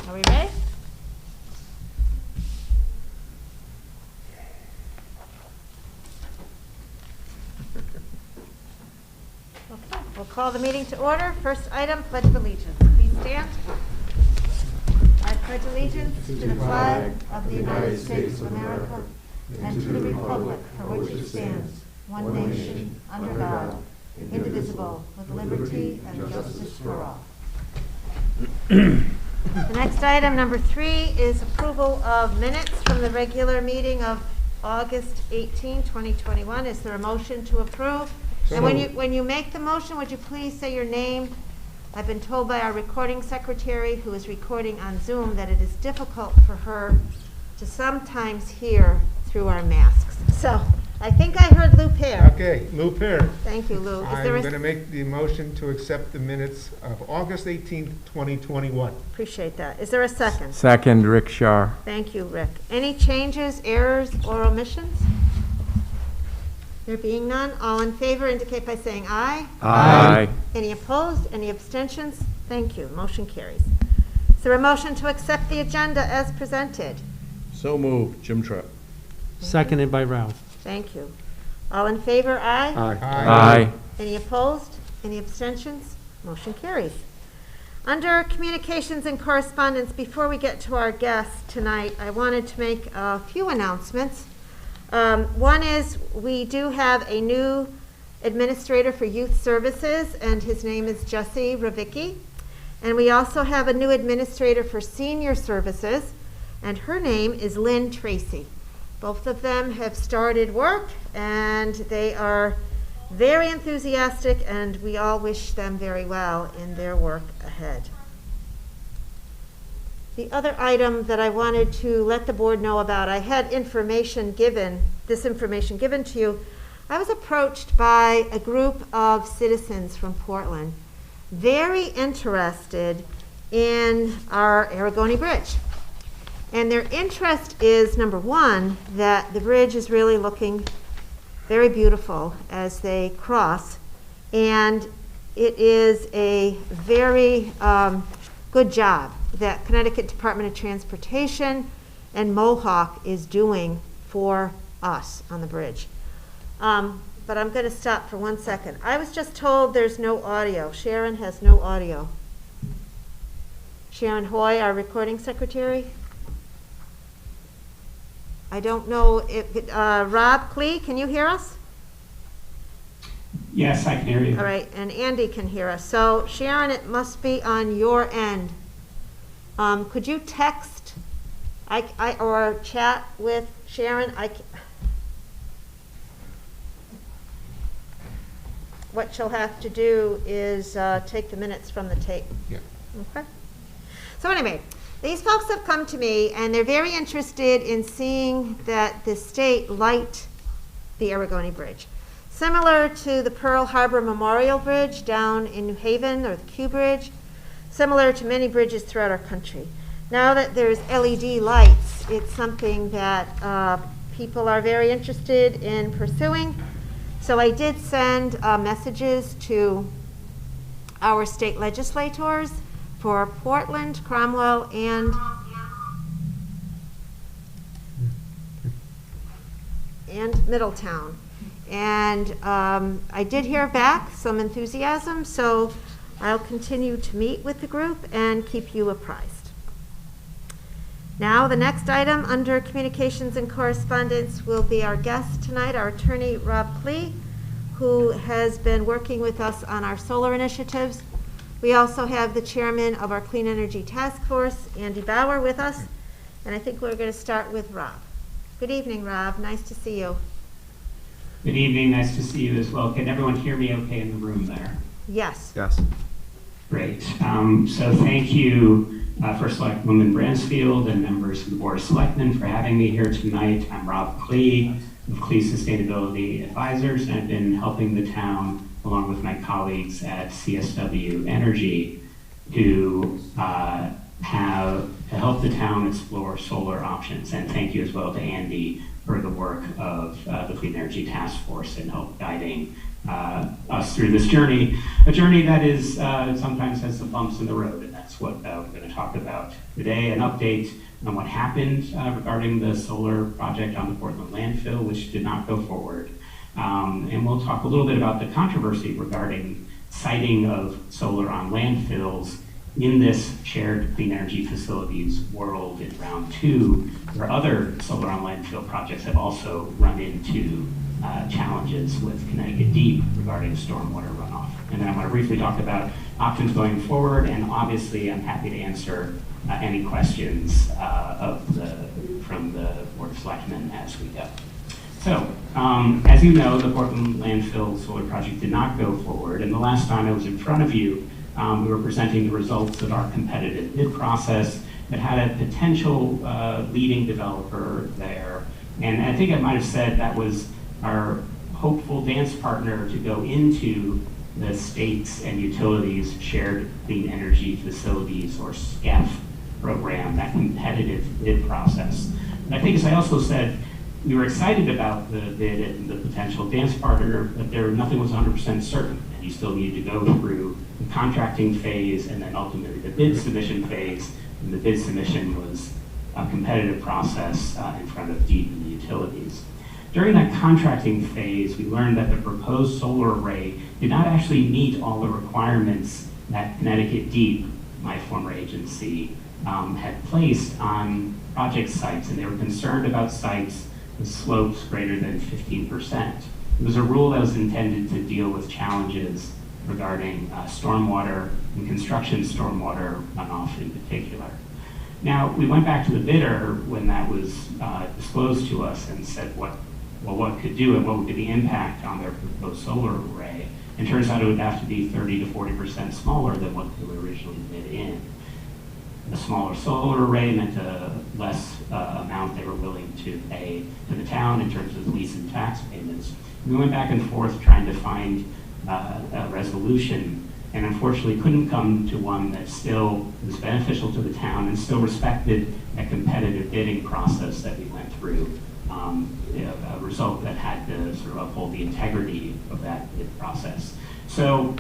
Are we ready? Okay, we'll call the meeting to order. First item, Pledge of Allegiance. Please stand. I pledge allegiance to the flag of the United States of America and to the republic for which it stands, one nation, under God, indivisible, with liberty and justice for all. The next item, number 3, is approval of minutes from the regular meeting of August 18, 2021. Is there a motion to approve? And when you make the motion, would you please say your name? I've been told by our recording secretary, who is recording on Zoom, that it is difficult for her to sometimes hear through our masks. So I think I heard Lou Pear. Okay, Lou Pear. Thank you, Lou. I'm going to make the motion to accept the minutes of August 18th, 2021. Appreciate that. Is there a second? Second, Rick Shar. Thank you, Rick. Any changes, errors, or omissions? There being none, all in favor indicate by saying aye. Aye. Any opposed? Any abstentions? Thank you. Motion carries. Is there a motion to accept the agenda as presented? So moved, Jim Truitt. Seconded by Ralph. Thank you. All in favor, aye. Aye. Any opposed? Any abstentions? Motion carries. Under communications and correspondence, before we get to our guests tonight, I wanted to make a few announcements. One is we do have a new administrator for youth services, and his name is Jesse Ravicki. And we also have a new administrator for senior services, and her name is Lynn Tracy. Both of them have started work, and they are very enthusiastic, and we all wish them very well in their work ahead. The other item that I wanted to let the board know about, I had this information given to you. I was approached by a group of citizens from Portland, very interested in our Arigoni Bridge. And their interest is, number one, that the bridge is really looking very beautiful as they cross. And it is a very good job that Connecticut Department of Transportation and Mohawk is doing for us on the bridge. But I'm going to stop for 1 second. I was just told there's no audio. Sharon has no audio. Sharon Hoy, our recording secretary. I don't know if, Rob Klee, can you hear us? Yes, I can hear you. All right, and Andy can hear us. So Sharon, it must be on your end. Could you text or chat with Sharon? What she'll have to do is take the minutes from the tape. Yeah. Okay. So anyway, these folks have come to me, and they're very interested in seeing that the state light the Arigoni Bridge. Similar to the Pearl Harbor Memorial Bridge down in New Haven, or the Q Bridge, similar to many bridges throughout our country. Now that there's LED lights, it's something that people are very interested in pursuing. So I did send messages to our state legislators for Portland, Cromwell, and Middletown. And I did hear back some enthusiasm, so I'll continue to meet with the group and keep you apprised. Now, the next item under communications and correspondence will be our guest tonight, our attorney, Rob Klee, who has been working with us on our solar initiatives. We also have the chairman of our Clean Energy Task Force, Andy Bauer, with us. And I think we're going to start with Rob. Good evening, Rob. Nice to see you. Good evening. Nice to see you as well. Can everyone hear me okay in the room there? Yes. Yes. Great. So thank you, First Selectwoman Bransfield and members of the Board of Selectmen for having me here tonight. I'm Rob Klee of Klee Sustainability Advisors, and I've been helping the town along with my colleagues at CSW Energy to help the town explore solar options. And thank you as well to Andy for the work of the Clean Energy Task Force and help guiding us through this journey, a journey that is sometimes has some bumps in the road, and that's that's what we're going to talk about today, an update on what happened regarding the solar project on the Portland landfill, which did not go forward. And we'll talk a little bit about the controversy regarding siting of solar on landfills in this shared clean energy facilities world in round 2, where other solar on landfill projects have also run into challenges with Connecticut Deep regarding stormwater runoff. And then I'm going to briefly talk about options going forward, and obviously I'm happy to answer any questions from the Board of Selectmen as we go. So, as you know, the Portland landfill solar project did not go forward, and the last time I was in front of you, we were presenting the results of our competitive bid process that had a potential leading developer there. And I think I might have said that was our hopeful dance partner to go into the states and utilities shared clean energy facilities, or SCEF program, that competitive bid process. And I think, as I also said, we were excited about the bid and the potential dance partner, but nothing was 100% certain. And you still needed to go through the contracting phase and then ultimately the bid submission phase. And the bid submission was a competitive process in front of DEEP and the utilities. During that contracting phase, we learned that the proposed solar array did not actually meet all the requirements that Connecticut Deep, my former agency, had placed on project sites, and they were concerned about sites with slopes greater than 15%. It was a rule that was intended to deal with challenges regarding stormwater and construction stormwater runoff in particular. Now, we went back to the bidder when that was disclosed to us and said what could do and what would be the impact on their proposed solar array. And turns out it would have to be 30 to 40% smaller than what they were originally bid in. A smaller solar array meant a less amount they were willing to pay to the town in terms of lease and tax payments. We went back and forth trying to find a resolution, and unfortunately couldn't come to one that still was beneficial to the town and still respected a competitive bidding process that we went through, a result that had to sort of uphold the integrity of that bid process. So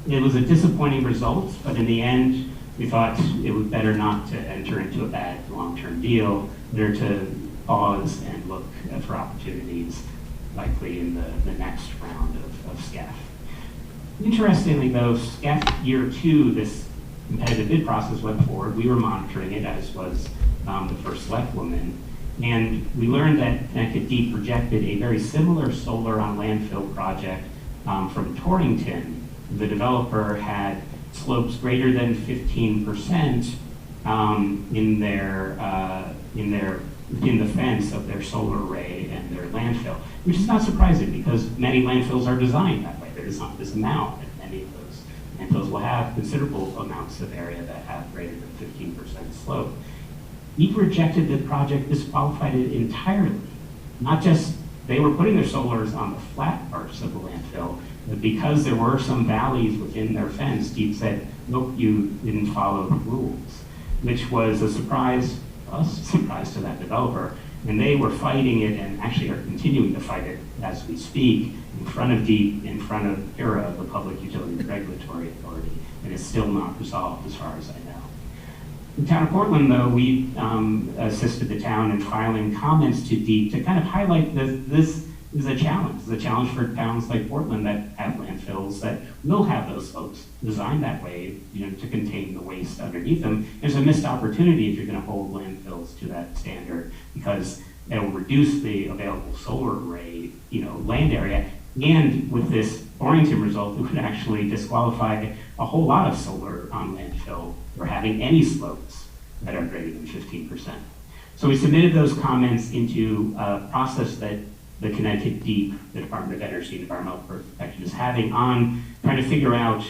it was a disappointing result, but in the end, we thought it was better not to enter into a bad long-term deal, better to pause and look for opportunities likely in the next round of SCEF. Interestingly though, SCEF year 2, this competitive bid process went forward. We were monitoring it, as was the first Selectwoman, and we learned that Connecticut Deep projected a very similar solar on landfill project from Torrington. The developer had slopes greater than 15% within the fence of their solar array and their landfill, which is not surprising because many landfills are designed that way. They're designed this amount, and many of those landfills will have considerable amounts of area that have greater than 15% slope. He rejected the project, disqualified it entirely. Not just they were putting their solars on the flat parts of the landfill, but because there were some valleys within their fence, Deep said, nope, you didn't follow the rules, which was a surprise to that developer. And they were fighting it, and actually are continuing to fight it as we speak, in front of Deep, in front of PURA, the Public Utility Regulatory Authority, and it's still not resolved as far as I know. In the town of Portland, though, we assisted the town in filing comments to Deep to kind of highlight this is a challenge. It's a challenge for towns like Portland that have landfills that will have those slopes designed that way, to contain the waste underneath them. There's a missed opportunity if you're going to hold landfills to that standard, because it will reduce the available solar array, land area. And with this Torrington result, it would actually disqualify a whole lot of solar on landfill for having any slopes that are greater than 15%. So we submitted those comments into a process that the Connecticut Deep, the Department of Energy and Environmental Protection, is having on trying to figure out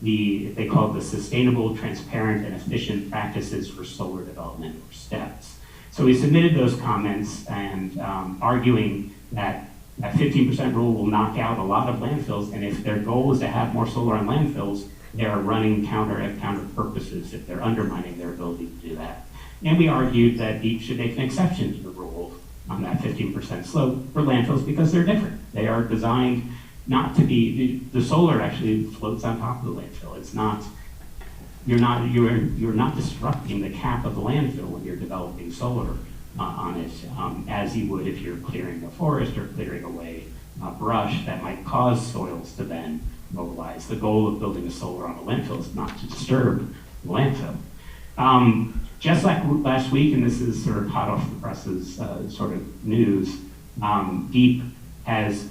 they call it the Sustainable, Transparent, and Efficient Practices for Solar Development, or STEPS. So we submitted those comments and arguing that that 15% rule will knock out a lot of landfills, and if their goal is to have more solar on landfills, they are running counter purposes if they're undermining their ability to do that. And we argued that Deep should make an exception to the rule on that 15% slope for landfills because they're different. They are designed not to be, the solar actually floats on top of the landfill. It's not you're not disrupting the cap of the landfill when you're developing solar on it, as you would if you're clearing a forest or clearing away brush that might cause soils to then mobilize. The goal of building a solar on a landfill is not to disturb the landfill. Just like last week, and this is sort of hot off the presses sort of news, DEEP has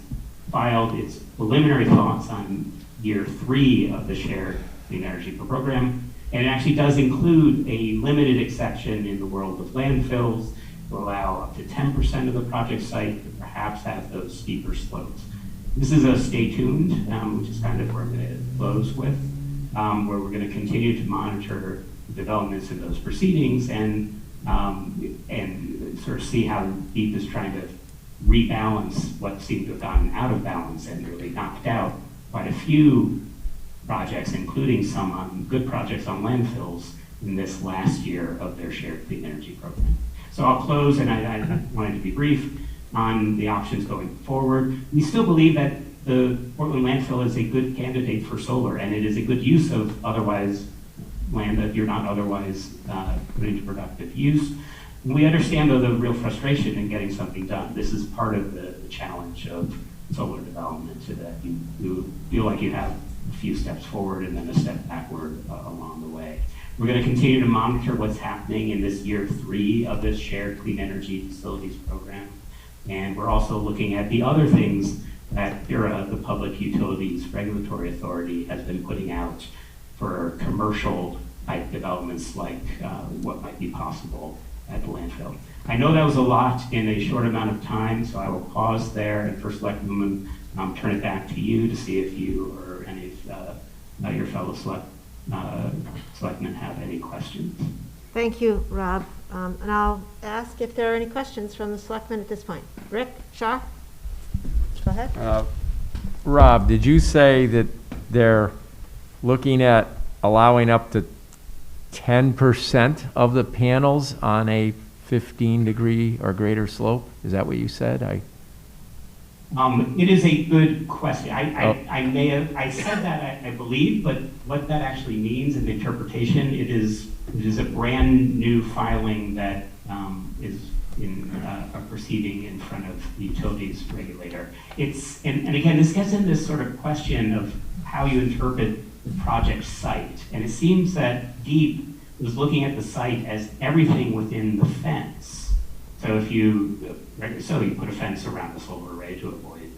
filed its preliminary thoughts on year 3 of the Shared Clean Energy Program, and it actually does include a limited exception in the world of landfills to allow up to 10% of the project site to perhaps have those steeper slopes. This is a stay tuned, which is kind of where I'm going to close with, where we're going to continue to monitor developments in those proceedings and sort of see how DEEP is trying to rebalance what seemed to have gotten out of balance and really knocked out quite a few projects, including some good projects on landfills in this last year of their Shared Clean Energy Program. So I'll close, and I wanted to be brief on the options going forward. We still believe that the Portland landfill is a good candidate for solar, and it is a good use of otherwise land that you're not otherwise putting to productive use. We understand, though, the real frustration in getting something done. This is part of the challenge of solar development, so that you feel like you have a few steps forward and then a step backward along the way. We're going to continue to monitor what's happening in this year 3 of this Shared Clean Energy Facilities Program. And we're also looking at the other things that PURA, the Public Utilities Regulatory Authority, has been putting out for commercial type developments, like what might be possible at the landfill. I know that was a lot in a short amount of time, so I will pause there, and First Selectwoman, turn it back to you to see if you or any of your fellow selectmen have any questions. Thank you, Rob. And I'll ask if there are any questions from the selectmen at this point. Rick, Shar? Go ahead. Rob, did you say that they're looking at allowing up to 10% of the panels on a 15-degree or greater slope? Is that what you said? It is a good question. I said that, I believe, but what that actually means in the interpretation, it is a brand new filing that is in a proceeding in front of the utilities regulator. And again, this gets into this sort of question of how you interpret the project site. And it seems that DEEP was looking at the site as everything within the fence. So if you put a fence around the solar array to avoid,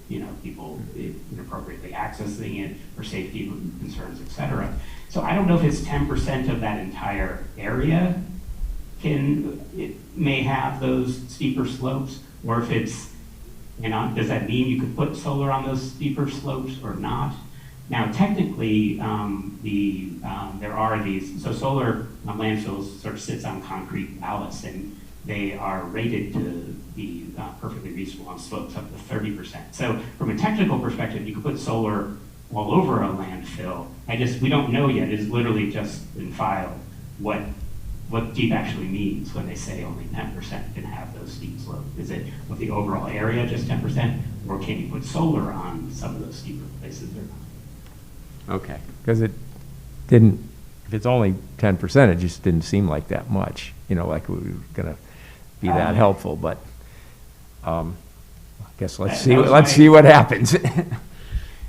people inappropriately accessing it for safety concerns, et cetera. So I don't know if it's 10% of that entire area it may have those steeper slopes, or if it's, does that mean you could put solar on those steeper slopes or not? Now, technically, there are these, so solar landfills sort of sits on concrete ballasts, and they are rated to be perfectly reasonable on slopes up to 30%. So from a technical perspective, you could put solar all over a landfill. We don't know yet. It's literally just been filed what DEEP actually means when they say only 10% can have those steep slopes. Is it with the overall area just 10%, or can you put solar on some of those steeper places or not? Okay, because it didn't, if it's only 10%, it just didn't seem like that much, like we were going to be that helpful, but I guess let's see what happens.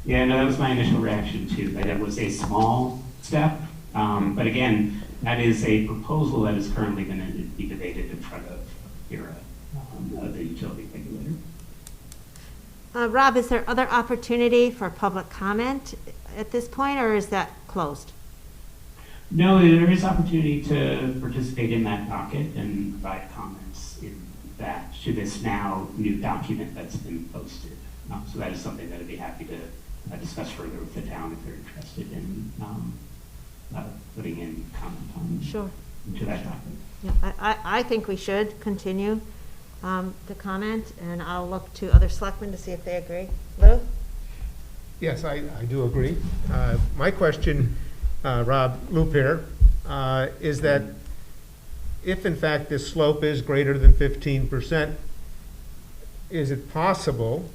Yeah, no, that was my initial reaction too, that it was a small step, but again, that is a proposal that is currently going to be debated in front of PURA, the utility regulator. Rob, is there other opportunity for public comment at this point, or is that closed? No, there is opportunity to participate in that docket and provide comments in that to this now new document that's been posted. So that is something that I'd be happy to discuss further with the town if they're interested in putting in comment on Sure. to that document. Yeah, I think we should continue the comment, and I'll look to other selectmen to see if they agree. Lou? Yes, I do agree. My question, Rob, Lou here, is that if in fact this slope is greater than 15%, is it possible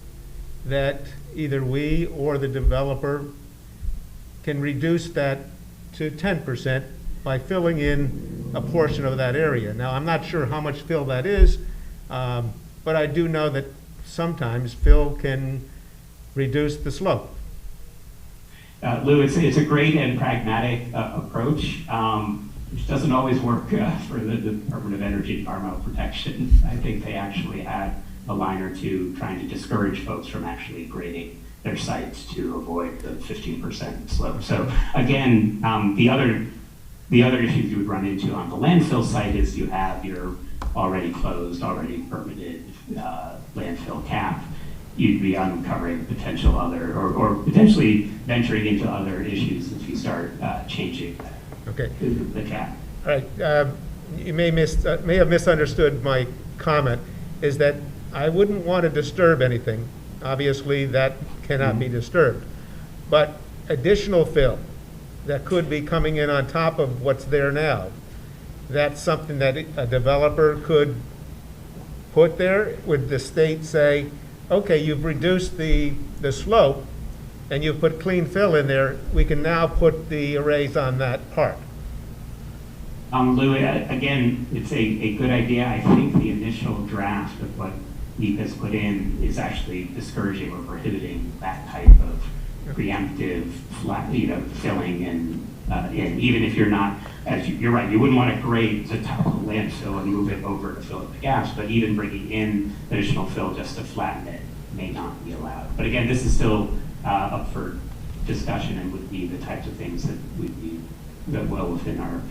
that either we or the developer can reduce that to 10% by filling in a portion of that area. Now, I'm not sure how much fill that is, but I do know that sometimes fill can reduce the slope. Lou, it's a great and pragmatic approach, which doesn't always work for the Department of Energy Environmental Protection. I think they actually had a line or two trying to discourage folks from actually grading their sites to avoid the 15% slope. So again, the other issues you would run into on the landfill site is you have your already closed, already permitted landfill cap. You'd be uncovering potential other, or potentially venturing into other issues if you start changing Okay. the cap. All right. You may have misunderstood my comment, is that I wouldn't want to disturb anything. Obviously, that cannot be disturbed. But additional fill that could be coming in on top of what's there now, that's something that a developer could put there. Would the state say, okay, you've reduced the slope and you've put clean fill in there, we can now put the arrays on that part? Lou, again, it's a good idea. I think the initial draft of what NEPA's put in is actually discouraging or prohibiting that type of preemptive filling, and even if you're not, you're right, you wouldn't want to grade the top of the landfill and move it over to fill up the gaps, but even bringing in additional fill just to flatten it may not be allowed. But again, this is still up for discussion and would be the types of things that would be well within our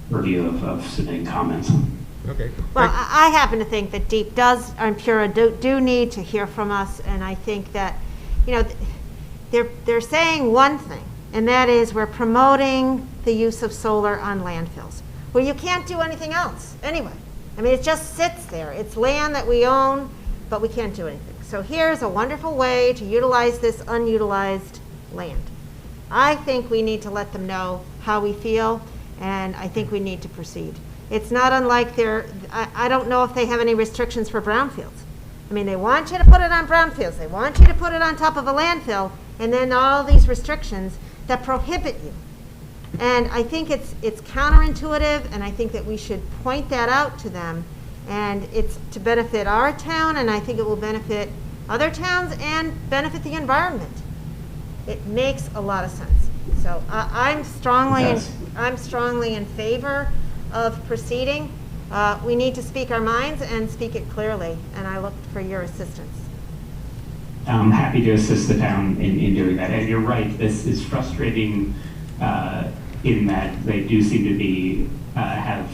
review of submitting comments. Okay. Well, I happen to think that Deep does, and Pura do need to hear from us, and I think that, they're saying one thing, and that is we're promoting the use of solar on landfills, where you can't do anything else anyway. I mean, it just sits there. It's land that we own, but we can't do anything. So here's a wonderful way to utilize this unutilized land. I think we need to let them know how we feel, and I think we need to proceed. It's not unlike I don't know if they have any restrictions for brownfields. I mean, they want you to put it on brownfields. They want you to put it on top of a landfill, and then all these restrictions that prohibit you. And I think it's counterintuitive, and I think that we should point that out to them. And it's to benefit our town, and I think it will benefit other towns and benefit the environment. It makes a lot of sense. So I'm strongly in favor of proceeding. We need to speak our minds and speak it clearly, and I look for your assistance. I'm happy to assist the town in doing that. And you're right, this is frustrating in that they do seem to be have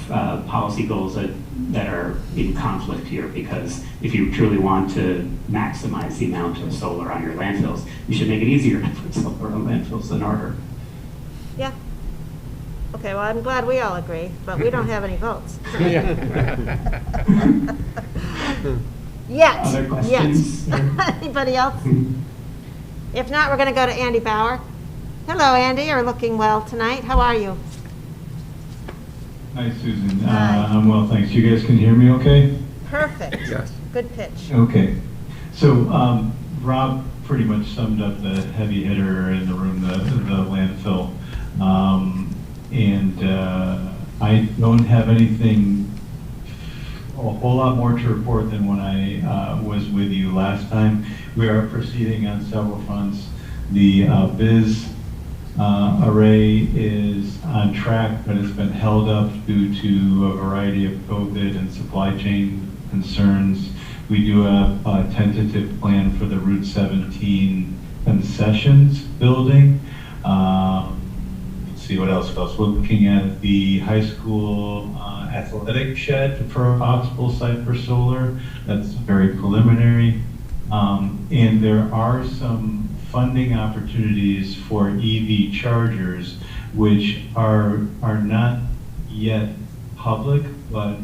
policy goals that are in conflict here, because if you truly want to maximize the amount of solar on your landfills, you should make it easier to put solar on landfills than harder. Yeah. Okay, well, I'm glad we all agree, but we don't have any votes. Yet. Other questions? Anybody else? If not, we're going to go to Andy Bauer. Hello, Andy. You're looking well tonight. How are you? Hi, Susan. Hi. I'm well, thanks. You guys can hear me okay? Perfect. Yes. Good pitch. Okay. So Rob pretty much summed up the heavy hitter in the room, the landfill. I don't have anything a whole lot more to report than when I was with you last time. We are proceeding on several fronts. The BIS array is on track, but it's been held up due to a variety of COVID and supply chain concerns. We do have a tentative plan for the Route 17 concessions building. Let's see what else. We're looking at the high school athletic shed for a possible site for solar. That's very preliminary. And there are some funding opportunities for EV chargers, which are not yet public, but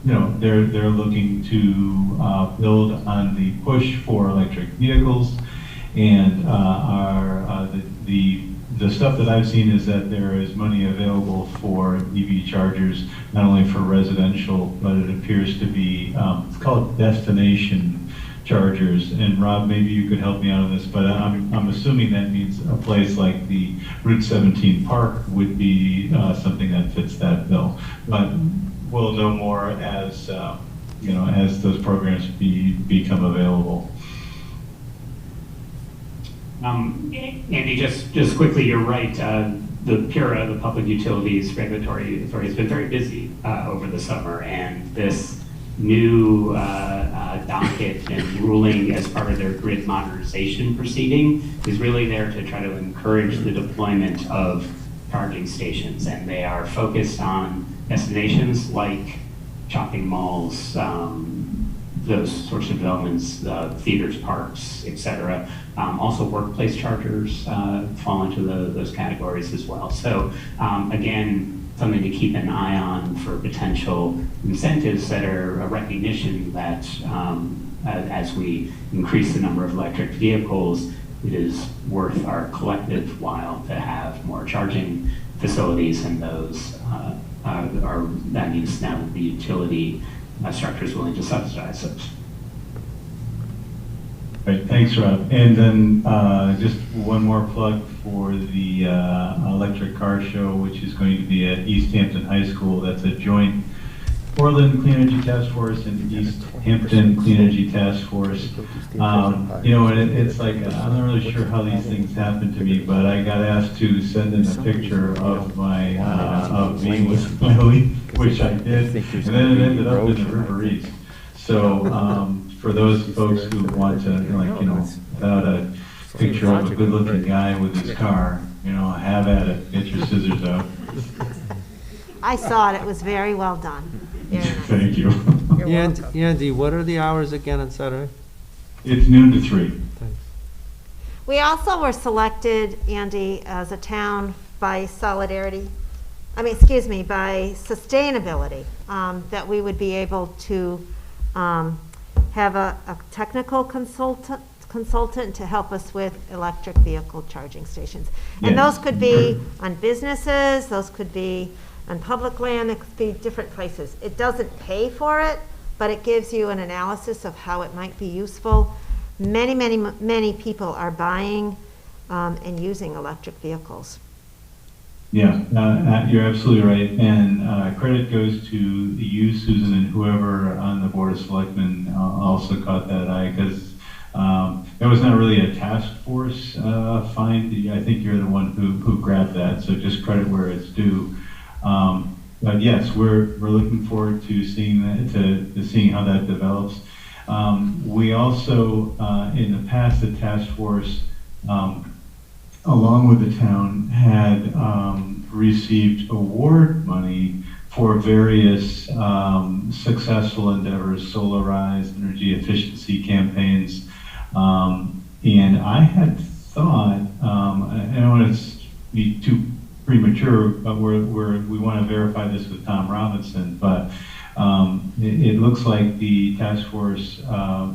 they're looking to build on the push for electric vehicles, and the stuff that I've seen is that there is money available for EV chargers, not only for residential, but it appears to be it's called destination chargers. And Rob, maybe you could help me out on this, but I'm assuming that means a place like the Route 17 Park would be something that fits that bill. But we'll know more as as those programs become available. Andy, just quickly, you're right. The PURA, the Public Utilities Regulatory Authority, has been very busy over the summer, and this new docket and ruling as part of their grid modernization proceeding is really there to try to encourage the deployment of charging stations, and they are focused on destinations like shopping malls, those sorts of developments, theaters, parks, etc. Also workplace chargers fall into those categories as well. So again, something to keep an eye on for potential incentives that are a recognition that as we increase the number of electric vehicles, it is worth our collective while to have more charging facilities, and those that means now the utility structure is willing to subsidize those. Great, thanks, Rob. And then just one more plug for the electric car show, which is going to be at East Hampton High School. That's a joint Portland Clean Energy Task Force and East Hampton Clean Energy Task Force. And it's like, I'm not really sure how these things happen to me, but I got asked to send in a picture of my of me with my leaf, which I did, and then it ended up in the River East. So for those folks who want to, without a picture of a good-looking guy with his car, have at it. Get your scissors out. I saw it. It was very well done. Very nice. Thank you. Andy, what are the hours again on Saturday? It's noon to 3. Thanks. We also were selected, Andy, as a town by by sustainability, that we would be able to have a technical consultant to help us with electric vehicle charging stations. And Yes. those could be on businesses, those could be on public land, it could be different places. It doesn't pay for it, but it gives you an analysis of how it might be useful. Many people are buying and using electric vehicles. Yeah, you're absolutely right. And credit goes to you, Susan, and whoever on the Board of Selectmen also caught that eye, because there was not really a task force find. I think you're the one who grabbed that, so just credit where it's due. But yes, we're looking forward to seeing that, to seeing how that develops. We also, in the past, the task force, along with the town, had received award money for various successful endeavors, solarized energy efficiency campaigns. And I had thought, I don't want to be too premature, but we want to verify this with Tom Robinson, but it looks like the task force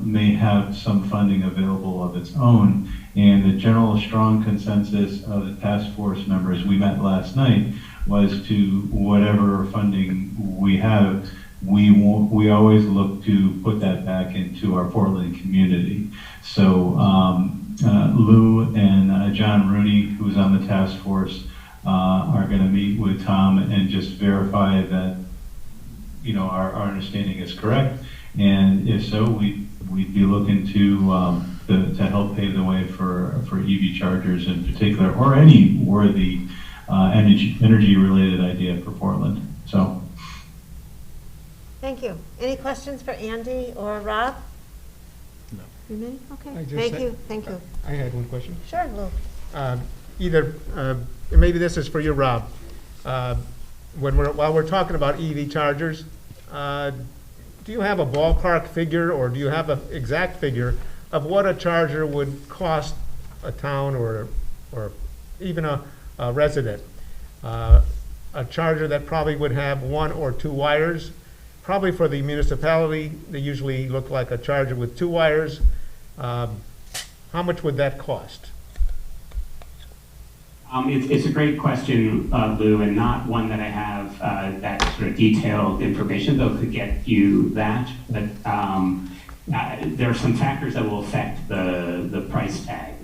may have some funding available of its own, and the general strong consensus of the task force members, we met last night, was to whatever funding we have, we always look to put that back into our Portland community. So Lou and John Rooney, who's on the task force, are going to meet with Tom and just verify that our understanding is correct, and if so, we'd be looking to help pave the way for EV chargers in particular, or any worthy energy related idea for Portland. So, Thank you. Any questions for Andy or Rob? No. You may? Okay. I just Thank said- you. Thank you. I had one question. Sure, Lou. Maybe this is for you, Rob. While we're talking about EV chargers, do you have a ballpark figure, or do you have an exact figure of what a charger would cost a town or even a resident? A charger that probably would have 1 or 2 wires. Probably for the municipality, they usually look like a charger with 2 wires. How much would that cost? It's a great question, Lou, and not one that I have that sort of detailed information, though could get you that. But there are some factors that will affect the price tag.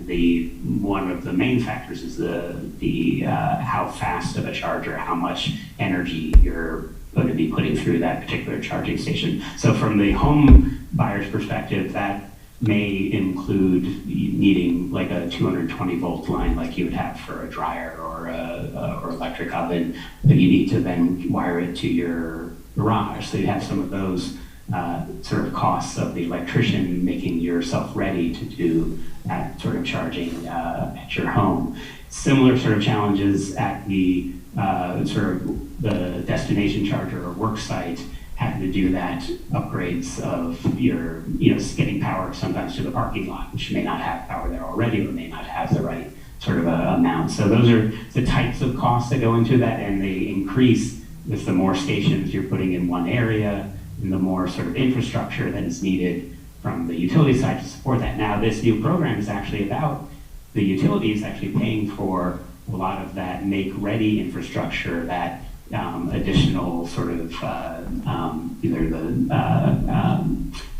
One of the main factors is the how fast of a charger, how much energy you're going to be putting through that particular charging station. So from the home buyer's perspective, that may include needing like a 220 volt line like you would have for a dryer or electric oven, but you need to then wire it to your garage. So you have some of those sort of costs of the electrician making yourself ready to do that sort of charging at your home. Similar sort of challenges at the sort of the destination charger or work site, having to do that upgrades of your, getting power sometimes to the parking lot, which may not have power there already or may not have the right sort of amount. So those are the types of costs that go into that, and they increase with the more stations you're putting in one area and the more sort of infrastructure that is needed from the utility side to support that. Now, this new program is actually about the utilities actually paying for a lot of that make-ready infrastructure, that additional sort of either the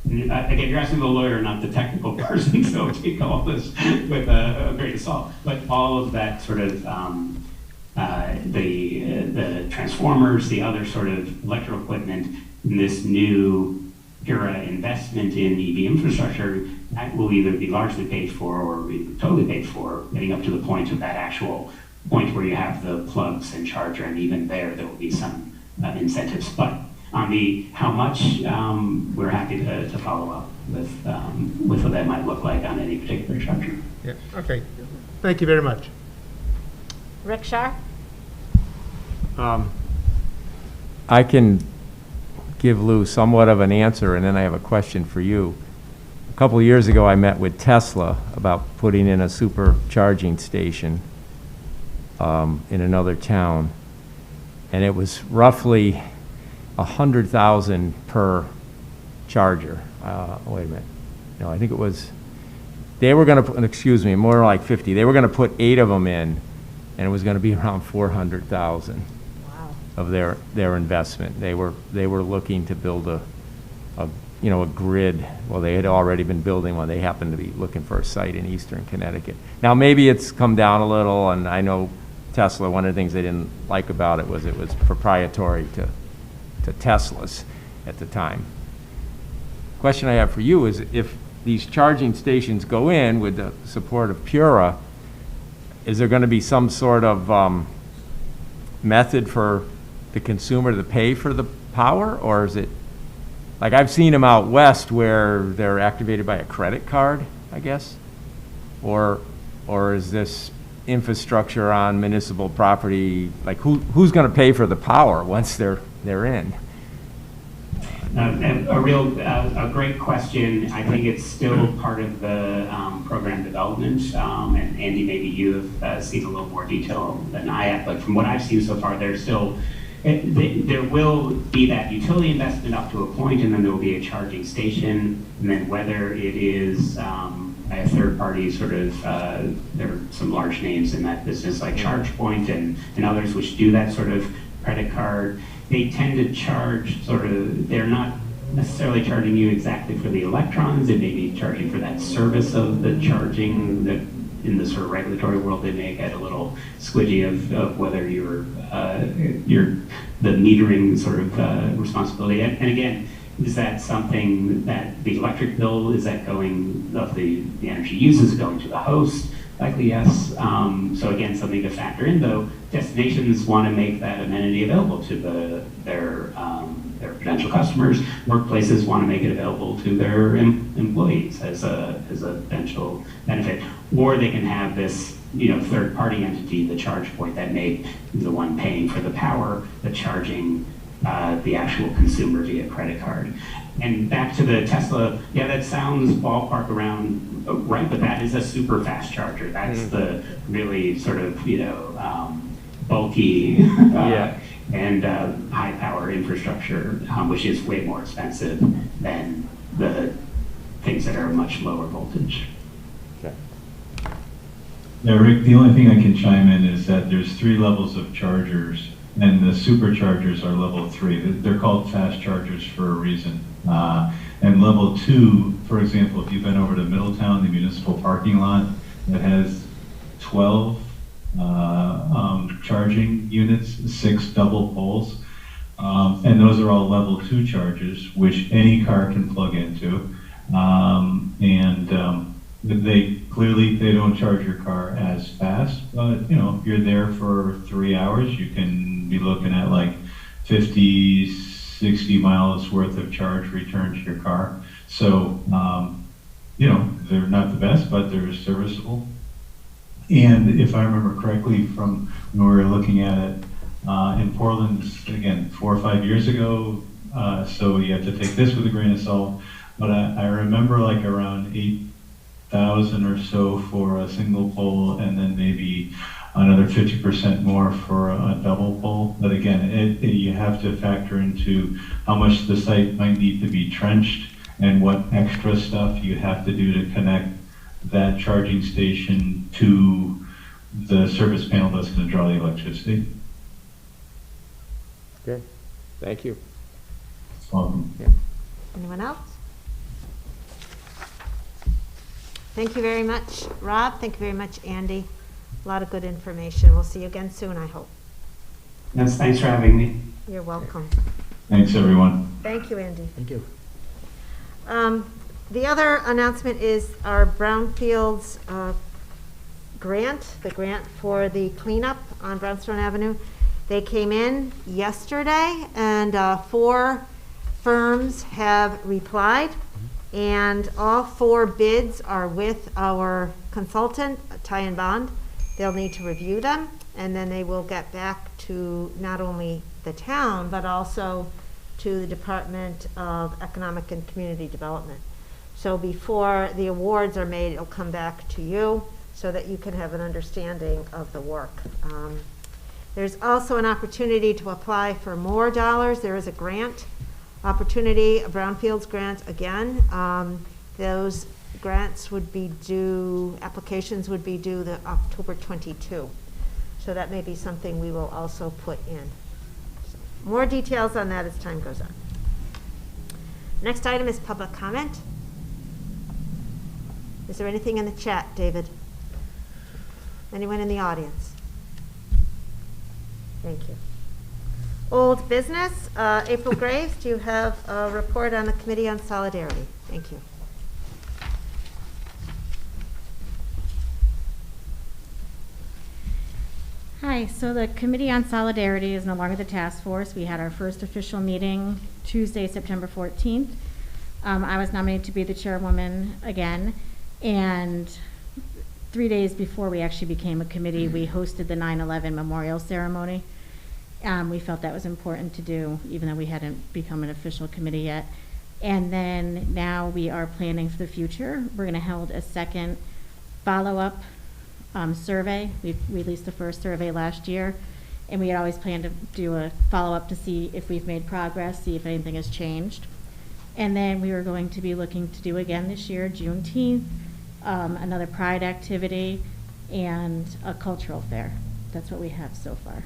again, you're asking the lawyer, not the technical person, so take all this with a grain of salt. But all of that sort of the transformers, the other sort of electrical equipment, in this new PURA investment in EV infrastructure, that will either be largely paid for or be totally paid for, getting up to the point of that actual point where you have the plugs and charger, and even there will be some incentives. But on the how much, we're happy to follow up with what that might look like on any particular charger. Yeah, okay. Thank you very much. Rick Shar? I can give Lou somewhat of an answer, and then I have a question for you. A couple of years ago, I met with Tesla about putting in a supercharging station in another town, and it was roughly $100,000 per charger. Wait a minute. No, I think it was, they were going to put, excuse me, more like 50. They were going to put 8 of them in, and it was going to be around $400,000 of their investment. They were looking to build a grid. Well, they had already been building one. They happened to be looking for a site in eastern Connecticut. Now, maybe it's come down a little, and I know Tesla, one of the things they didn't like about it was proprietary to Tesla's at the time. Question I have for you is, if these charging stations go in with the support of PURA, is there going to be some sort of method for the consumer to pay for the power, or is it, like I've seen them out west where they're activated by a credit card, I guess? Or is this infrastructure on municipal property, like who's going to pay for the power once they're in? A great question. I think it's still part of the program development, and Andy, maybe you have seen a little more detail than I have, but from what I've seen so far, there's still, there will be that utility investment up to a point, and then there will be a charging station, and then whether it is by a third party sort of, there are some large names in that business like ChargePoint and others which do that sort of credit card. They tend to charge sort of, they're not necessarily charging you exactly for the electrons. They may be charging for that service of the charging. That in the sort of regulatory world, they may get a little squidgy of whether you're the metering sort of responsibility. And again, is that something that the electric bill, is that going, of the energy use is going to the host? Likely yes. So again, something to factor in, though. Destinations want to make that amenity available to their potential customers. Workplaces want to make it available to their employees as a potential benefit. Or they can have this, third-party entity, the ChargePoint, that may be the one paying for the power, but charging the actual consumer via credit card. And back to the Tesla, yeah, that sounds ballpark around right, but that is a super fast charger. That's the really sort of, bulky and high power infrastructure, which is way more expensive than the things that are much lower voltage. Okay. Yeah, Rick, the only thing I can chime in is that there's 3 levels of chargers and the superchargers are level 3. They're called fast chargers for a reason. And level 2, for example, if you've been over to Middletown, the municipal parking lot that has 12 charging units, 6 double poles, and those are all level 2 chargers, which any car can plug into. They clearly, they don't charge your car as fast, but you know, if you're there for 3 hours, you can be looking at like 50, 60 miles worth of charge return to your car. So, you know, they're not the best, but they're serviceable. And if I remember correctly from when we were looking at it, in Portland, again, 4 or 5 years ago, so you have to take this with a grain of salt, but I remember like around 8,000 or so for a single pole, and then maybe another 50% more for a double pole. But again, you have to factor into how much the site might need to be trenched and what extra stuff you have to do to connect that charging station to the service panel that's going to draw the electricity. Okay, thank you. Anyone else? Thank you very much, Rob. Thank you very much, Andy. A lot of good information. We'll see you again soon, I hope. Yes, thanks for having me. You're welcome. Thanks, everyone. Thank you, Andy. Thank you. The other announcement is our Brownfields grant, the grant for the cleanup on Brownstone Avenue. They came in yesterday, and 4 firms have replied, and all 4 bids are with our consultant, Ty and Bond. They'll need to review them, and then they will get back to not only the town, but also to the Department of Economic and Community Development. So before the awards are made, it'll come back to you so that you can have an understanding of the work. There's also an opportunity to apply for more dollars. There is a grant opportunity, a Brownfields grant again. Those grants would be due, applications would be due the October 22. So that may be something we will also put in. So more details on that as time goes on. Next item is public comment. Is there anything in the chat, David? Anyone in the audience? Thank you. Old business, April Graves, do you have a report on the Committee on Solidarity? Thank you. Hi, so the Committee on Solidarity is no longer the task force. We had our first official meeting Tuesday, September 14th. I was nominated to be the chairwoman again, and 3 days before we actually became a committee, we hosted the 9/11 memorial ceremony. We felt that was important to do, even though we hadn't become an official committee yet. And then now we are planning for the future. We're going to hold a second follow-up survey. We released the first survey last year, and we had always planned to do a follow-up to see if we've made progress, see if anything has changed. And then we were going to be looking to do again this year, Juneteenth, another Pride activity, and a cultural fair. That's what we have so far.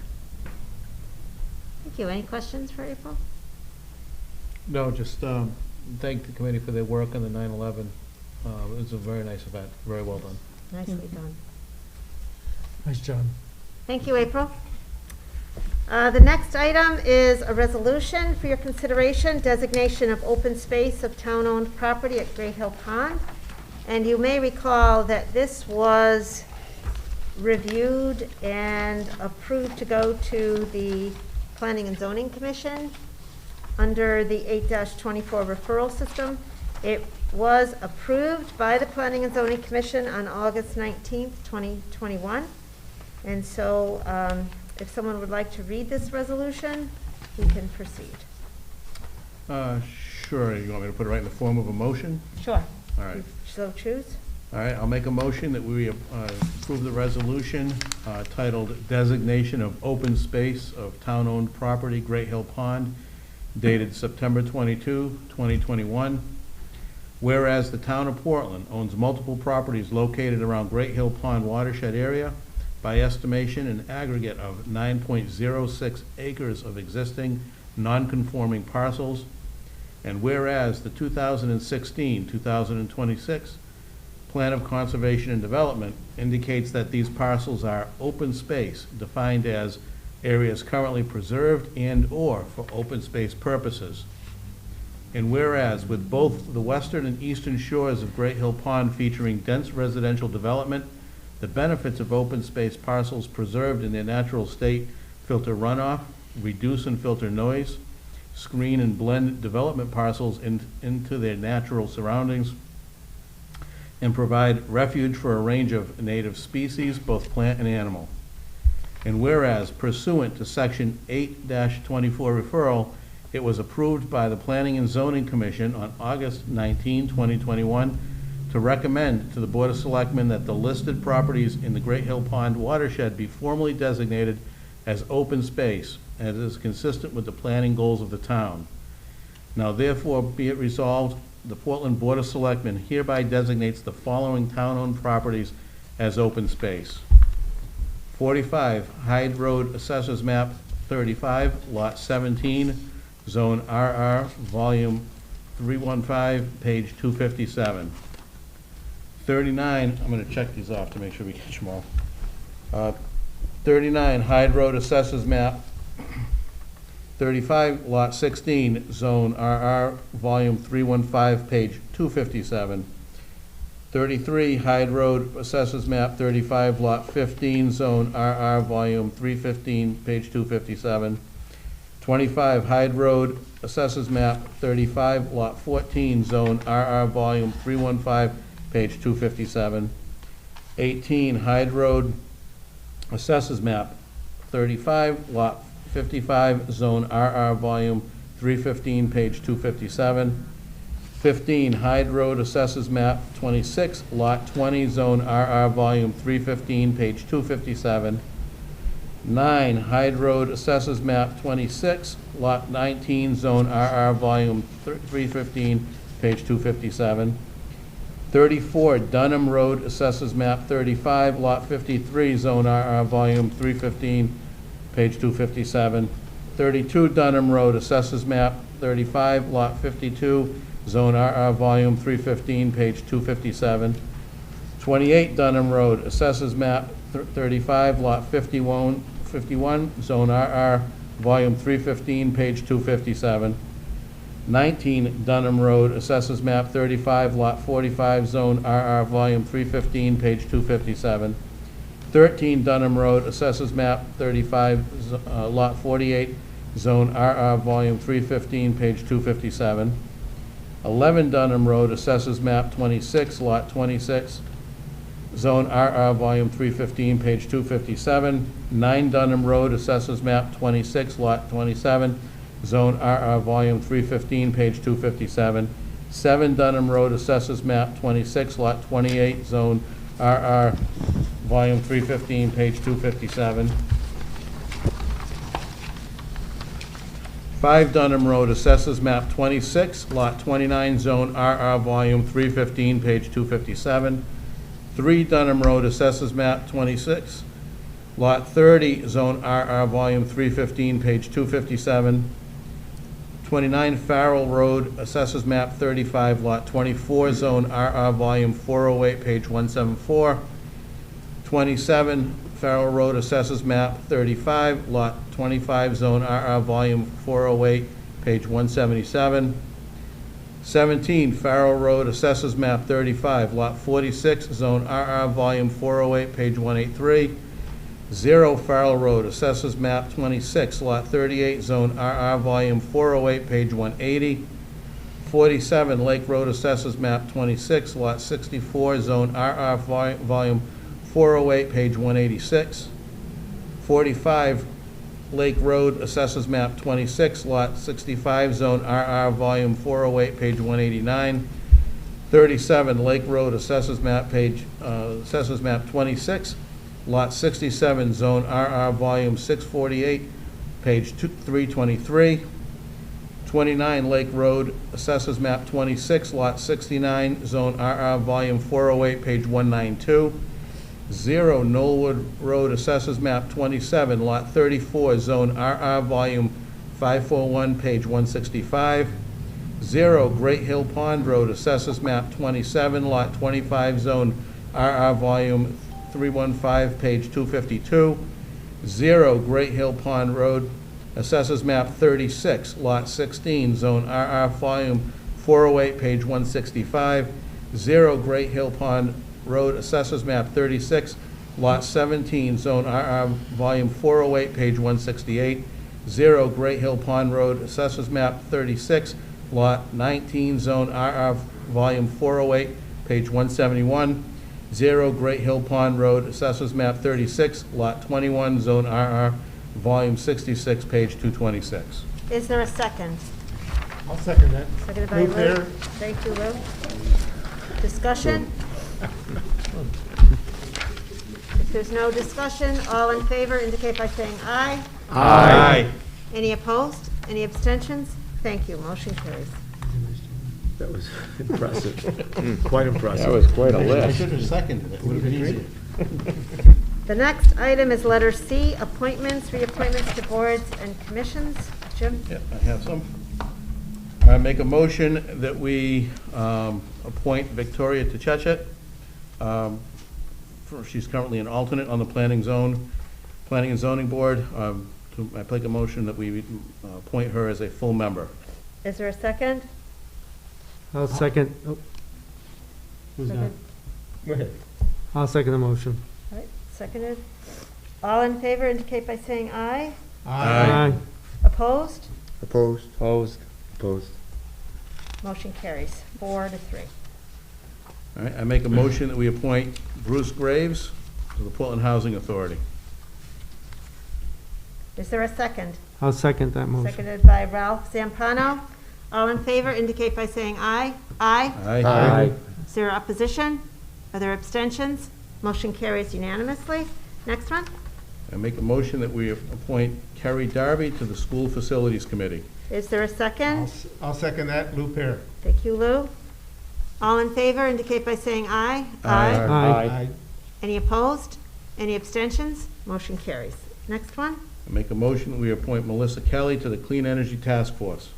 Thank you. Any questions for April? No, just thank the committee for their work on the 9/11. It was a very nice event, very well done. Nicely done. Nice job. Thank you, April. The next item is a resolution for your consideration, designation of open space of town-owned property at Great Hill Pond. And you may recall that this was reviewed and approved to go to the Planning and Zoning Commission under the 8-24 referral system. It was approved by the Planning and Zoning Commission on August 19th, 2021. And so if someone would like to read this resolution, we can proceed. Sure, you want me to put it right in the form of a motion? Sure. All right. So choose. All right, I'll make a motion that we approve the resolution titled Designation of Open Space of Town-Owned Property, Great Hill Pond, dated September 22, 2021. Whereas the town of Portland owns multiple properties located around Great Hill Pond watershed area, by estimation, an aggregate of 9.06 acres of existing non-conforming parcels. And whereas the 2016-2026 Plan of Conservation and Development indicates that these parcels are open space, defined as areas currently preserved and/or for open space purposes. And whereas with both the western and eastern shores of Great Hill Pond featuring dense residential development, the benefits of open space parcels preserved in their natural state filter runoff, reduce and filter noise, screen and blend development parcels into their natural surroundings, and provide refuge for a range of native species, both plant and animal. And whereas pursuant to Section 8-24 referral, it was approved by the Planning and Zoning Commission on August 19, 2021, to recommend to the Board of Selectmen that the listed properties in the Great Hill Pond watershed be formally designated as open space, as is consistent with the planning goals of the town. Now therefore be it resolved, the Portland Board of Selectmen hereby designates the following town-owned properties as open space. 45 Hyde Road, Assessors Map 35, Lot 17, Zone RR, Volume 315, page 257. 39, I'm going to check these off to make sure we catch them all. 39 Hyde Road, Assessors Map 35, Lot 16, Zone RR, Volume 315, page 257. 33 Hyde Road, Assessors Map 35, Lot 15, Zone RR, Volume 315, page 257. 25 Hyde Road, Assessors Map 35, Lot 14, Zone RR, Volume 315, page 257. 18 Hyde Road, Assessors Map 35, Lot 55, Zone RR, Volume 315, page 257. 15 Hyde Road, Assessors Map 26, Lot 20, Zone RR, Volume 315, page 257. 9 Hyde Road, Assessors Map 26, Lot 19, Zone RR, Volume 315, page 257. 34 Dunham Road, Assessors Map 35, Lot 53, Zone RR, Volume 315, page 257. 32 Dunham Road, Assessors Map 35, Lot 52, Zone RR, Volume 315, page 257. 28 Dunham Road, Assessors Map 35, Lot 51, Zone RR, Volume 315, page 257. 19 Dunham Road, Assessors Map 35, Lot 45, Zone RR, Volume 315, page 257. 13 Dunham Road, Assessors Map 35, Lot 48, Zone RR, Volume 315, page 257. 11 Dunham Road, Assessors Map 26, Lot 26, Zone RR, Volume 315, page 257. 9 Dunham Road, Assessors Map 26, Lot 27, Zone RR, Volume 315, page 257. 7 Dunham Road, Assessors Map 26, Lot 28, Zone RR, Volume 315, page 257. 5 Dunham Road, Assessors Map 26, Lot 29, Zone RR, Volume 315, page 257. 3 Dunham Road, Assessors Map 26, Lot 30, Zone RR, Volume 315, page 257. 29 Farrell Road, Assessors Map 35, Lot 24, Zone RR, Volume 408, page 174. 27 Farrell Road, Assessors Map 35, Lot 25, Zone RR, Volume 408, page 177. 17 Farrell Road, Assessors Map 35, Lot 46, Zone RR, Volume 408, page 183. 0 Farrell Road, Assessors Map 26, Lot 38, Zone RR, Volume 408, page 180. 47 Lake Road, Assessors Map 26, Lot 64, Zone RR, Volume 408, page 186. 45 Lake Road, Assessors Map 26, Lot 65, Zone RR, Volume 408, page 189. 37 Lake Road, Assessors Map 26, Lot 67, Zone RR, Volume 648, page 323. 29 Lake Road, Assessors Map 26, Lot 69, Zone RR, Volume 408, page 192. 0 Knollwood Road, Assessors Map 27, Lot 34, Zone RR, Volume 541, page 165. 0 Great Hill Pond Road, Assessors Map 27, Lot 25, Zone RR, Volume 315, page 252. 0 Great Hill Pond Road, Assessors Map 36, Lot 16, Zone RR, Volume 408, page 165. 0 Great Hill Pond Road, Assessors Map 36, Lot 17, Zone RR, Volume 408, page 168. 0 Great Hill Pond Road, Assessors Map 36, Lot 19, Zone RR, Volume 408, page 171. 0 Great Hill Pond Road, Assessors Map 36, Lot 21, Zone RR, Volume 66, page 226. Is there a second? I'll second that. Seconded by Lou Lou. Pear. Thank you, Lou. Discussion? If there's no discussion, all in favor indicate by saying aye. Aye. Any opposed? Any abstentions? Thank you, motion carries. That was impressive, quite impressive. That was quite a I list. should have seconded it, would have been easier. The next item is letter C, appointments, reappointments to boards and commissions. Jim? Yeah, I have some. I make a motion that we appoint Victoria Tchechet. She's currently an alternate on the Planning and Zoning Board. I make a motion that we appoint her as a full member. Is there a second? I'll second, oh. Who's that? Go ahead. I'll second the motion. All right, seconded. All in favor indicate by saying aye. Aye. Opposed? Opposed? Opposed? Opposed. Motion carries 4-3. All right, I make a motion that we appoint Bruce Graves to the Portland Housing Authority. Is there a second? I'll second that motion. Seconded by Ralph Zampano. All in favor indicate by saying aye. Aye. Aye. Is there opposition? Are there abstentions? Motion carries unanimously. Next one. I make a motion that we appoint Carrie Darby to the School Facilities Committee. Is there a second? I'll second that. Lou Pear. Thank you, Lou. All in favor indicate by saying aye. Aye. Aye. Any opposed? Any abstentions? Motion carries. Next one. I make a motion that we appoint Melissa Kelly to the Clean Energy Task Force.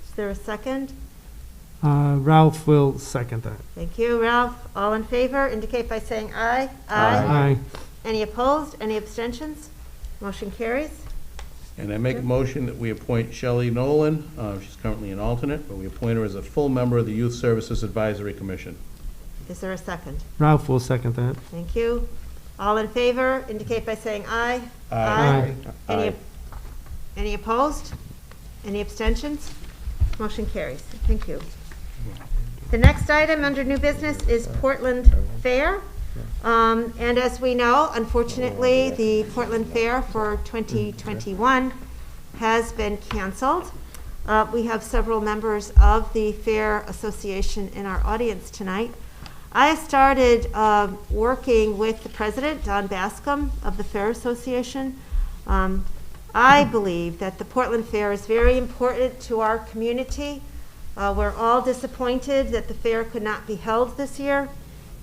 Is there a second? Ralph will second that. Thank you, Ralph. All in favor indicate by saying aye. Aye. Any opposed? Any abstentions? Motion carries. And I make a motion that we appoint Shelley Nolan, she's currently an alternate, but we appoint her as a full member of the Youth Services Advisory Commission. Is there a second? Ralph will second that. Thank you. All in favor indicate by saying aye. Aye. Any opposed? Any abstentions? Motion carries. Thank you. The next item under new business is Portland Fair. And as we know, unfortunately, the Portland Fair for 2021 has been canceled. We have several members of the Fair Association in our audience tonight. I started working with the president, Don Bascom, of the Fair Association. I believe that the Portland Fair is very important to our community. We're all disappointed that the fair could not be held this year.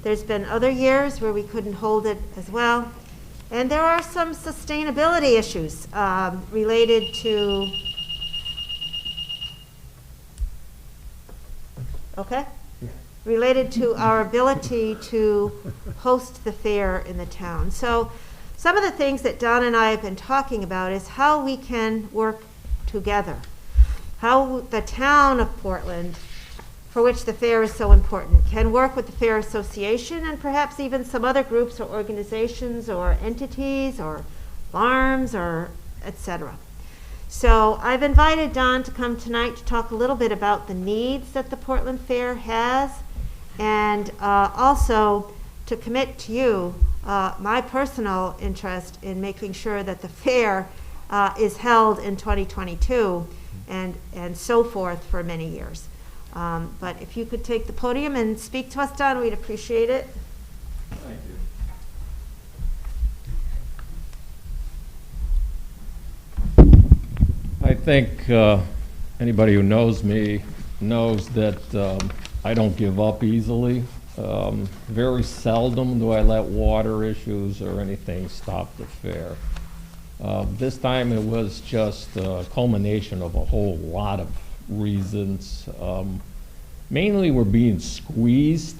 There's been other years where we couldn't hold it as well. And there are some sustainability issues related to, related to our ability to host the fair in the town. So some of the things that Don and I have been talking about is how we can work together, how the town of Portland, for which the fair is so important, can work with the Fair Association and perhaps even some other groups or organizations or entities or farms or etc. So I've invited Don to come tonight to talk a little bit about the needs that the Portland Fair has and also to commit to you my personal interest in making sure that the fair is held in 2022 and so forth for many years. But if you could take the podium and speak to us, Don, we'd appreciate it. Thank you. I think anybody who knows me knows that I don't give up easily. Very seldom do I let water issues or anything stop the fair. This time it was just a culmination of a whole lot of reasons. Mainly we're being squeezed.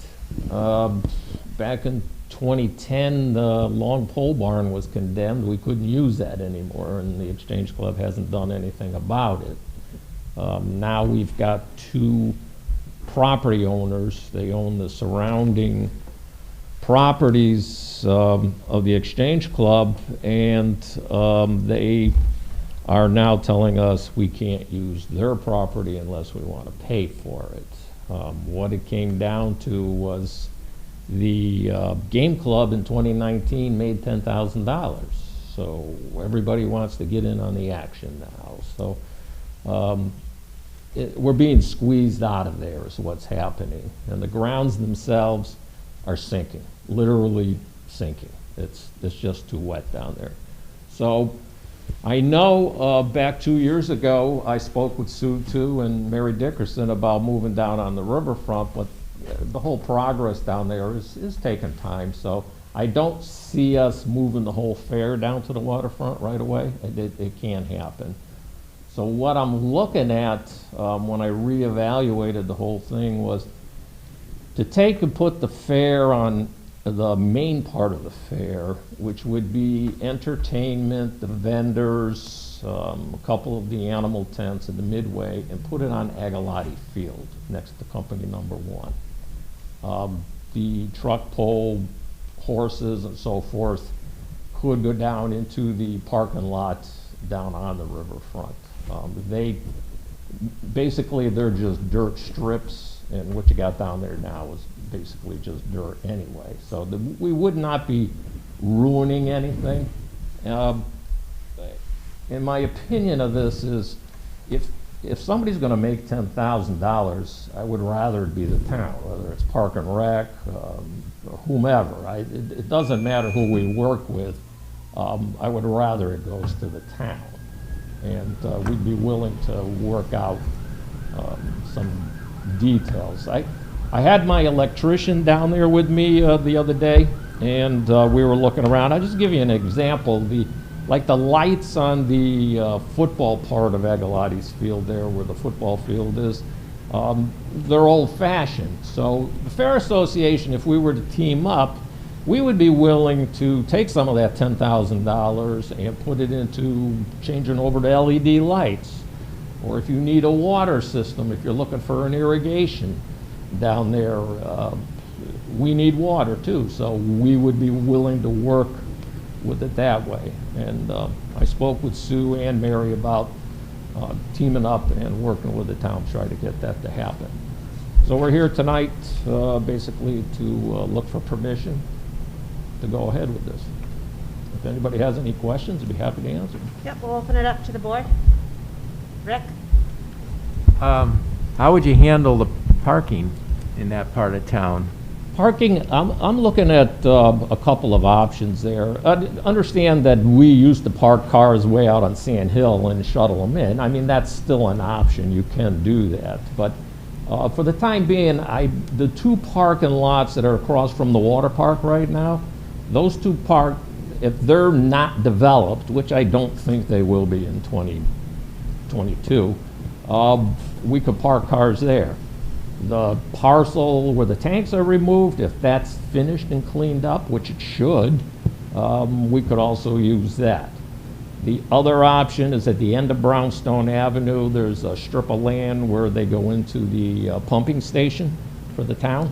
Back in 2010, the long pole barn was condemned. We couldn't use that anymore, and the Exchange Club hasn't done anything about it. Now we've got two property owners. They own the surrounding properties of the Exchange Club, and they are now telling us we can't use their property unless we want to pay for it. What it came down to was the game club in 2019 made $10,000. So everybody wants to get in on the action now. So we're being squeezed out of there is what's happening. And the grounds themselves are sinking, literally sinking. It's just too wet down there. So I know back 2 years ago, I spoke with Sue too and Mary Dickerson about moving down on the riverfront, but the whole progress down there is taking time. So I don't see us moving the whole fair down to the waterfront right away. It can't happen. So what I'm looking at when I reevaluated the whole thing was to take and put the fair on the main part of the fair, which would be entertainment, the vendors, a couple of the animal tents in the midway, and put it on Agalotti Field next to company number 1. The truck pull, horses and so forth could go down into the parking lot down on the riverfront. They're just dirt strips, and what you got down there now is basically just dirt anyway. So we would not be ruining anything. In my opinion of this is, if somebody's going to make $10,000, I would rather it be the town, whether it's Park and Rec, or whomever. It doesn't matter who we work with. I would rather it goes to the town. And we'd be willing to work out some details. I had my electrician down there with me the other day, and we were looking around. I'll just give you an example. The lights on the football part of Agalotti's field there, where the football field is, they're old-fashioned. So the Fair Association, if we were to team up, we would be willing to take some of that $10,000 and put it into changing over to LED lights. Or if you need a water system, if you're looking for an irrigation down there, we need water too. So we would be willing to work with it that way. And I spoke with Sue and Mary about teaming up and working with the town to try to get that to happen. So we're here tonight basically to look for permission to go ahead with this. If anybody has any questions, I'd be happy to answer. Yep, we'll open it up to the board. Rick? How would you handle the parking in that part of town? Parking, I'm looking at a couple of options there. Understand that we used to park cars way out on Sand Hill and shuttle them in. I mean, that's still an option. You can do that. But for the time being, the two parking lots that are across from the water park right now, those two if they're not developed, which I don't think they will be in 2022, we could park cars there. The parcel where the tanks are removed, if that's finished and cleaned up, which it should, we could also use that. The other option is at the end of Brownstone Avenue. There's a strip of land where they go into the pumping station for the town.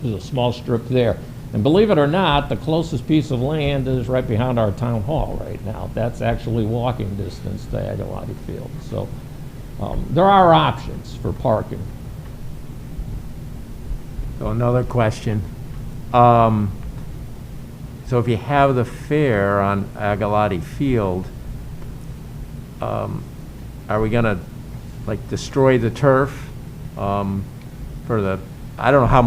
There's a small strip there. And believe it or not, the closest piece of land is right behind our town hall right now. That's actually walking distance to Agalotti Field. So there are options for parking. So another question. So if you have the fair on Agalotti Field, are we gonna destroy the turf for the? I don't know how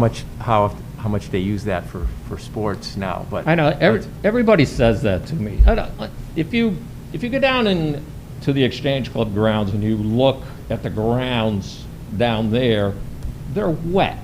much they use that for sports now, but I know everybody says that to me. If you go down to the Exchange Club grounds and you look at the grounds down there, they're wet.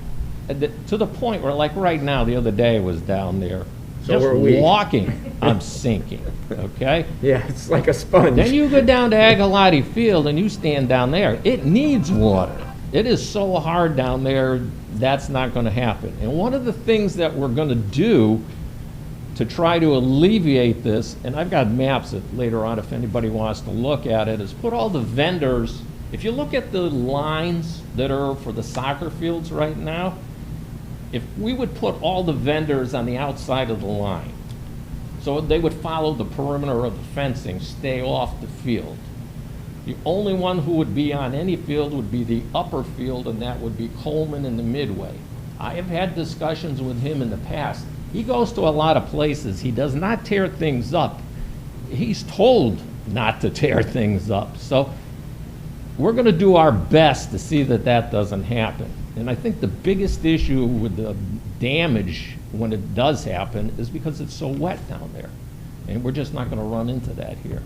to the point where, like right now, the other day I was down there, So just were we. walking, I'm sinking, okay? Yeah, it's like a sponge. Then you go down to Agalotti Field and you stand down there, it needs water. It is so hard down there, that's not gonna happen. And one of the things that we're gonna do to try to alleviate this, and I've got maps that later on if anybody wants to look at it, is put all the vendors, if you look at the lines that are for the soccer fields right now, if we would put all the vendors on the outside of the line, so they would follow the perimeter of the fencing, stay off the field. The only one who would be on any field would be the upper field, and that would be Coleman and the Midway. I have had discussions with him in the past. He goes to a lot of places. He does not tear things up. He's told not to tear things up. So we're going to do our best to see that that doesn't happen. And I think the biggest issue with the damage when it does happen is because it's so wet down there. And we're just not going to run into that here.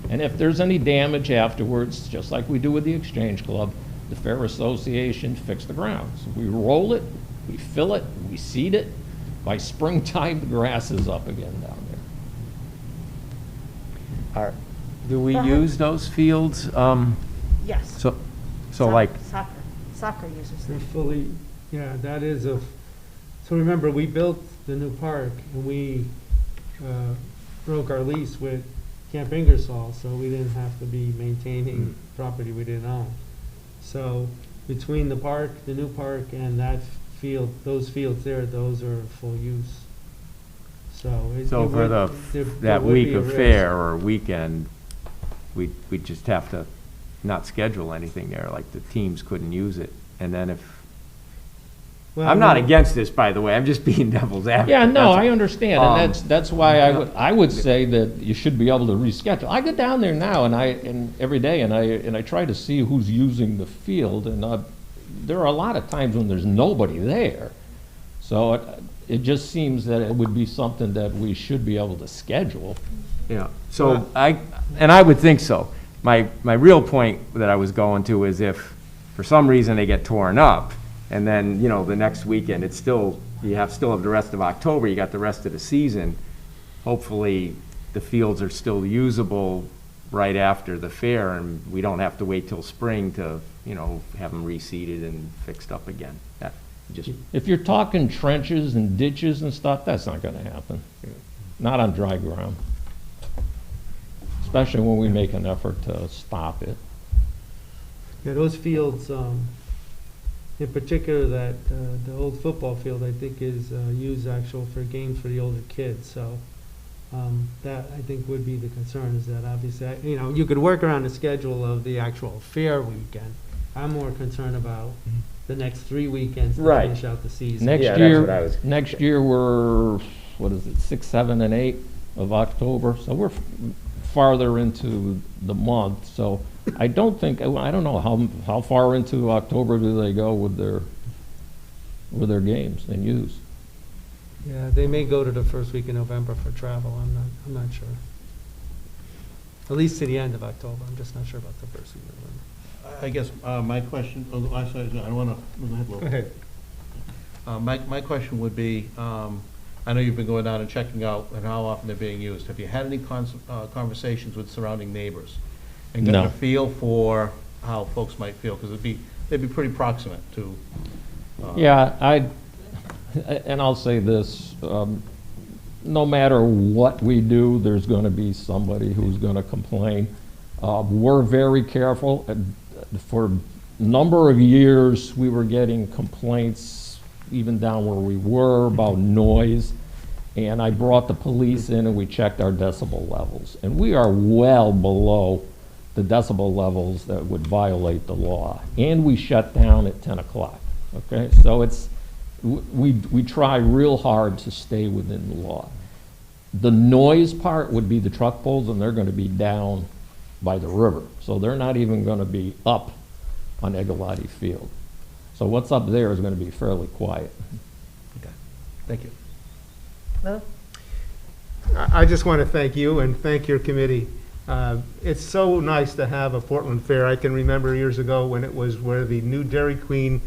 And if there's any damage afterwards, just like we do with the Exchange Club, the Fair Association fix the grounds. We roll it, we fill it, we seed it. By springtime, the grass is up again down there. Do we Go ahead. use those fields? Yes. So like, Soccer users They're them. fully, yeah, that is a, so remember, we built the new park and we broke our lease with Camp Ingersoll, so we didn't have to be maintaining property we didn't own. So between the park, the new park, and that field, those fields there, those are full use. So it so for would- there that would week be a of risk. fair or weekend, we just have to not schedule anything there, like the teams couldn't use it. And then if, Well, I'm not no. against this, by the way, I'm just being devil's advocate. Yeah, no, That's I all. understand, and that's why I would say that you should be able to reschedule. I go down there now and every day and I try to see who's using the field, and there are a lot of times when there's nobody there. So it just seems that it would be something that we should be able to schedule. Yeah, so I would think so. My real point that I was going to is if for some reason they get torn up, and then, you know, the next weekend, it's still, still have the rest of October, you got the rest of the season. Hopefully, the fields are still usable right after the fair, and we don't have to wait till spring to, you know, have them reseeded and fixed up again. That just, If you're talking trenches and ditches and stuff, that's not gonna happen. Not on dry ground. Especially when we make an effort to stop it. Yeah, those fields, in particular, that the old football field, I think, is used actual for games for the older kids. So that, I think, would be the concern, is that obviously, you know, you could work around the schedule of the actual fair weekend. I'm more concerned about the next 3 weekends to Right. finish out the season. Next Yeah, that's year, what I was- next year, we're, what is it, 6, 7, and 8 of October, so we're farther into the month, so I don't think, I don't know, how far into October do they go with their games and use? Yeah, they may go to the first week in November for travel. I'm not sure. At least to the end of October. I'm just not sure about the first week of November. I guess my question, I don't want to, go ahead, Lou. Go ahead. My question would be, I know you've been going down and checking out and how often they're being used. Have you had any conversations with surrounding neighbors? And gotten No. a feel for how folks might feel? Because they'd be pretty proximate to. Yeah, and I'll say this, no matter what we do, there's gonna be somebody who's gonna complain. We're very careful. For a number of years, we were getting complaints, even down where we were, about noise. And I brought the police in and we checked our decibel levels. And we are well below the decibel levels that would violate the law. And we shut down at 10 o'clock, okay? So it's, we try real hard to stay within the law. The noise part would be the truck pulls, and they're gonna be down by the river. So they're not even gonna be up on Agalotti Field. So what's up there is gonna be fairly quiet. Okay, thank you. Lou? I just want to thank you and thank your committee. It's so nice to have a Portland Fair. I can remember years ago when it was where the new Dairy Queen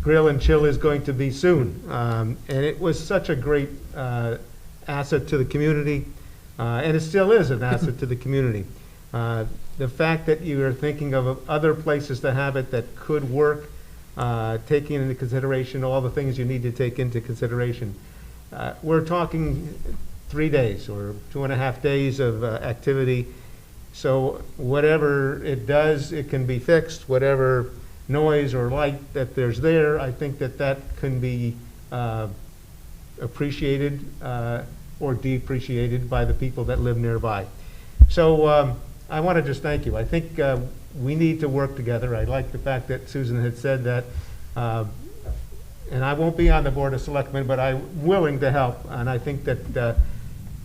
Grill and Chill is going to be soon. And it was such a great asset to the community, and it still is an asset to the community. The fact that you are thinking of other places to have it that could work, taking into consideration all the things you need to take into consideration. We're talking 3 days or 2.5 days of activity. So whatever it does, it can be fixed. Whatever noise or light that there's there, I think that that can be appreciated or depreciated by the people that live nearby. So I want to just thank you. I think we need to work together. I like the fact that Susan had said that, and I won't be on the Board of Selectmen, but I'm willing to help. And I think that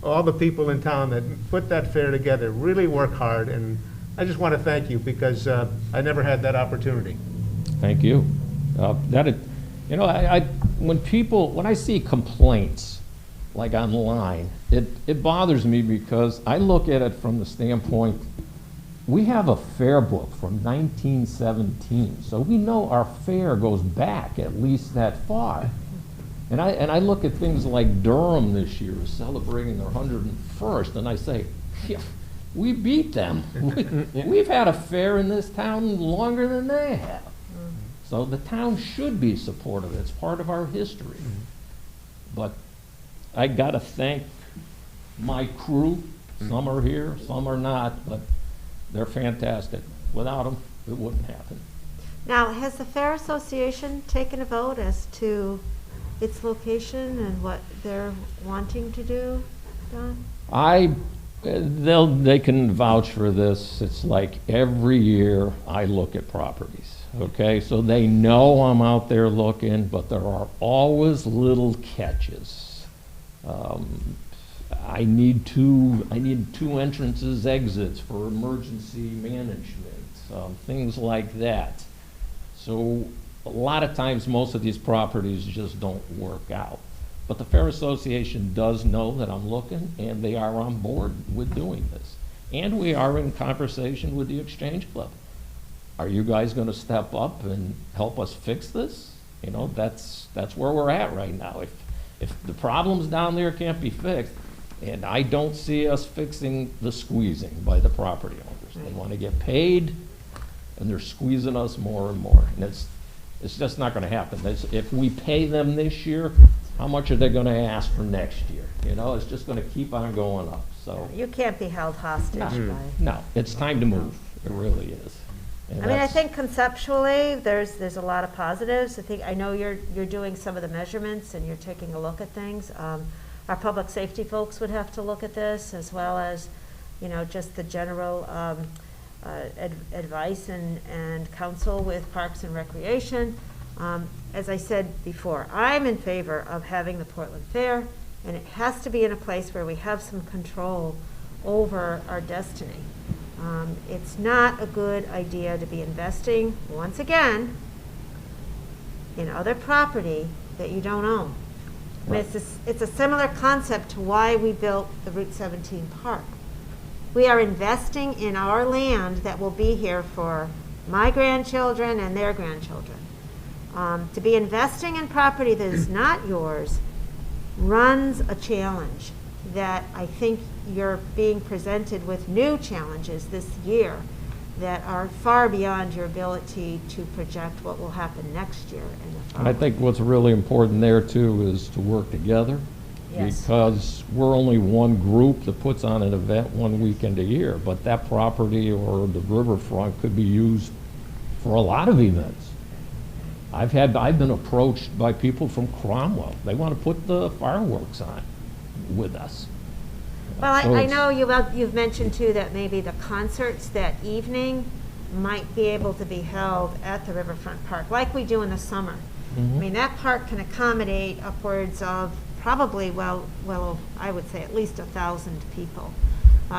all the people in town that put that fair together really work hard, and I just want to thank you because I never had that opportunity. Thank you. When I see complaints, like online, it bothers me because I look at it from the standpoint, we have a fair book from 1917, so we know our fair goes back at least that far. And I look at things like Durham this year is celebrating their 101st, and I say, yeah, we beat them. We've had a fair in this town longer than they have. So the town should be supportive. It's part of our history. But I gotta thank my crew. Some are here, some are not, but they're fantastic. Without them, it wouldn't happen. Now, has the Fair Association taken a vote as to its location and what they're wanting to do, Don? They can vouch for this. It's like every year I look at properties, okay? So they know I'm out there looking, but there are always little catches. I need two entrances, exits for emergency management, things like that. So a lot of times, most of these properties just don't work out. But the Fair Association does know that I'm looking, and they are on board with doing this. And we are in conversation with the Exchange Club. Are you guys going to step up and help us fix this? You know, that's where we're at right now. If the problems down there can't be fixed, and I don't see us fixing the squeezing by the property owners. They want to get paid, and they're squeezing us more and more. And it's just not going to happen. If we pay them this year, how much are they going to ask for next year? You know, it's just going to keep on going up. So You can't be held hostage by. no, it's time to move. It really is. And I mean, I that's- think conceptually, there's a lot of positives. I know you're doing some of the measurements and you're taking a look at things. Our public safety folks would have to look at this, as well as, you know, just the general advice and counsel with Parks and Recreation. As I said before, I'm in favor of having the Portland Fair, and it has to be in a place where we have some control over our destiny. It's not a good idea to be investing, once again, in other property that you don't own. I mean, it's a similar concept to why we built the Route 17 park. We are investing in our land that will be here for my grandchildren and their grandchildren. To be investing in property that is not yours runs a challenge that I think you're being presented with new challenges this year that are far beyond your ability to project what will happen next year. And I think what's really important there too is to work together. Yes. Because we're only one group that puts on an event one weekend a year, but that property or the riverfront could be used for a lot of events. I've been approached by people from Cromwell. They want to put the fireworks on with us. Well, So I it's- know you've mentioned too that maybe the concerts that evening might be able to be held at the Riverfront Park, like we do in the summer. I mean, that park can accommodate upwards of probably, well, I would say at least 1,000 people.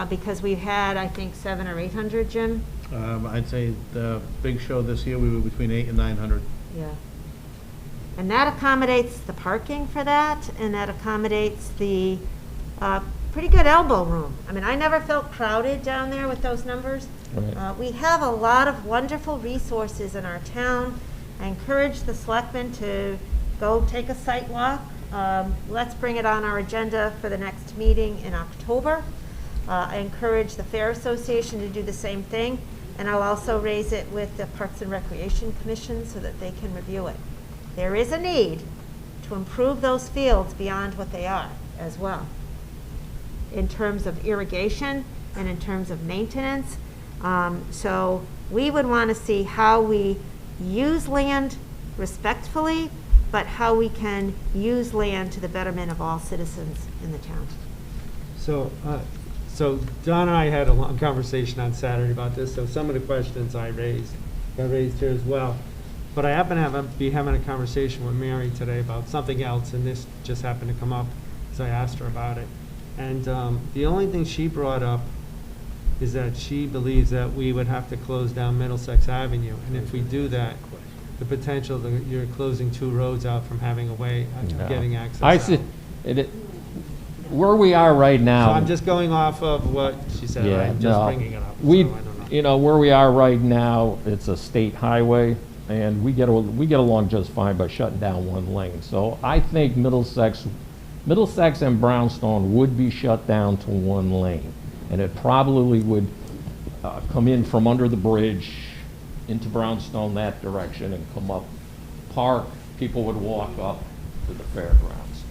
Because we've had, I think, 700 or 800, Jim? I'd say the big show this year, we were between 800 and 900. Yeah. And that accommodates the parking for that, and that accommodates the pretty good elbow room. I mean, I never felt crowded down there with those numbers. Right. We have a lot of wonderful resources in our town I encourage the selectmen to go take a site walk. Let's bring it on our agenda for the next meeting in October. I encourage the Fair Association to do the same thing, and I'll also raise it with the Parks and Recreation Commission so that they can review it. There is a need to improve those fields beyond what they are as well, in terms of irrigation and in terms of maintenance. So we would want to see how we use land respectfully, but how we can use land to the betterment of all citizens in the town. So, so Don and I had a long conversation on Saturday about this, so some of the questions I raised got raised here as well. But I happen to be having a conversation with Mary today about something else, and this just happened to come up as I asked her about it. And the only thing she brought up is that she believes that we would have to close down Middlesex Avenue, and if we do that, the potential that you're closing 2 roads out from having a way of getting access I out. see, where we are right So now. I'm just going off of what she said, Yeah, I'm just no. bringing it up, so I We, don't know. you know, where we are right now, it's a state highway, and we get along just fine by shutting down 1 lane. So I think Middlesex and Brownstone would be shut down to 1 lane. And it probably would come in from under the bridge into Brownstone that direction and come up Park. People would walk up to the fairgrounds.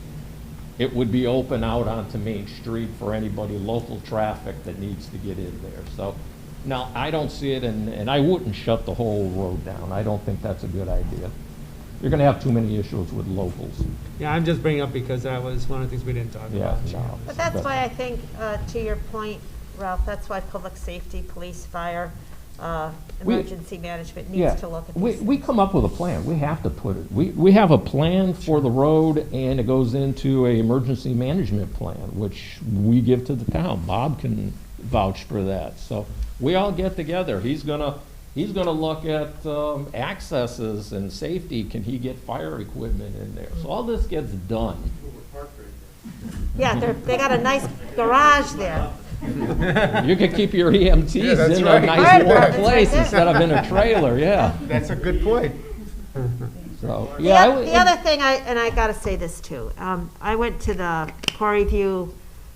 It would be open out onto Main Street for anybody, local traffic that needs to get in there. So, now, I don't see it, and I wouldn't shut the whole road down. I don't think that's a good idea. You're gonna have too many issues with locals. Yeah, I'm just bringing up because that was one of the things we didn't talk Yeah, about. no. But that's why I think, to your point, Ralph, that's why public safety, police, fire, emergency management needs to look at these. We come up with a plan. We have to put it, we have a plan for the road, and it goes into a emergency management plan, which we give to the town. Bob can vouch for that. So we all get together. He's gonna look at accesses and safety. Can he get fire equipment in there? So all this gets done. Yeah, they got a nice garage there. You could keep your EMTs Yeah, that's in right. a Fire nice warm department's right place there. instead of in a trailer, yeah. That's a good point. So, The yeah. the other thing, I gotta say this too, I went to the Quarry View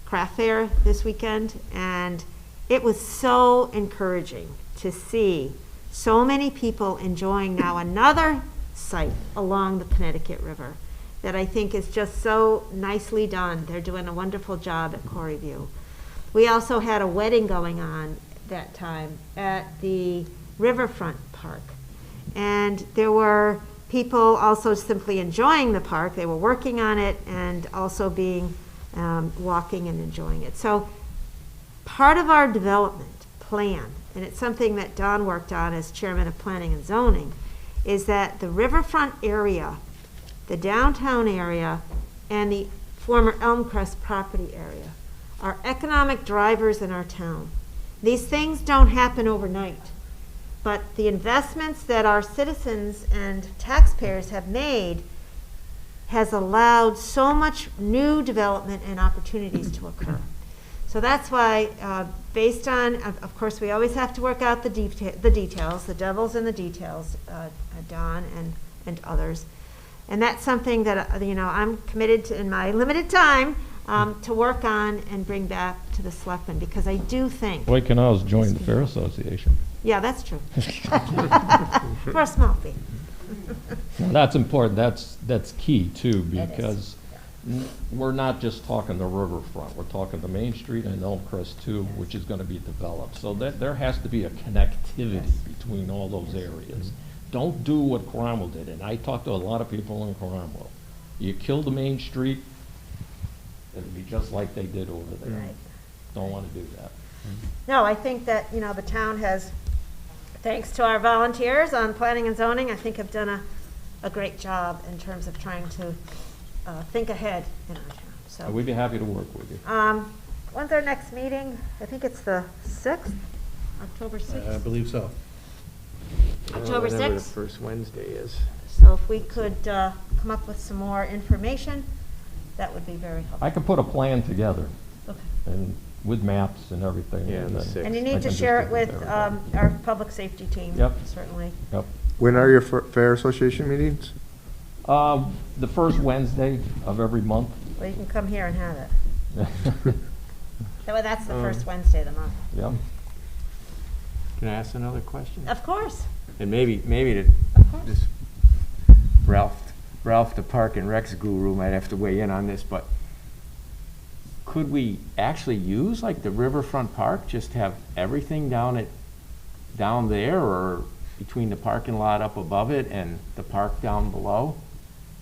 Craft Fair this weekend, and it was so encouraging to see so many people enjoying now another site along the Connecticut River that I think is just so nicely done. They're doing a wonderful job at Quarry View. We also had a wedding going on that time at the Riverfront Park. And there were people also simply enjoying the park. They were working on it and also being walking and enjoying it. So part of our development plan, and it's something that Don worked on as chairman of planning and zoning, is that the riverfront area, the downtown area, and the former Elmcrest property area are economic drivers in our town. These things don't happen overnight, but the investments that our citizens and taxpayers have made has allowed so much new development and opportunities to occur. So that's why, based on, of course, we always have to work out the details, the devil's in the details, Don and others. And that's something that, I'm committed to, in my limited time, to work on and bring back to the selectmen, because I do think. We can always join the Fair Association. Yeah, that's true. For a small fee. That's important, that's key too, It is. because we're not just talking the riverfront, we're talking the Main Street and Elmcrest too, which is gonna be developed. So that there has to be a connectivity between all those areas. Don't do what Cromwell did, and I talked to a lot of people in Cromwell. You kill the Main Street, it'll be just like they did over there. Right. Don't wanna do that. No, I think that, the town has, thanks to our volunteers on planning and zoning, I think have done a great job in terms of trying to think ahead in our town. So, We'd be happy to work with you. when's our next meeting? I think it's the 6th, October 6th. I believe so. October Whenever the 6th. first Wednesday is. So if we could come up with some more information, that would be very helpful. I could put a plan together, Okay. and with maps and everything. Yeah, the then 6th. And you I need can to just share give it with to everybody. our public safety team. Yep. Certainly. Yep. When are your Fair Association meetings? The first Wednesday of every month. Well, you can come here and have it. Well, that's the first Um, Wednesday of the month. Yep. Can I ask another question? Of course. And maybe to, Of course. this, Ralph, the Park and Recs guru, might have to weigh in on this, but could we actually use like the riverfront park, just have everything down there, or between the parking lot up above it and the park down below?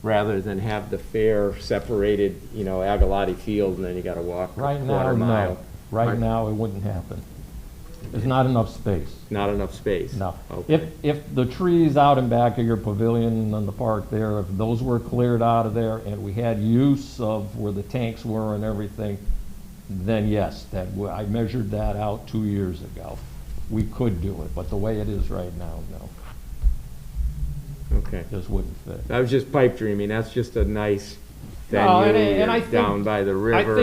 Rather than have the fair separated, Agalotti Field, and then you gotta walk a Right now, quarter mile. no. Right now, it wouldn't happen. There's not enough space. Not enough space? No. Okay. If the trees out in back of your pavilion and the park there, if those were cleared out of there and we had use of where the tanks were and everything, then yes, I measured that out 2 years ago. We could do it, but the way it is right now, no. Okay. Just wouldn't fit. I was just pipe dreaming, that's just a nice No, venue, and I you're think- down by the river,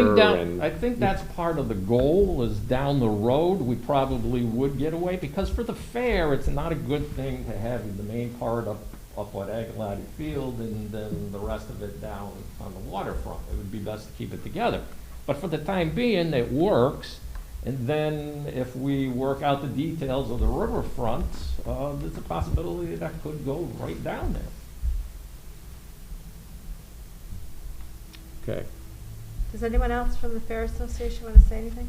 I think that's part of the goal, is down the road, we probably would get away, because for the fair, it's not a good thing to have the main part up at Agalotti Field and then the rest of it down on the waterfront. It would be best to keep it together. But for the time being, it works, and then if we work out the details of the riverfront, there's a possibility that could go right down there. Okay. Does anyone else from the Fair Association want to say anything?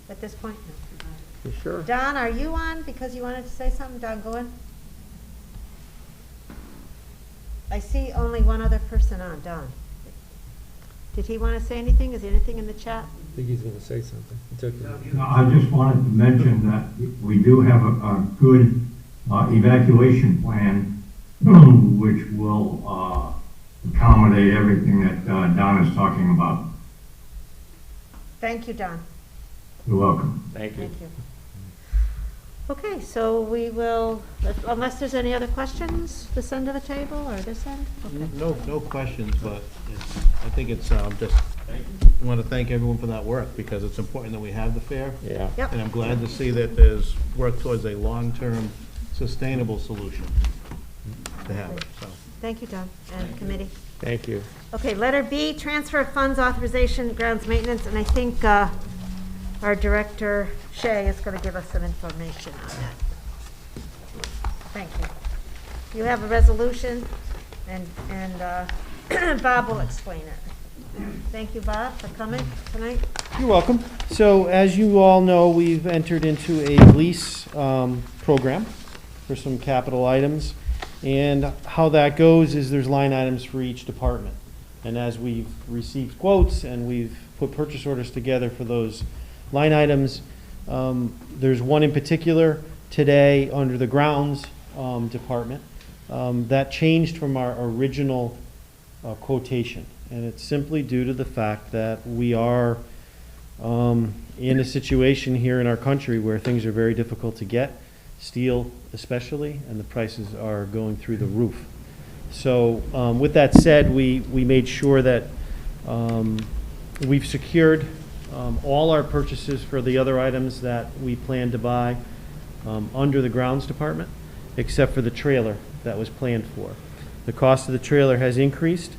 At this point? No. You sure? Don, are you on because you wanted to say something? Don, go in. I see only one other person on, Don. Did he want to say anything? Is there anything in the chat? I think he's gonna say something. He took it. I just wanted to mention that we do have a good evacuation plan, which will accommodate everything that Don is talking about. Thank you, Don. You're welcome. Thank you. Thank you. Okay, so we will, unless there's any other questions, this end of the table or this end? Okay. No questions, but I think it's just, I want to thank everyone for that work, because it's important that we have the fair. Yeah. Yep. And I'm glad to see that there's work towards a long-term, sustainable solution to have it, so. Thank you, Don, and committee. Thank you. Okay, letter B, transfer of funds authorization, grounds maintenance, and I think our director, Shay, is going to give us some information on that. Thank you. You have a resolution, and Bob will explain it. Thank you, Bob, for coming tonight. You're welcome. So as you all know, we've entered into a lease program for some capital items. And how that goes is there's line items for each department. And as we've received quotes and we've put purchase orders together for those line items, there's one in particular today under the grounds department that changed from our original quotation. And it's simply due to the fact that we are in a situation here in our country where things are very difficult to get, steel especially, and the prices are going through the roof. So with that said, we made sure that we've secured all our purchases for the other items that we plan to buy under the grounds department, except for the trailer that was planned for. The cost of the trailer has increased.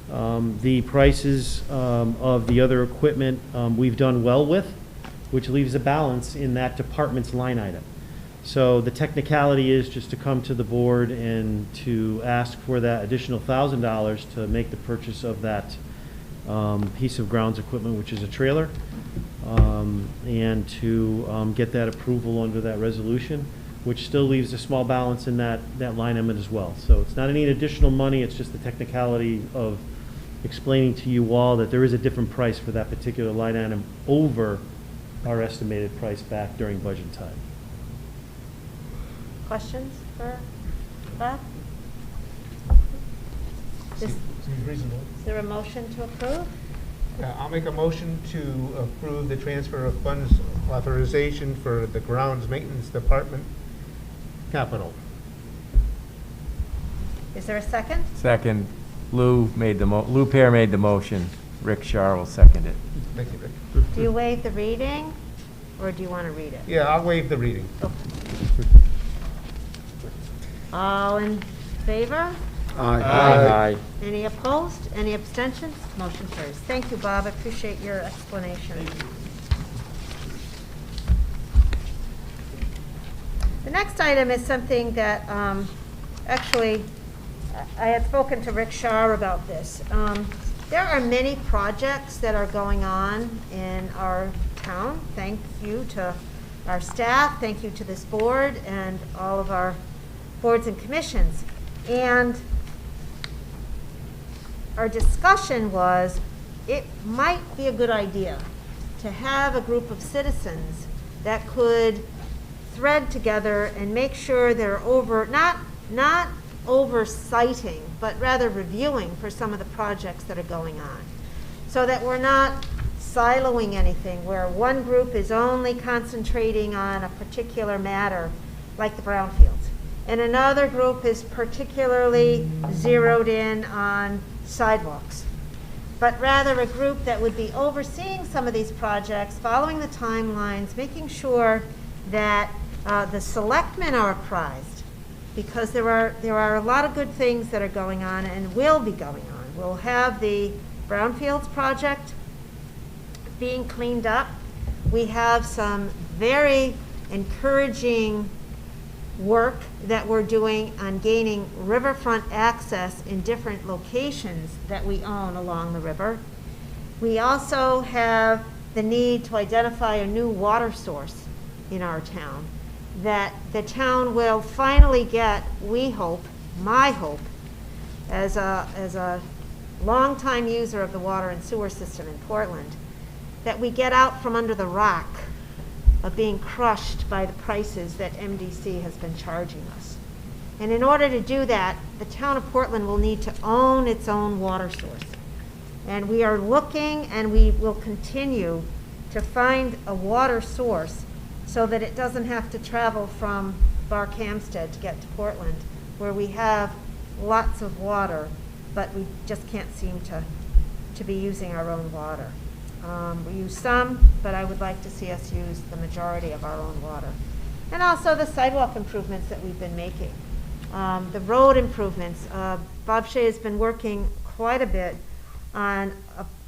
The prices of the other equipment we've done well with, which leaves a balance in that department's line item. So the technicality is just to come to the board and to ask for that additional $1,000 to make the purchase of that piece of grounds equipment, which is a trailer, and to get that approval under that resolution, which still leaves a small balance in that line item as well. So it's not any additional money, it's just the technicality of explaining to you all that there is a different price for that particular line item over our estimated price back during budget time. Questions for Bob? Is Seems reasonable. there a motion to approve? I'll make a motion to approve the transfer of funds authorization for the grounds maintenance department capital. Is there a second? Second, Lou Pear made the motion. Rick Shar will second it. Thank you, Rick. Do you waive the reading, or do you want to read it? Yeah, I'll waive the reading. All in favor? Aye. Any opposed? Any abstentions? Motion carries. Thank you, Bob. I appreciate your explanation. The next item is something that, actually, I had spoken to Rick Shar about this. There are many projects that are going on in our town. Thank you to our staff, thank you to this board and all of our boards and commissions. And our discussion was, it might be a good idea to have a group of citizens that could thread together and make sure they're not oversighting, but rather reviewing for some of the projects that are going on. So that we're not siloing anything, where one group is only concentrating on a particular matter, like the brownfields, and another group is particularly zeroed in on sidewalks. But rather a group that would be overseeing some of these projects, following the timelines, making sure that the selectmen are apprised, because there are a lot of good things that are going on and will be going on. We'll have the Brownfields project being cleaned up. We have some very encouraging work that we're doing on gaining riverfront access in different locations that we own along the river. We also have the need to identify a new water source in our town that the town will finally get, we hope, my hope, as a longtime user of the water and sewer system in Portland, that we get out from under the rock of being crushed by the prices that MDC has been charging us. And in order to do that, the town of Portland will need to own its own water source. And we are looking, and we will continue to find a water source so that it doesn't have to travel from Barkhamsted to get to Portland, where we have lots of water, but we just can't seem to be using our own water. We use some, but I would like to see us use the majority of our own water. And also the sidewalk improvements that we've been making. The road improvements. Bob Shea has been working quite a bit on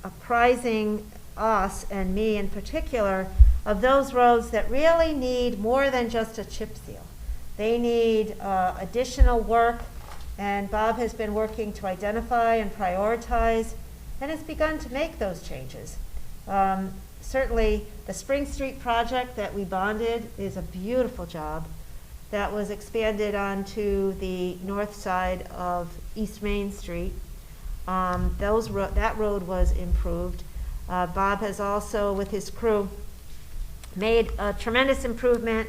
apprising us, and me in particular, of those roads that really need more than just a chip seal. They need additional work, and Bob has been working to identify and prioritize, and has begun to make those changes. Certainly, the Spring Street project that we bonded is a beautiful job. That was expanded onto the north side of East Main Street. That road was improved. Bob has also, with his crew, made a tremendous improvement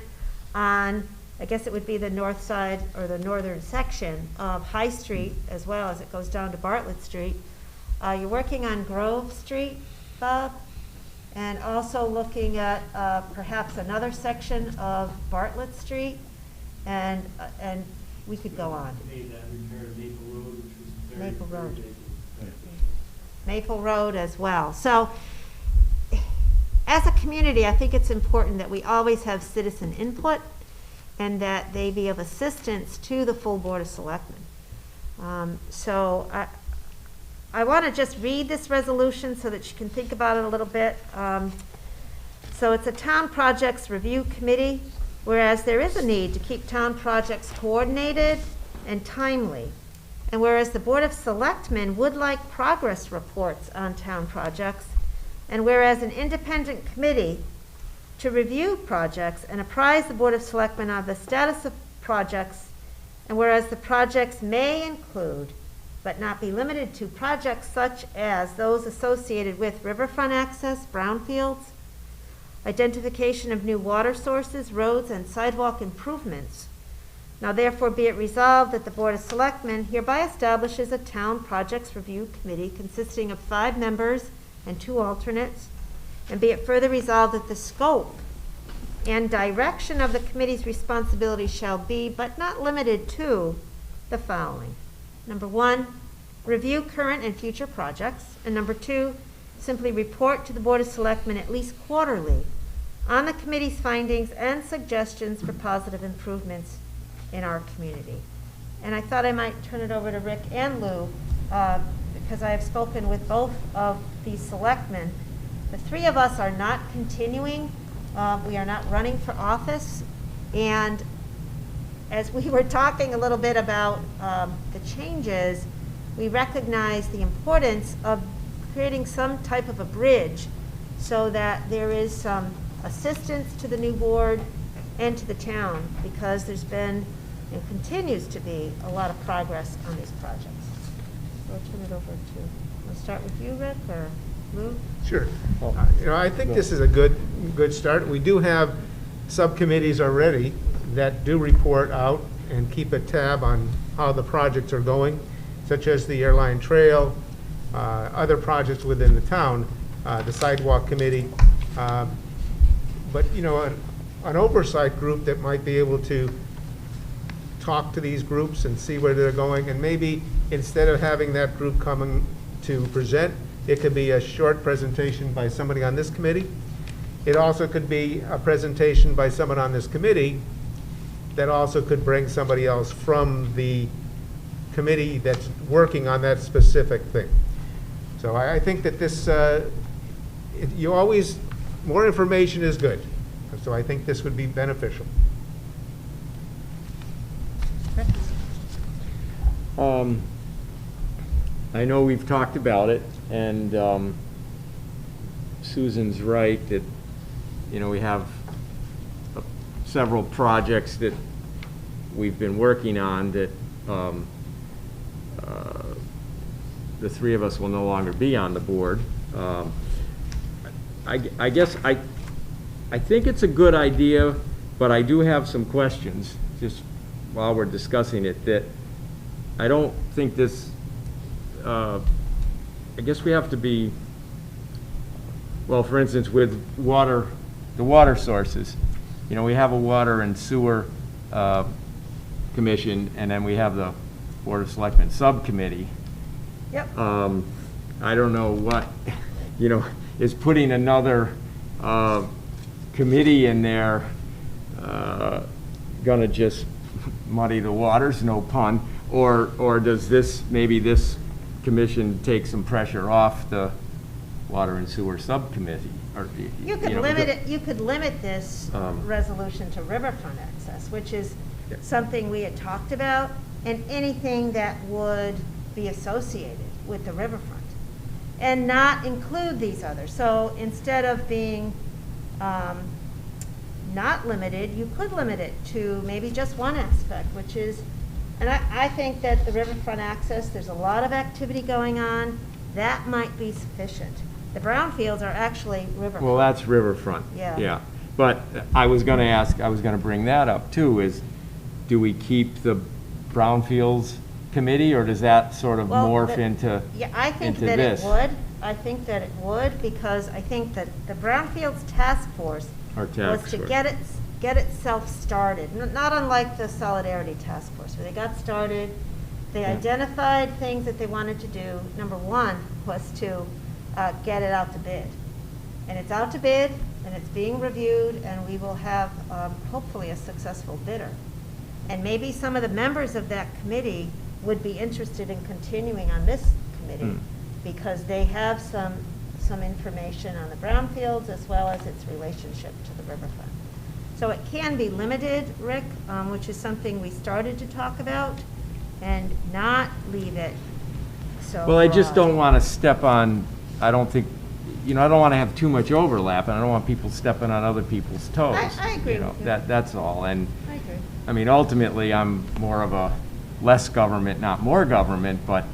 on, I guess it would be the north side or the northern section of High Street, as well as it goes down to Bartlett Street. You're working on Grove Street, Bob, and also looking at perhaps another section of Bartlett Street, and we could go on. Maple Road. Maple Road as well. So, as a community, I think it's important that we always have citizen input and that they be of assistance to the full Board of Selectmen. So I want to just read this resolution so that you can think about it a little bit. So it's a Town Projects Review Committee, whereas there is a need to keep town projects coordinated and timely, and whereas the Board of Selectmen would like progress reports on town projects, and whereas an independent committee to review projects and apprise the Board of Selectmen of the status of projects, and whereas the projects may include, but not be limited to, projects such as those associated with riverfront access, brownfields, identification of new water sources, roads, and sidewalk improvements. Now therefore be it resolved that the Board of Selectmen hereby establishes a Town Projects Review Committee consisting of 5 members and 2 alternates, and be it further resolved that the scope and direction of the committee's responsibility shall be, but not limited to, the following. Number 1, review current and future projects, and number 2, simply report to the Board of Selectmen at least quarterly on the committee's findings and suggestions for positive improvements in our community. And I thought I might turn it over to Rick and Lou, because I have spoken with both of these selectmen. The three of us are not continuing. We are not running for office. And as we were talking a little bit about the changes, we recognize the importance of creating some type of a bridge so that there is some assistance to the new board and to the town, because there's been and continues to be a lot of progress on these projects. So I'll turn it over to, we'll start with you, Rick, or Lou? Sure. I think this is a good start. We do have subcommittees already that do report out and keep a tab on how the projects are going, such as the airline trail, other projects within the town, the sidewalk committee. But, an oversight group that might be able to talk to these groups and see where they're going, and maybe instead of having that group coming to present, it could be a short presentation by somebody on this committee. It also could be a presentation by someone on this committee that also could bring somebody else from the committee that's working on that specific thing. So I think that this, more information is good. So I think this would be beneficial. I know we've talked about it, and Susan's right that, we have several projects that we've been working on that the three of us will no longer be on the board. I guess I think it's a good idea, but I do have some questions, just while we're discussing it, that I don't think this, I guess we have to be, well, for instance, with the water sources, we have a water and sewer commission, and then we have the Board of Selectmen subcommittee. Yep. I don't know what, is putting another committee in there gonna just muddy the waters, no pun, or does maybe this commission take some pressure off the water and sewer subcommittee? Or, You could limit it. You could limit this resolution to riverfront access, which is something we had talked about, and anything that would be associated with the riverfront, and not include these others. So instead of being not limited, you could limit it to maybe just one aspect, which is, and I think that the riverfront access, there's a lot of activity going on, that might be sufficient. The brownfields are actually riverfront. Well, that's riverfront. Yeah. But I was going to bring that up too, is do we keep the brownfields committee, or does that sort of morph into Yeah, I think into that this? it would. I think that it would, because I think that the brownfields task force was to get itself started, not unlike the Solidarity Task Force, where they got started, they identified things that they wanted to do. Number one was to get it out to bid. And it's out to bid, and it's being reviewed, and we will have hopefully a successful bidder. And maybe some of the members of that committee would be interested in continuing on this committee, because they have some information on the brownfields as well as its relationship to the riverfront. So it can be limited, Rick, which is something we started to talk about, and not leave it so Well, I just broad. don't want to step on, I don't think, I don't want to have too much overlap, and I don't want people stepping on other people's toes. I agree with you. That's all. And I agree. I mean, ultimately, I'm more of a less government, not more government, but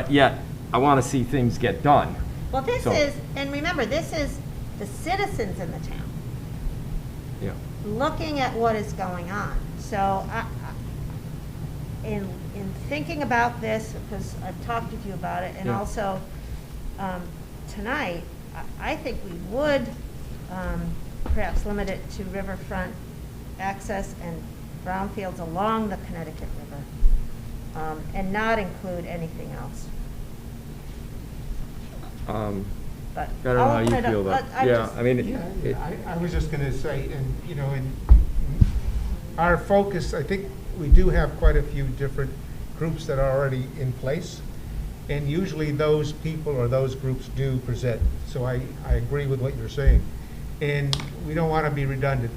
yet I want to see things get done. Well, this So- is, and remember, this is the citizens in the town Yeah. looking at what is going on. So in thinking about this, because I've talked with you about it, and Yeah. also tonight, I think we would perhaps limit it to riverfront access and brownfields along the Connecticut River, and not include anything else. I But don't know I'll how you open it up. feel about, I yeah, just- I mean, I was just gonna say, and, you know, and our focus, I think we do have quite a few different groups that are already in place. And usually those people or those groups do present. So I agree with what you're saying. And we don't want to be redundant.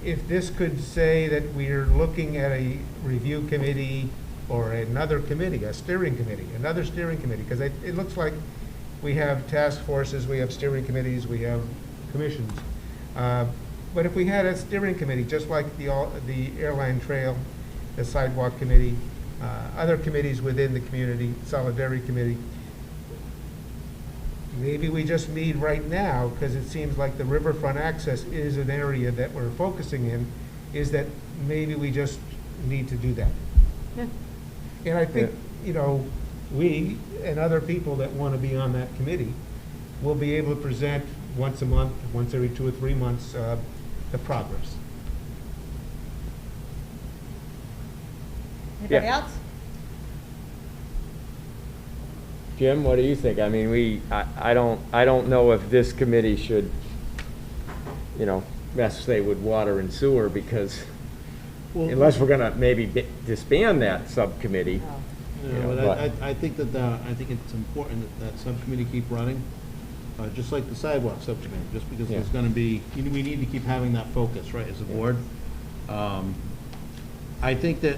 If this could say that we're looking at a review committee or another committee, a steering committee, another steering committee, because it looks like we have task forces, we have steering committees, we have commissions. But if we had a steering committee, just like the airline trail, the sidewalk committee, other committees within the community, solidarity committee, maybe we just need right now, because it seems like the riverfront access is an area that we're focusing in, is that maybe we just need to do that. Yeah. And I think, you know, we and other people that want to be on that committee will be able to present once a month, once every 2 or 3 months, the progress. Anybody Yeah. else? Jim, what do you think? I mean, I don't know if this committee should, you know, say with water and sewer, because unless we're gonna maybe disband that subcommittee. You You know, know, but- I think that, I think it's important that subcommittee keep running, just like the sidewalk subcommittee, just because there's Yeah. gonna be, we need to keep having that focus, right, as a board. I think that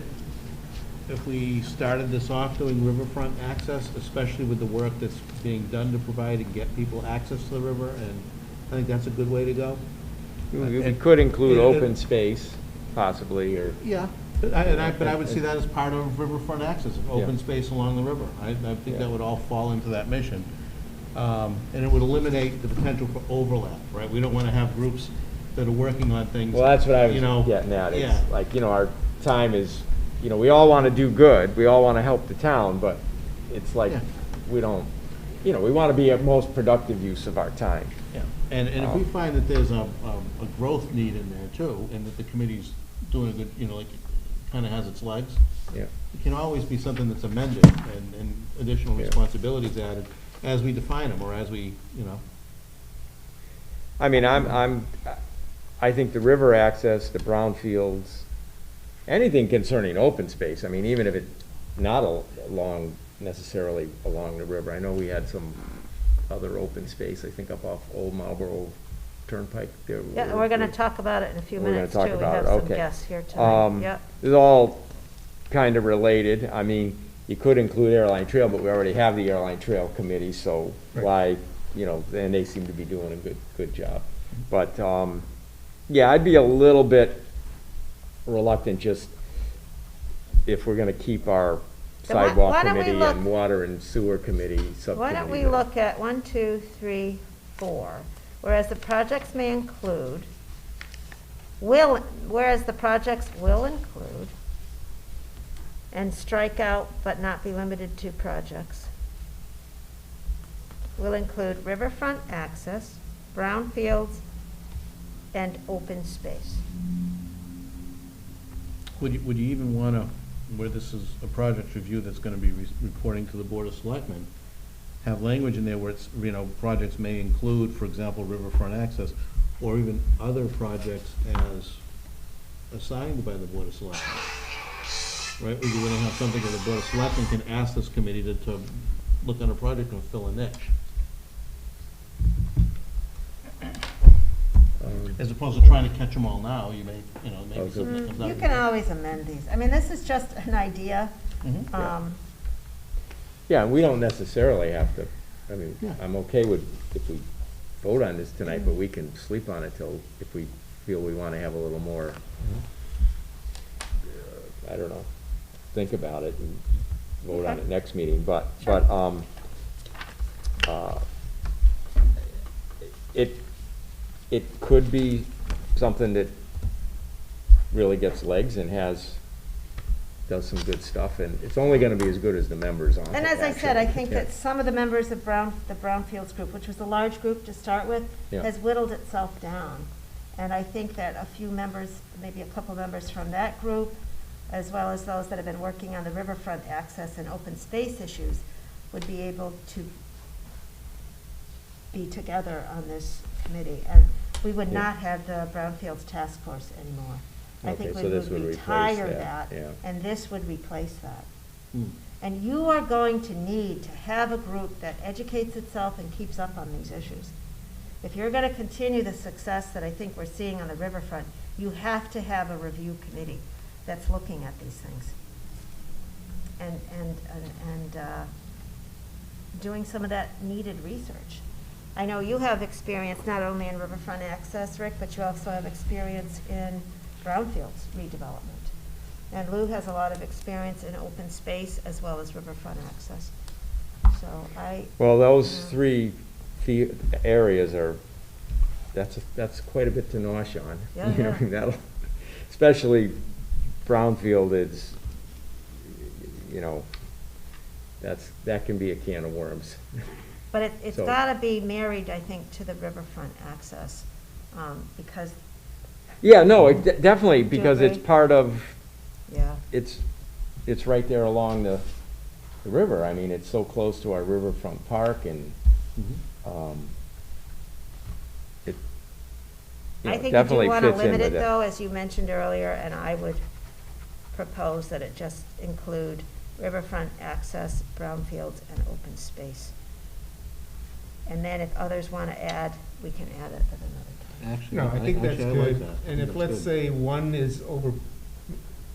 if we started this off doing riverfront access, especially with the work that's being done to provide and get people access to the river, and I think that's a good way to go. We could include and- open space, possibly, or, Yeah, but I would see that as part of riverfront access, open Yeah. space along the river. I think Yeah. that would all fall into that mission. And it would eliminate the potential for overlap, right? We don't want to have groups that are working on things. well, that's what I you know, was getting at. yeah. It's like, you know, our time is, you know, we all want to do good, we all want to help the town, but it's like, Yeah. we don't, you know, we want to be at most productive use of our time. Yeah, and if we find that there's a growth need in there too, and that the committee's doing a good, you know, like, kind of has its legs, Yeah. it can always be something that's amended and additional Yeah. responsibilities added as we define them, or as we, you know. I mean, I think the river access, the brownfields, anything concerning open space, I mean, even if it's not necessarily along the river. I know we had some other open space, I think up off Old Marlboro Turnpike there. Yeah, we're gonna talk about it in a few We're gonna minutes too. talk We about have it, some okay. guests here tonight. Yep. It's all kind of related. I mean, you could include Airline Trail, but we already have the Airline Trail Committee, so Right. why, you know, and they seem to be doing a good job. But, yeah, I'd be a little bit reluctant just if we're gonna keep our Then why sidewalk don't we committee look- and water and sewer committee subcommittee. Why don't we there. look at 1, 2, 3, 4, whereas the projects may include, whereas the projects will include, and strike out but not be limited to projects. Will include riverfront access, brownfields, and open space. Would you even want to, where this is a project review that's going to be reporting to the Board of Selectmen, have language in there where it's, you know, projects may include, for example, riverfront access, or even other projects as assigned by the Board of Selectmen? Right, we're going to have something where the Board of Selectmen can ask this committee to look on a project and fill a niche. As opposed to trying to catch them all now, you may, you know, maybe something that comes out. You can always amend these. I mean, this is just an idea. Mhm. Yeah, and we don't necessarily have to, I mean, Yeah. I'm okay with, if we vote on this tonight, but we can sleep on it till, if we feel we want to have a little more, I don't know, think about it and vote on it next meeting, but, it could be something that really gets legs and does some good stuff, and it's only gonna be as good as the members on it. And as I said, I actually. think Yeah. that some of the members of the Brownfields group, which was a large group to start with, Yeah. has whittled itself down. And I think that a few members, maybe a couple members from that group, as well as those that have been working on the riverfront access and open space issues, would be able to be together on this committee, and we would Yeah. not have the Brownfields Task Force anymore. I Okay, think so we this would would replace retire that, that, yeah. and this would replace that. Hmm. And you are going to need to have a group that educates itself and keeps up on these issues. If you're going to continue the success that I think we're seeing on the riverfront, you have to have a review committee that's looking at these things. And doing some of that needed research. I know you have experience not only in riverfront access, Rick, but you also have experience in brownfields redevelopment. And Lou has a lot of experience in open space as well as riverfront access. So Well, those three areas are, that's quite a bit to nosh on. Yeah, You know, yeah. that'll, especially brownfield is, you know, that can be a can of worms. But it's So- got to be married, I think, to the riverfront access, because, Yeah, no, definitely, Do you because it's agree? part of, yeah, it's right there along the river. I mean, it's so close to our riverfront park, and it, you I know, think you do definitely want to fits in limit it, with it. though, as you mentioned earlier, and I would propose that it just include riverfront access, brownfields, and open space. And then if others want to add, we can add it at another time. Actually, No, I think that's actually, I like good. that. And if, That's let's good. say, one is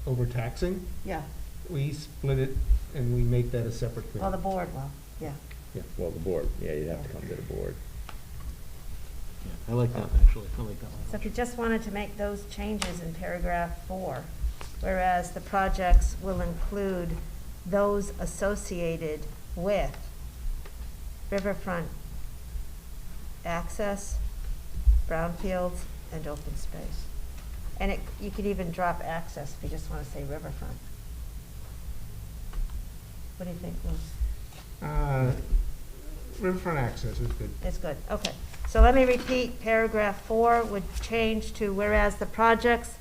overtaxing, Yeah, we split it and we make that a separate well, the thing. board will, yeah. Yeah, well, the board, yeah, you'd have to come to the board. Yeah, I like that, actually, I like that one. So if you just wanted to make those changes in paragraph 4, whereas the projects will include those associated with riverfront access, brownfields, and open space. And you could even drop access if you just want to say riverfront. What do you think, Lou? Riverfront access is good. It's good, okay. So let me repeat, paragraph 4 would change to whereas the projects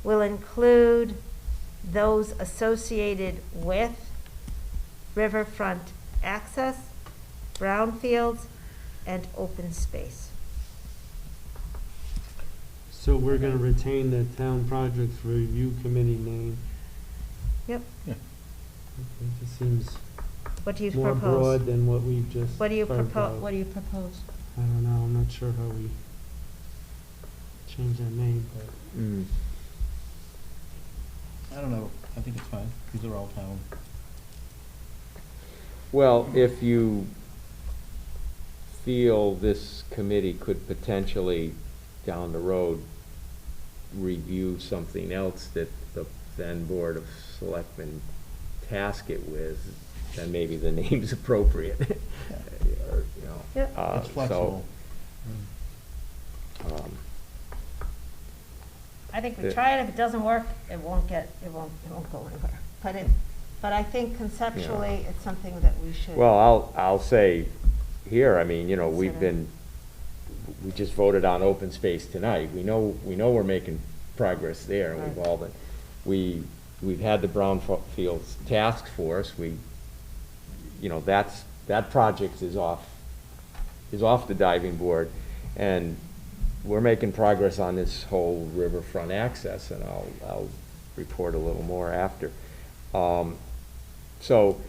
will include those associated with riverfront access, brownfields, and open space. So we're gonna retain the town projects review committee name. Yep. Yeah. Okay, it just seems What do you more propose? broad than what we've just What do you carved propose? out. What do you propose? I don't know, I'm not sure how we change that name, but. Mm. I don't know, I think it's fine, these are all town. Well, if you feel this committee could potentially, down the road, review something else that the then Board of Selectmen task it with, then maybe the name's appropriate. Or, you know, Yep. It's flexible. I think we the- try it, if it doesn't work, it won't go anywhere. But I think conceptually, it's something that we should. Well, I'll say here, I mean, you know, we Consider. just voted on open space tonight. We know we're making progress there, and we've Right. all been, we've had the Brownfields task force, you know, that project is off the diving board, and we're making progress on this whole riverfront access, and I'll report a little more after. So,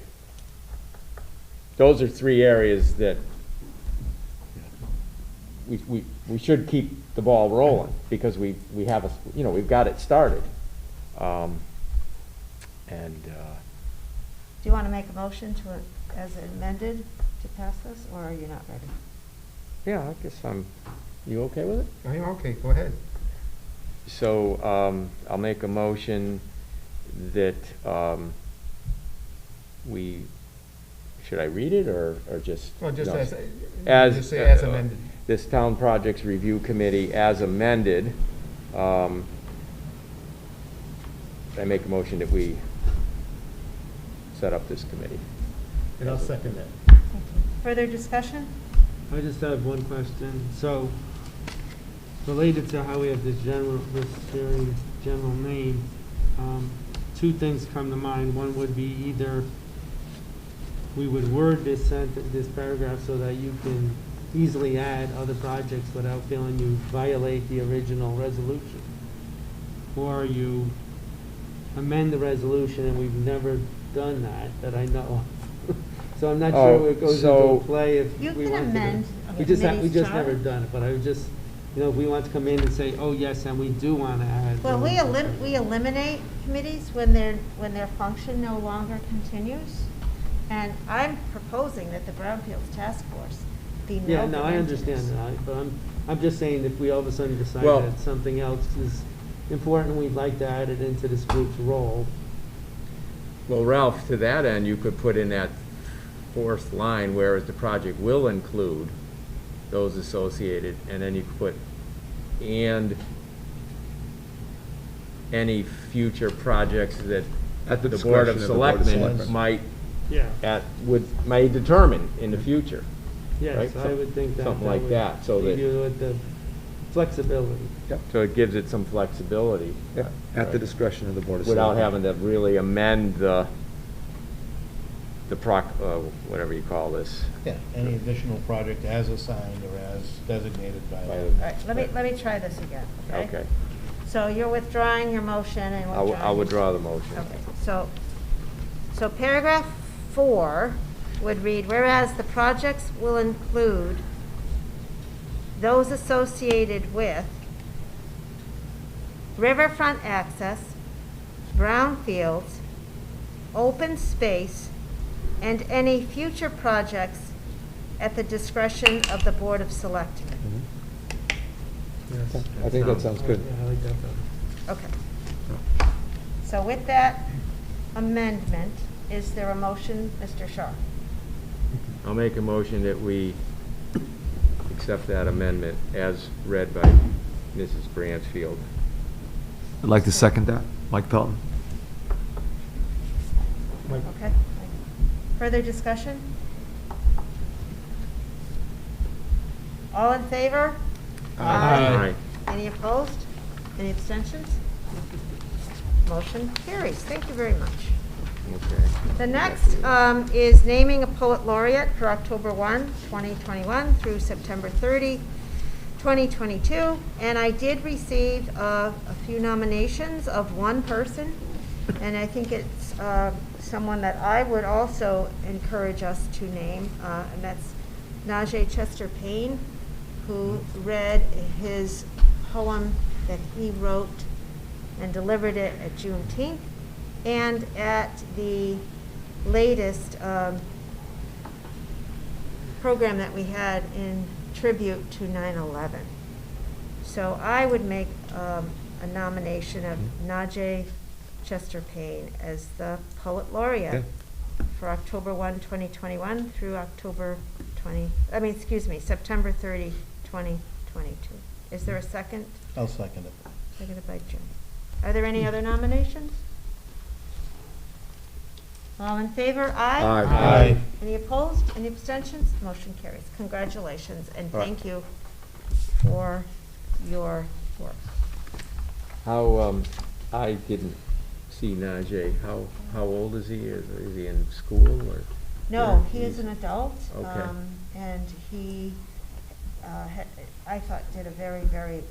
those are three areas that we should keep the ball rolling, because we have we've got it started. Do you want to make a motion as amended to pass this, or are you not ready? Yeah, I guess you okay with it? I'm okay, go ahead. So, I'll make a motion that, should I read it, or just? Well, just no. just say as amended. This Town Projects Review Committee as amended, I make a motion that we set up this committee. And I'll second that. Thank you. Further discussion? I just have one question. So, related to how we have this very general name, two things come to mind. One would be either we would word this paragraph so that you can easily add other projects without feeling you violate the original resolution. Or you amend the resolution, and we've never done that I know of. So I'm not sure it goes into play if You we can want to. amend We a just committee's never charter. done it, but I was just, if we want to come in and say, oh, yes, and we do want to add. Well, we then we eliminate committees when their function no longer continues. And I'm proposing that the Brownfields Task Force be Yeah, melded no, I into understand this. that, but I'm just saying if we all of a sudden decide Well- that something else is important, we'd like to add it into this group's role. Well, Ralph, to that end, you could put in that fourth line, whereas the project will include those associated, and then you could put, and any future projects that At the the Board of discretion of the Board of Selectmen Selectmen. might, Yeah. may determine in the future. Yes, Right, I would think that. something like would that, so leave that- you with the flexibility. So it gives it some flexibility. Yep, at the discretion of the Board of Without Selectmen. having to really amend the whatever you call this. Yeah, any additional project as assigned or as designated by. By the- All right, let me try this again, okay? Okay. So you're withdrawing your motion and I'll withdrawing. withdraw the motion. Okay, so paragraph 4 would read, whereas the projects will include those associated with riverfront access, brownfields, open space, and any future projects at the discretion of the Board of Selectmen. Yes. I think that sounds good. Yeah, I like that better. Okay. So with that amendment, is there a motion, Mr. Shaw? I'll make a motion that we accept that amendment as read by Mrs. Bransfield. I'd like to second that. Mike Pelton. Okay. Further discussion? All in favor? Aye. Any opposed? Any abstentions? Motion carries. Thank you very much. Okay. The next is naming a poet laureate for October 1, 2021 through September 30, 2022. And I did receive a few nominations of one person, and I think it's someone that I would also encourage us to name, and that's Najee Chester Payne, who read his poem that he wrote and delivered it at Juneteenth and at the latest program that we had in tribute to 9/11. So I would make a nomination of Najee Chester Payne as the Poet Laureate for October 1, 2021 through September 30, 2022. Is there a second? I'll second it. Seconded by Jim. Are there any other nominations? All in favor? Aye. Aye. Any opposed? Any abstentions? Motion carries. Congratulations, and All right. thank you for your work. How, I didn't see Najee. How old is he? Is he in school or? No, Yeah, he is an adult, Okay. and he, I thought, did a very, very,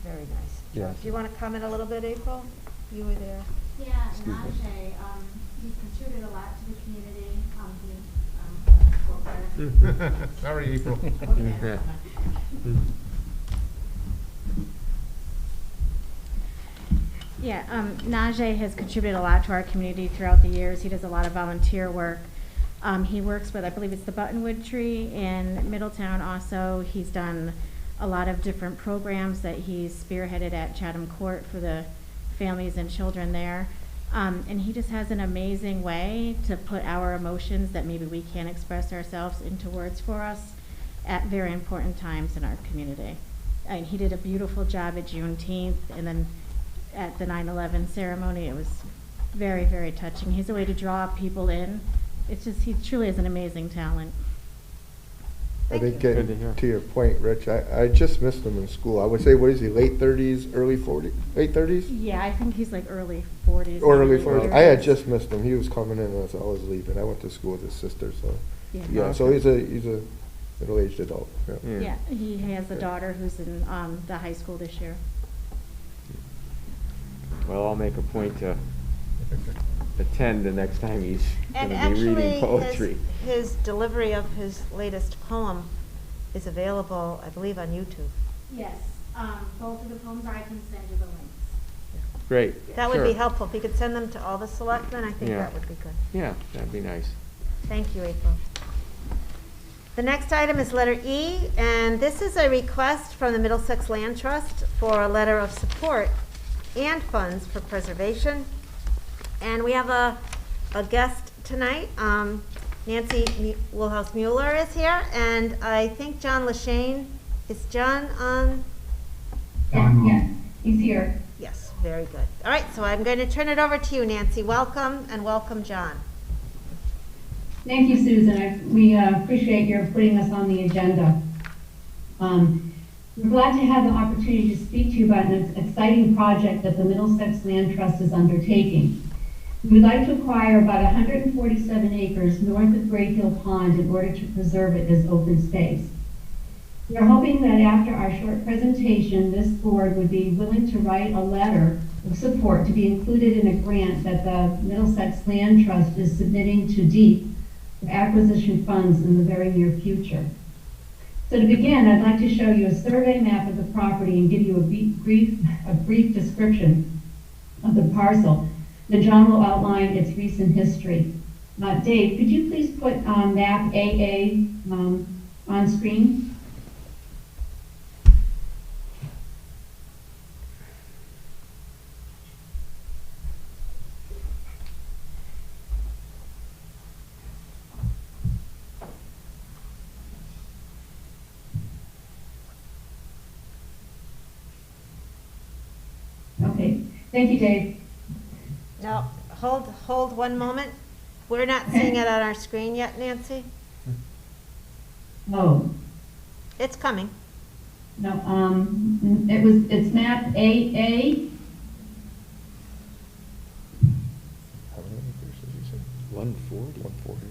very nice job. Yes. Do you want to comment a little bit, April? You were there. Yeah, Excuse me. Najee, he's contributed a lot to the community. Sorry, April. Yeah. Yeah, Najee has contributed a lot to our community throughout the years. He does a lot of volunteer work. He works with, I believe it's the Buttonwood Tree in Middletown also. He's done a lot of different programs that he's spearheaded at Chatham Court for the families and children there. And he just has an amazing way to put our emotions that maybe we can't express ourselves into words for us at very important times in our community. And he did a beautiful job at Juneteenth, and then at the 9/11 ceremony, it was very, very touching. He's a way to draw people in. It's just, he truly has an amazing talent. I Thank think you. Good to getting hear. to your point, Rich, I just missed him in school. I would say, what is he, late 30s, early 40s, late 30s? Yeah, I think he's like early 40s. Or early maybe 40s. I had 30s. just missed him. He was coming in as I was leaving. I went to school with his sister, so. Yeah, no. so he's a Middle-aged adult, Yeah, he has a daughter who's in the high school this year. Well, I'll make a point to attend the next time he's And gonna be reading actually, poetry. his delivery of his latest poem is available, I believe, on YouTube. Yes, both of the poems, I can send you the links. Great. That would Sure. be helpful. If you could send them to all the selectmen, I think Yeah. that would be good. Yeah, that'd be nice. Thank you, April. The next item is letter E, and this is a request from the Middlesex Land Trust for a letter of support and funds for preservation. And we have a guest tonight. Nancy Wilhouse Mueller is here, and I think John Lashane. Is John on? Yes, he's here. Yes, very good. All right, so I'm going to turn it over to you, Nancy. Welcome, and welcome, John. Thank you, Susan. We appreciate your putting us on the agenda. We're glad to have the opportunity to speak to you about an exciting project that the Middlesex Land Trust is undertaking. We would like to acquire about 147 acres north of Great Hill Pond in order to preserve it as open space. We are hoping that after our short presentation, this board would be willing to write a letter of support to be included in a grant that the Middlesex Land Trust is submitting to DEEP for acquisition funds in the very near future. So to begin, I'd like to show you a survey map of the property and give you a brief description of the parcel. Then John will outline its recent history. Dave, could you please put map AA on screen? Okay, thank you, Dave. Now, hold one moment. We're not seeing it on our screen yet, Nancy. Oh, It's coming. no, it's map AA. How many acres did you say? 140. 140,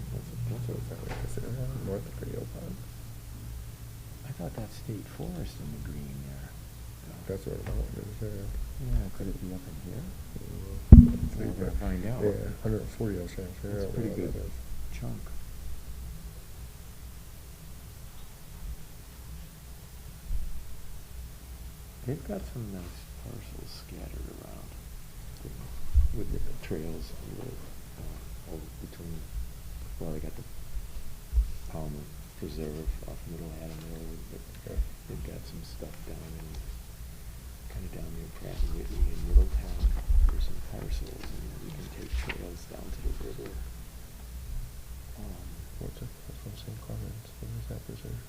that's what it's at, right, consider that, north of Great Hill Pond. I thought that state forest in the green there. That's what it is there. Yeah, could it be up in here? We're gonna find out. Yeah, 140, I was trying to figure That's out pretty what good that is. chunk. They've got some nice parcels scattered around with the trails over between, well, they got the Palmer Preserve off Middle Haddam Road, but they've got some stuff down in, kind of down near Pratt and Whitney in Middletown. There's some parcels, and you can take trails down to the river. What's it, that's from St. Clements, what is that preserve?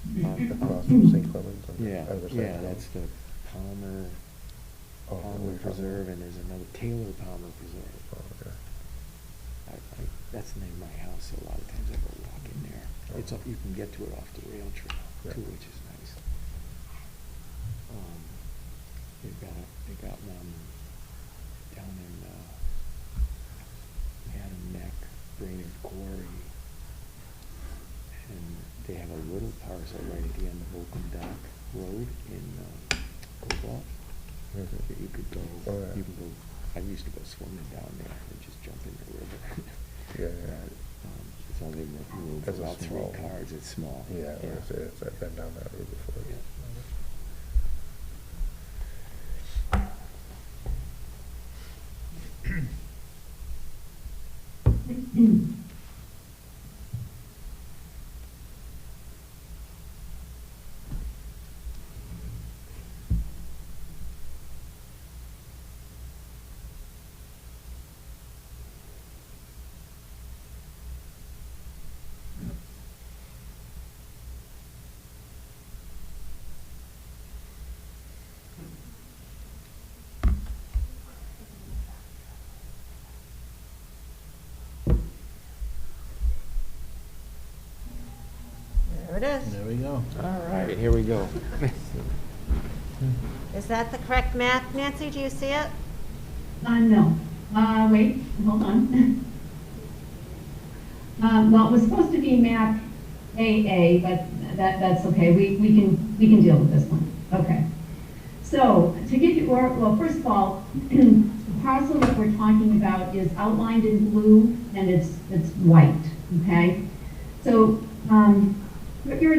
Across from St. Clements on the Yeah, other side. yeah, that's the Palmer Palmer Preserve, and there's another Taylor Palmer Preserve. Oh, okay. That's the name of my house, so a lot of times I go walk in there. It's up, you can get to it off the rail trail too, which is nice. They got one down in Haddam Neck, Brainerd Quarry, and they have a little parcel right at the end of Bolton Dock Road in Cobalt. That you could go. Oh, yeah. You can go. I used to go swimming down there and just jump in the river. Yeah. It's only room for That's a about 3 small one. cars. It's small. Yeah, I've been down that road before. Yeah. There it is. There we go. All right, here we go. Is that the correct map, Nancy? Do you see it? No. Wait, hold on. Well, it was supposed to be map AA, but that's okay. We can deal with this one. Okay. So to give you, well, first of all, the parcel that we're talking about is outlined in blue and it's white. Okay. So put your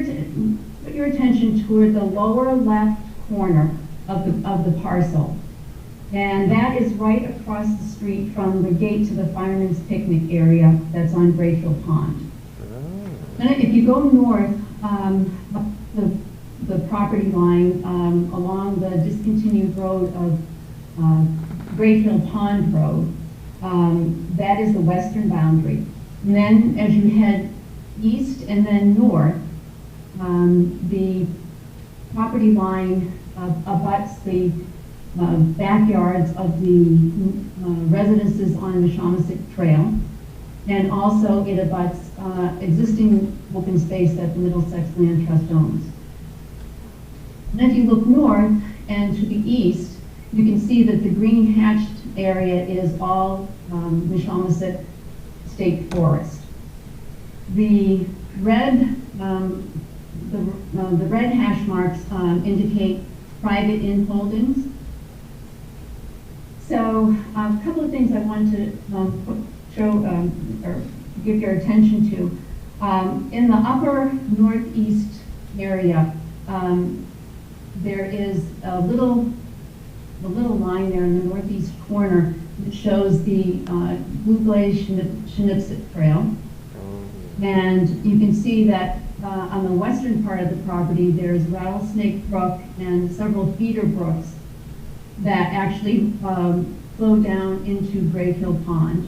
attention toward the lower left corner of the parcel. And that is right across the street from the gate to the Fireman's Picnic area that's on Great Hill Pond. And if you go north, up the property line along the discontinued road of Great Hill Pond Road, that is the western boundary. And then as you head east and then north, the property line abuts the backyards of the residences on the Shamasik Trail, and also it abuts existing open space that the Middlesex Land Trust owns. And if you look north and to the east, you can see that the green hatched area is all the Shamasik State Forest. The red the red hash marks indicate private inholdings. So a couple of things I want to show or give your attention to. In the upper northeast area, there is a little line there in the northeast corner that shows the Blue Glaze Chenipsit Trail. And you can see that on the western part of the property, there's Rattlesnake Brook and several feeder brooks that actually flow down into Great Hill Pond.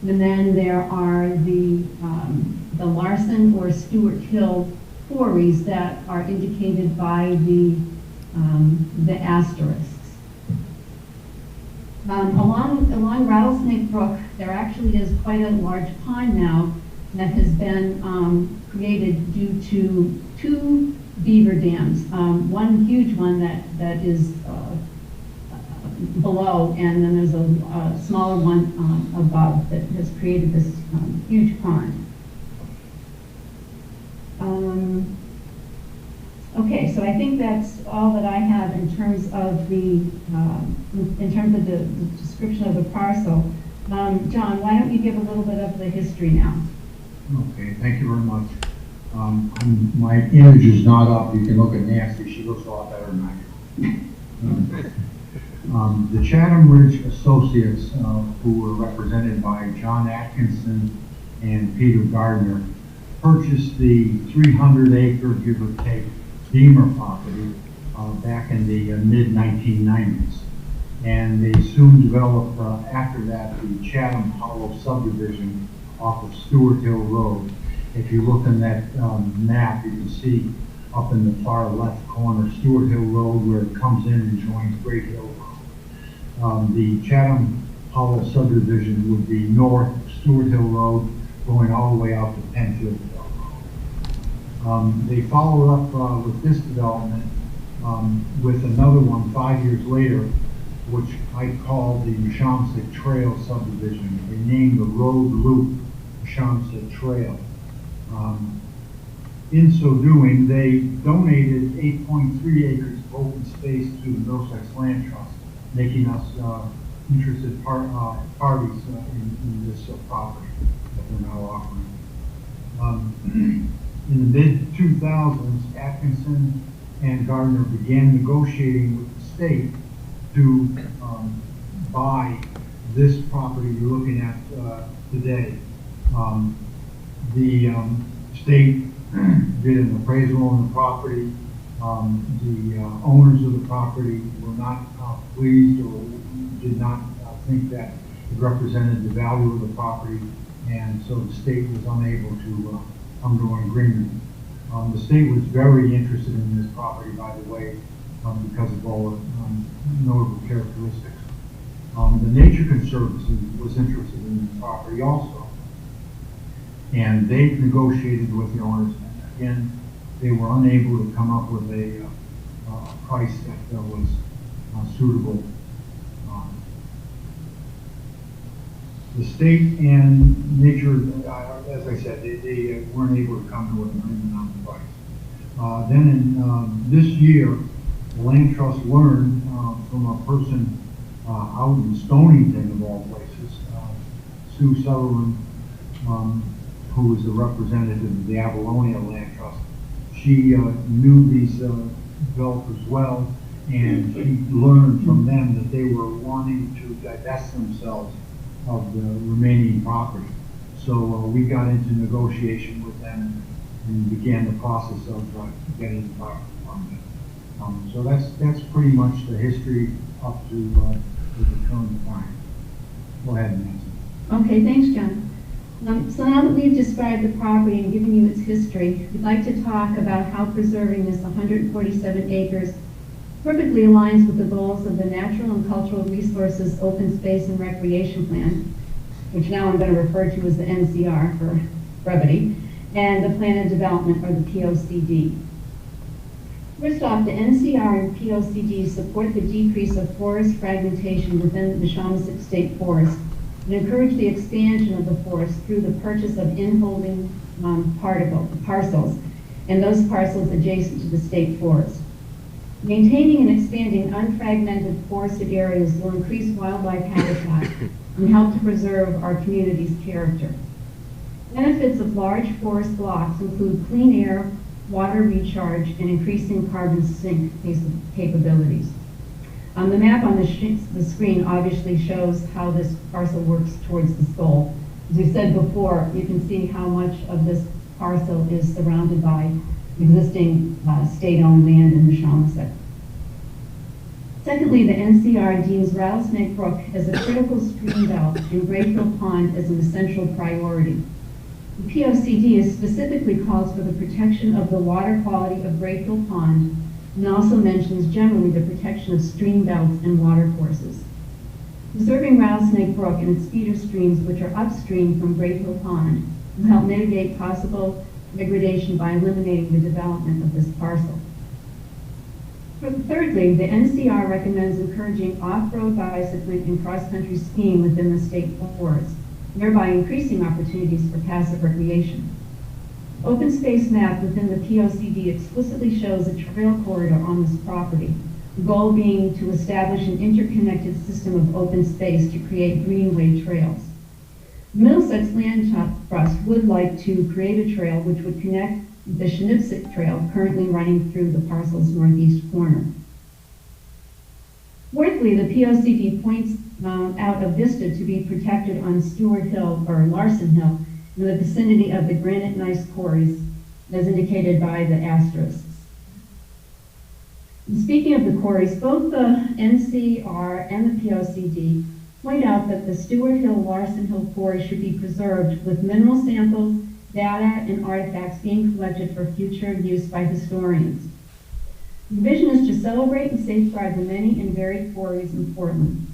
And then there are the Larson or Stewart Hill quarries that are indicated by the asterisks. Along Rattlesnake Brook, there actually is quite a large pond now that has been created due to two beaver dams. One huge one that is below, and then there's a smaller one above that has created this huge pond. Okay, so I think that's all that I have in terms of the description of the parcel. John, why don't you give a little bit of the history now? Okay, thank you very much. My image is not up. You can look at Nancy. She looks a lot better than I do. The Chatham Ridge Associates, who were represented by John Atkinson and Peter Gardner, purchased the 300-acre, give or take, Beamer property back in the mid-1990s. And they soon developed, after that, the Chatham Hollow Subdivision off of Stewart Hill Road. If you look in that map, you can see up in the far left corner, Stewart Hill Road, where it comes in and joins Great Hill Road. The Chatham Hollow Subdivision would be north of Stewart Hill Road, going all the way out to Penfield Hill Road. They followed up with this development with another one 5 years later, which I call the Shamasik Trail subdivision. They named the road loop Shamasik Trail. In so doing, they donated 8.3 acres of open space to the Middlesex Land Trust, making us interested parties in this property that we're now offering. In the mid-2000s, Atkinson and Gardner began negotiating with the state to buy this property you're looking at today. The state did an appraisal on the property. The owners of the property were not pleased or did not think that it represented the value of the property, and so the state was unable to come to an agreement. The state was very interested in this property, by the way, because of all the notable characteristics. The Nature Conservancy was interested in this property also, and they negotiated with the owners. Again, they were unable to come up with a price that was suitable. The state and Nature, as I said, they weren't able to come to an agreement on the price. Then in this year, the land trust learned from a person out in Stonington, of all places, Sue Sutherland, who is the representative of the Avalonia Land Trust. She knew these developers well, and she learned from them that they were wanting to divest themselves of the remaining property. So we got into negotiation with them and began the process of getting the property from them. So that's pretty much the history up to the current time. Go ahead, Nancy. Okay, thanks, John. So now that we've described the property and given you its history, we'd like to talk about how preserving this 147 acres perfectly aligns with the goals of the Natural and Cultural Resources Open Space and Recreation Plan, which now I'm going to refer to as the NCR for brevity, and the Plan of Development, or the POCD. First off, the NCR and POCD support the decrease of forest fragmentation within the Neshonomek State Forest and encourage the expansion of the forest through the purchase of in-holding parcels, and those parcels adjacent to the state forest. Maintaining and expanding unfragmented forested areas will increase wildlife habitat and help to preserve our community's character. Benefits of large forest blocks include clean air, water recharge, and increasing carbon sink capabilities. The map on the screen obviously shows how this parcel works towards this goal. As we said before, you can see how much of this parcel is surrounded by existing state-owned land in Neshonomek. Secondly, the NCR deems Rattlesnake Brook as a critical stream belt and Great Hill Pond as an essential priority. The POCD specifically calls for the protection of the water quality of Great Hill Pond and also mentions generally the protection of stream belts and water courses. Preserving Rattlesnake Brook and its feeder streams, which are upstream from Great Hill Pond, will help mitigate possible degradation by eliminating the development of this parcel. Thirdly, the NCR recommends encouraging off-road bicycling and cross-country skiing within the state forest, thereby increasing opportunities for passive recreation. Open space map within the POCD explicitly shows a trail corridor on this property, the goal being to establish an interconnected system of open space to create greenway trails. Middlesex Land Trust would like to create a trail which would connect the Shinipsik Trail currently running through the parcel's northeast corner. Fourthly, the POCD points out a vista to be protected on Stewart Hill, or Larson Hill, in the vicinity of the granite gneiss quarries, as indicated by the asterisks. And speaking of the quarries, both the NCR and the POCD point out that the Stewart Hill, Larson Hill quarry should be preserved with mineral samples, data, and artifacts being collected for future use by historians. The vision is to celebrate and safeguard the many and varied quarries in Portland.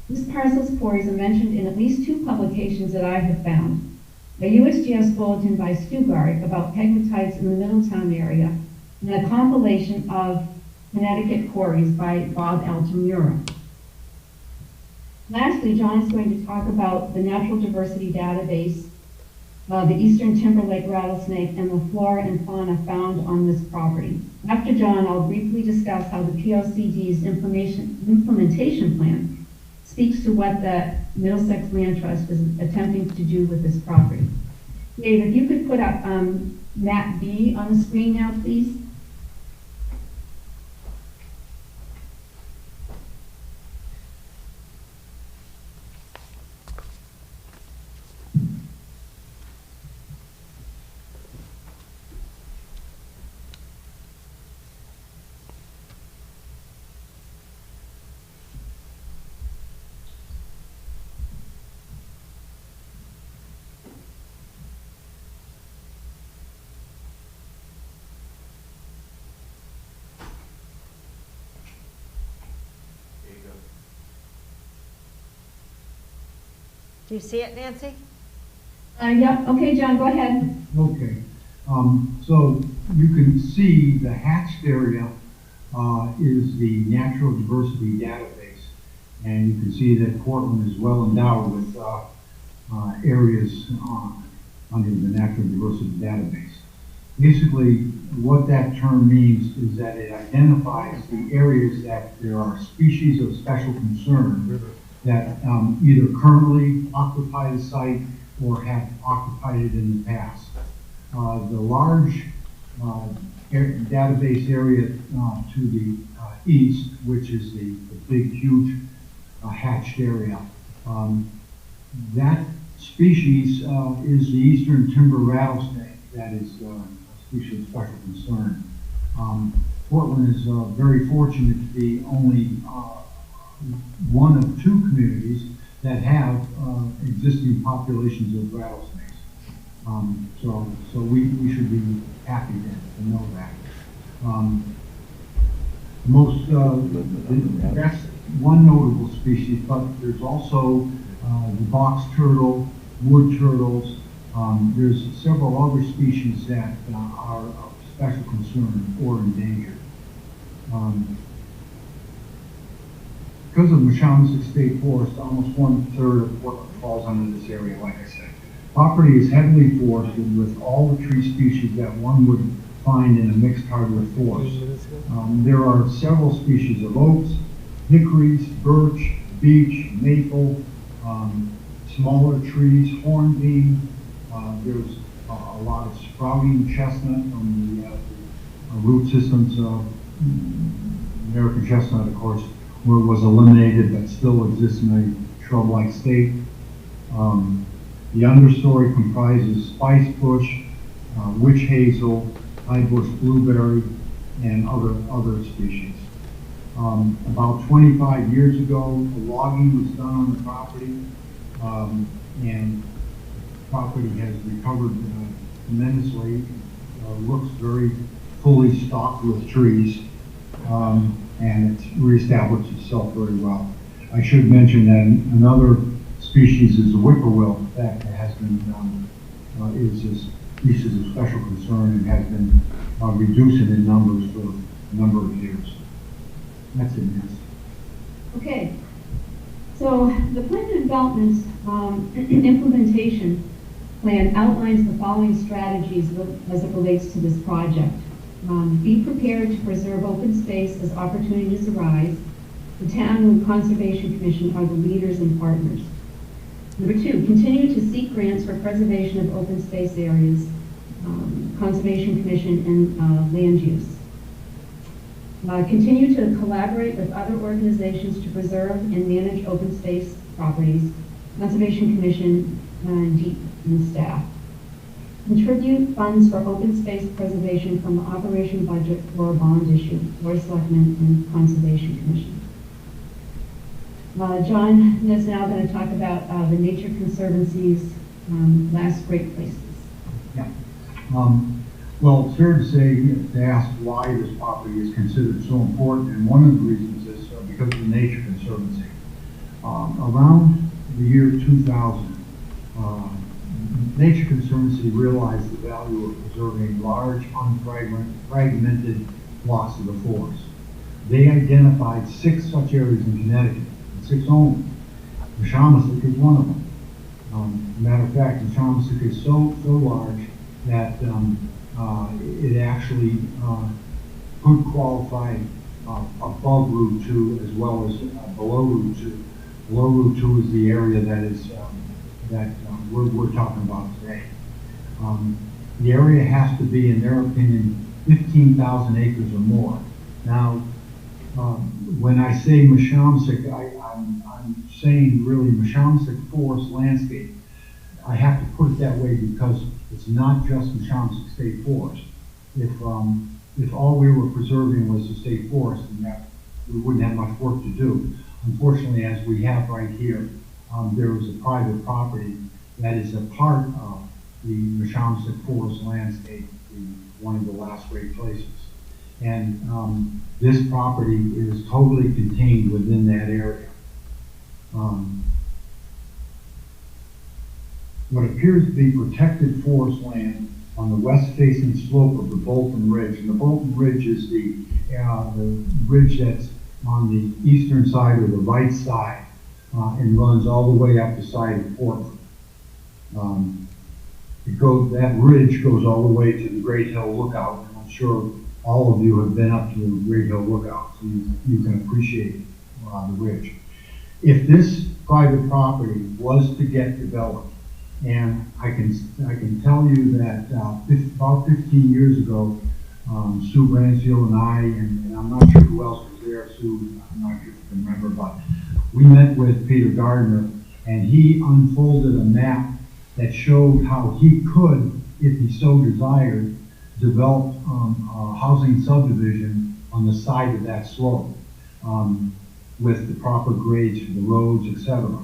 This parcel's quarries are mentioned in at least 2 publications that I have found. A USGS bulletin by Stugard about pegmatites in the Middletown area, and a compilation of Connecticut quarries by Bob Altamura. Lastly, John is going to talk about the Natural Diversity Database, the Eastern Timberlake rattlesnake, and the flora and fauna found on this property. After John, I'll briefly discuss how the POCD's implementation plan speaks to what the Middlesex Land Trust is attempting to do with this property. Dave, if you could put up map B on the screen now, please. Do you see it, Nancy? Yeah, okay, John, go ahead. Okay. So you can see the hatched area is the Natural Diversity Database. And you can see that Portland is well endowed with areas under the Natural Diversity Database. Basically, what that term means is that it identifies the areas that there are species of special concern that either currently occupy the site or have occupied it in the past. The large database area to the east, which is the big, huge hatched area, that species is the eastern timber rattlesnake. That is a species of special concern. Portland is very fortunate to be only one of two communities that have existing populations of rattlesnakes. So we should be happy to know that. That's one notable species, but there's also the box turtle, wood turtles. There's several other species that are of special concern or endangered. Because of Mishamasik State Forest, almost 1/3 of Portland falls under this area, like I said. Property is heavily forested with all the tree species that one would find in a mixed hardwood forest. There are several species of oaks, hickories, birch, beech, maple, smaller trees, hornbeam. There's a lot of sprouting chestnut from the root systems of American chestnut, of course, was eliminated but still exists in a shrub-like state. The understory comprises spice bush, witch hazel, high bush blueberry, and other species. About 25 years ago, logging was done on the property, and the property has recovered tremendously. Looks very fully stocked with trees, and it's reestablished itself very well. I should mention that another species is the whippoorwill that has been is a species of special concern and has been reducing in numbers for a number of years. That's it, yes. Okay. So the plan of development implementation plan outlines the following strategies as it relates to this project. Be prepared to preserve open space as opportunities arise. The Town and Conservation Commission are the leaders and partners. Number 2, continue to seek grants for preservation of open space areas, Conservation Commission and land use. Continue to collaborate with other organizations to preserve and manage open space properties, Conservation Commission and staff. Contribute funds for open space preservation from the operation budget or a bond issue, or Selectmen and Conservation Commission. John is now going to talk about the Nature Conservancy's last Great Places. Yeah. Well, it's fair to say, to ask why this property is considered so important, and one of the reasons is because of the Nature Conservancy. Around the year 2000, Nature Conservancy realized the value of preserving large, unfragmented blocks of the forest. They identified 6 such areas in Connecticut, 6 only. Mishamasik is one of them. Matter of fact, Mishamasik is so large that it actually could qualify above Route 2 as well as below Route 2. Below Route 2 is the area that is we're talking about today. The area has to be, in their opinion, 15,000 acres or more. Now, when I say Mishamasik, I'm saying really Mishamasik Forest Landscape. I have to put it that way because it's not just Mishamasik State Forest. If all we were preserving was the state forest, then that we wouldn't have much work to do. Unfortunately, as we have right here, there is a private property that is a part of the Mishamasik Forest Landscape, one of the last great places. And this property is totally contained within that area. What appears to be protected forest land on the west-facing slope of the Bolton Ridge, and the Bolton Ridge is the ridge that's on the eastern side or the right side and runs all the way up the side of Portland. that ridge goes all the way to the Great Hill Lookout. And I'm sure all of you have been up to the Great Hill Lookout, so you can appreciate the ridge. If this private property was to get developed, and I can tell you that about 15 years ago, Sue Bransfield and I, and I'm not sure who else was there, Sue, I'm not sure if you can remember, but we met with Peter Gardner, and he unfolded a map that showed how he could, if he so desired, develop a housing subdivision on the side of that slope, with the proper grades for the roads, etc.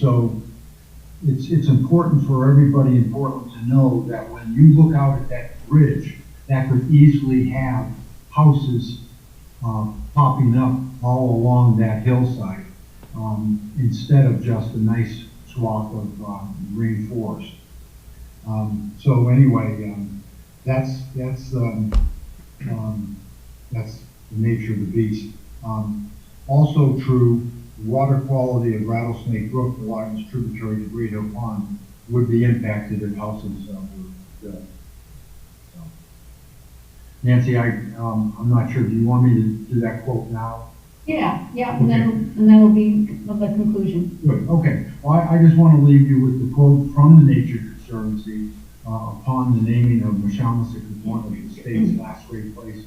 So it's important for everybody in Portland to know that when you look out at that ridge, that could easily have houses popping up all along that hillside, instead of just a nice swath of green forest. So anyway, that's the nature of the beast. Also true, water quality of Rattlesnake Brook, the largest tributary to Great Hill Pond, would be impacted if houses were built. So. Nancy, I'm not sure, do you want me to do that quote now? Yeah, Okay. and that'll be the conclusion. Good, okay. Well, I just want to leave you with the quote from the Nature Conservancy upon the naming of Middlesex as one of the state's last great places.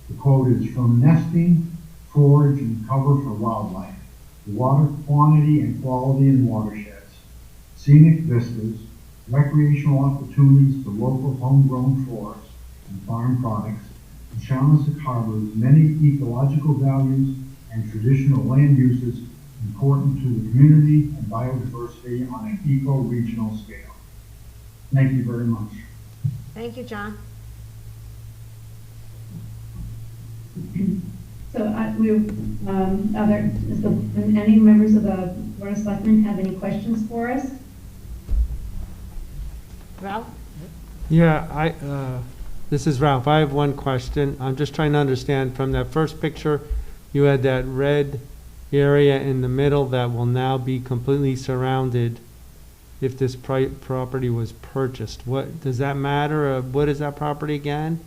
The quote is, "From nesting, forage, and cover for wildlife, the water quantity and quality in watersheds, scenic vistas, recreational opportunities to local homegrown forests and farm products, Middlesex harbors many ecological values and traditional land uses important to the community and biodiversity on an eco-regional scale." Thank you very much. Thank you, John. So any members of the Board of Selectmen have any questions for us? Ralph? Yeah, this is Ralph. I have one question. I'm just trying to understand, from that first picture, you had that red area in the middle that will now be completely surrounded if this property was purchased. What, does that matter? What is that property again?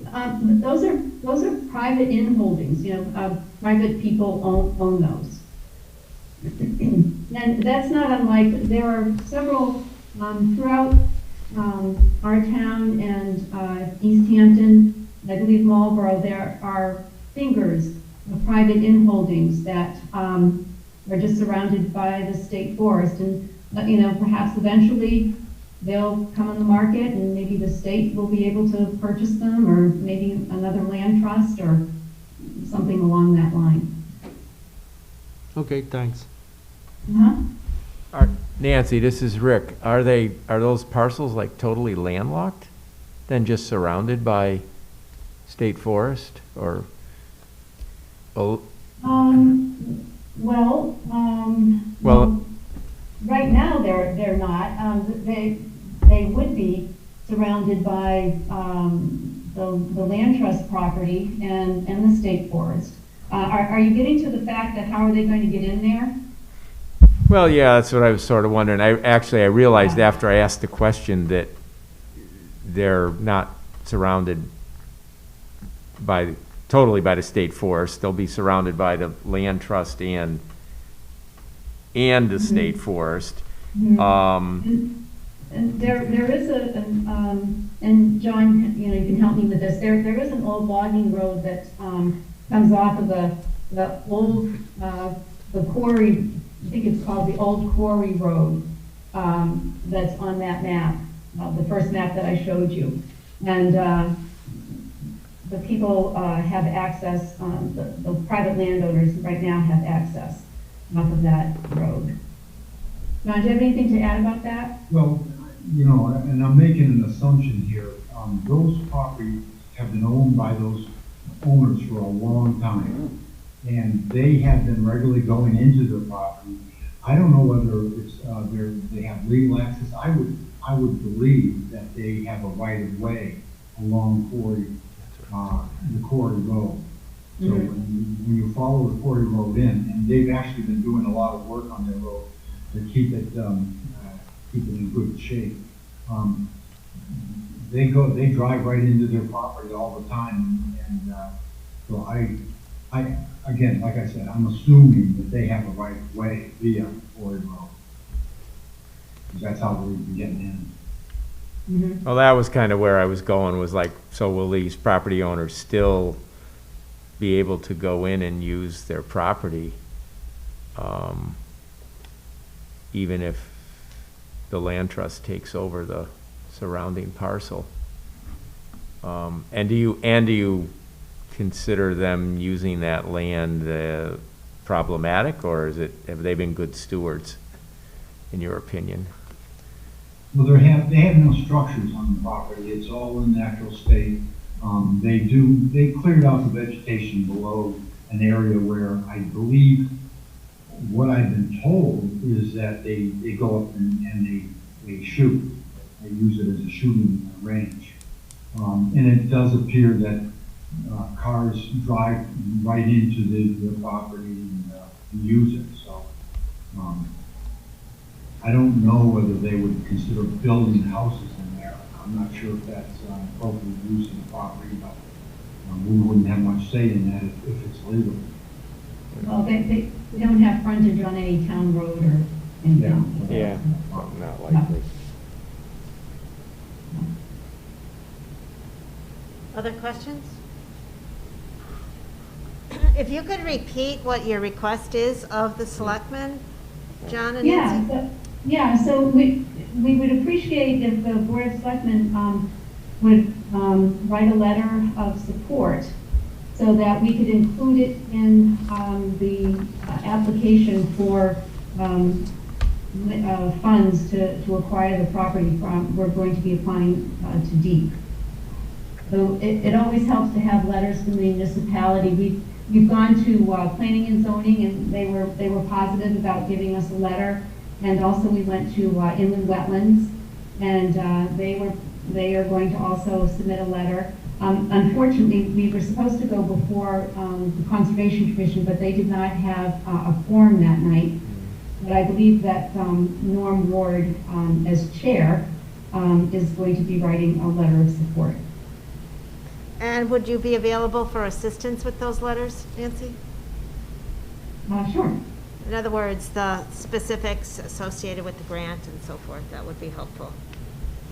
Those are private in-holdings, private people own those. And that's not unlike, there are several throughout our town and East Hampton, I believe Marlborough, there are fingers of private in-holdings that are just surrounded by the state forest. And, perhaps eventually they'll come on the market and maybe the state will be able to purchase them, or maybe another land trust or something along that line. Okay, thanks. Nancy, this is Rick. Are those parcels like totally landlocked? Then just surrounded by state forest, or? Well, right now they're not. They would be surrounded by the land trust property and the state forest. Are you getting to the fact that how are they going to get in there? Well, yeah, that's what I was sort of wondering. I realized after I asked the question that they're not surrounded totally by the state forest. They'll be surrounded by the land trust and the state forest. And there is and John, you can help me with this. There is an old logging road that comes off of the old the quarry. I think it's called the Old Quarry Road. That's on that map, the first map that I showed you, and the people have access. The private landowners right now have access off of that road. John, do you have anything to add about that? Well, and I'm making an assumption here. Those properties have been owned by those owners for a long time, and they have been regularly going into the property. I don't know whether it's they have legal access. I would believe that they have a right of way along the quarry road. So when you follow the quarry road in, and they've actually been doing a lot of work on their road to keep it keep it in good shape. They drive right into their property all the time, and so again, like I said, I'm assuming that they have a right of way via Ford Road. Because that's how we've been getting in. Well, that was kind of where I was going, was like, so will these property owners still be able to go in and use their property, even if the land trust takes over the surrounding parcel? And do you consider them using that land problematic, or have they been good stewards, in your opinion? Well, they have no structures on the property. It's all in natural state. They cleared out the vegetation below an area where I believe what I've been told is that they go up and they shoot. They use it as a shooting range. And it does appear that cars drive right into the property and use it. So I don't know whether they would consider building houses in there. I'm not sure if that's appropriate use of the property, but we wouldn't have much say in that if it's legal. Well, they don't have frontage on any town road or anything. Yeah, not likely. Other questions? If you could repeat what your request is of the selectmen, John and Nancy? So we would appreciate if the Board of Selectmen would write a letter of support so that we could include it in the application for funds to acquire the property from. We're going to be applying to DEEP. So it always helps to have letters from the municipality. We've gone to planning and zoning, and they were positive about giving us a letter. And also we went to inland wetlands, and they are going to also submit a letter. Unfortunately, we were supposed to go before the Conservation Commission, but they did not have a quorum that night. But I believe that Norm Ward, as chair, is going to be writing a letter of support. And would you be available for assistance with those letters, Nancy? Sure. In other words, the specifics associated with the grant and so forth, that would be helpful.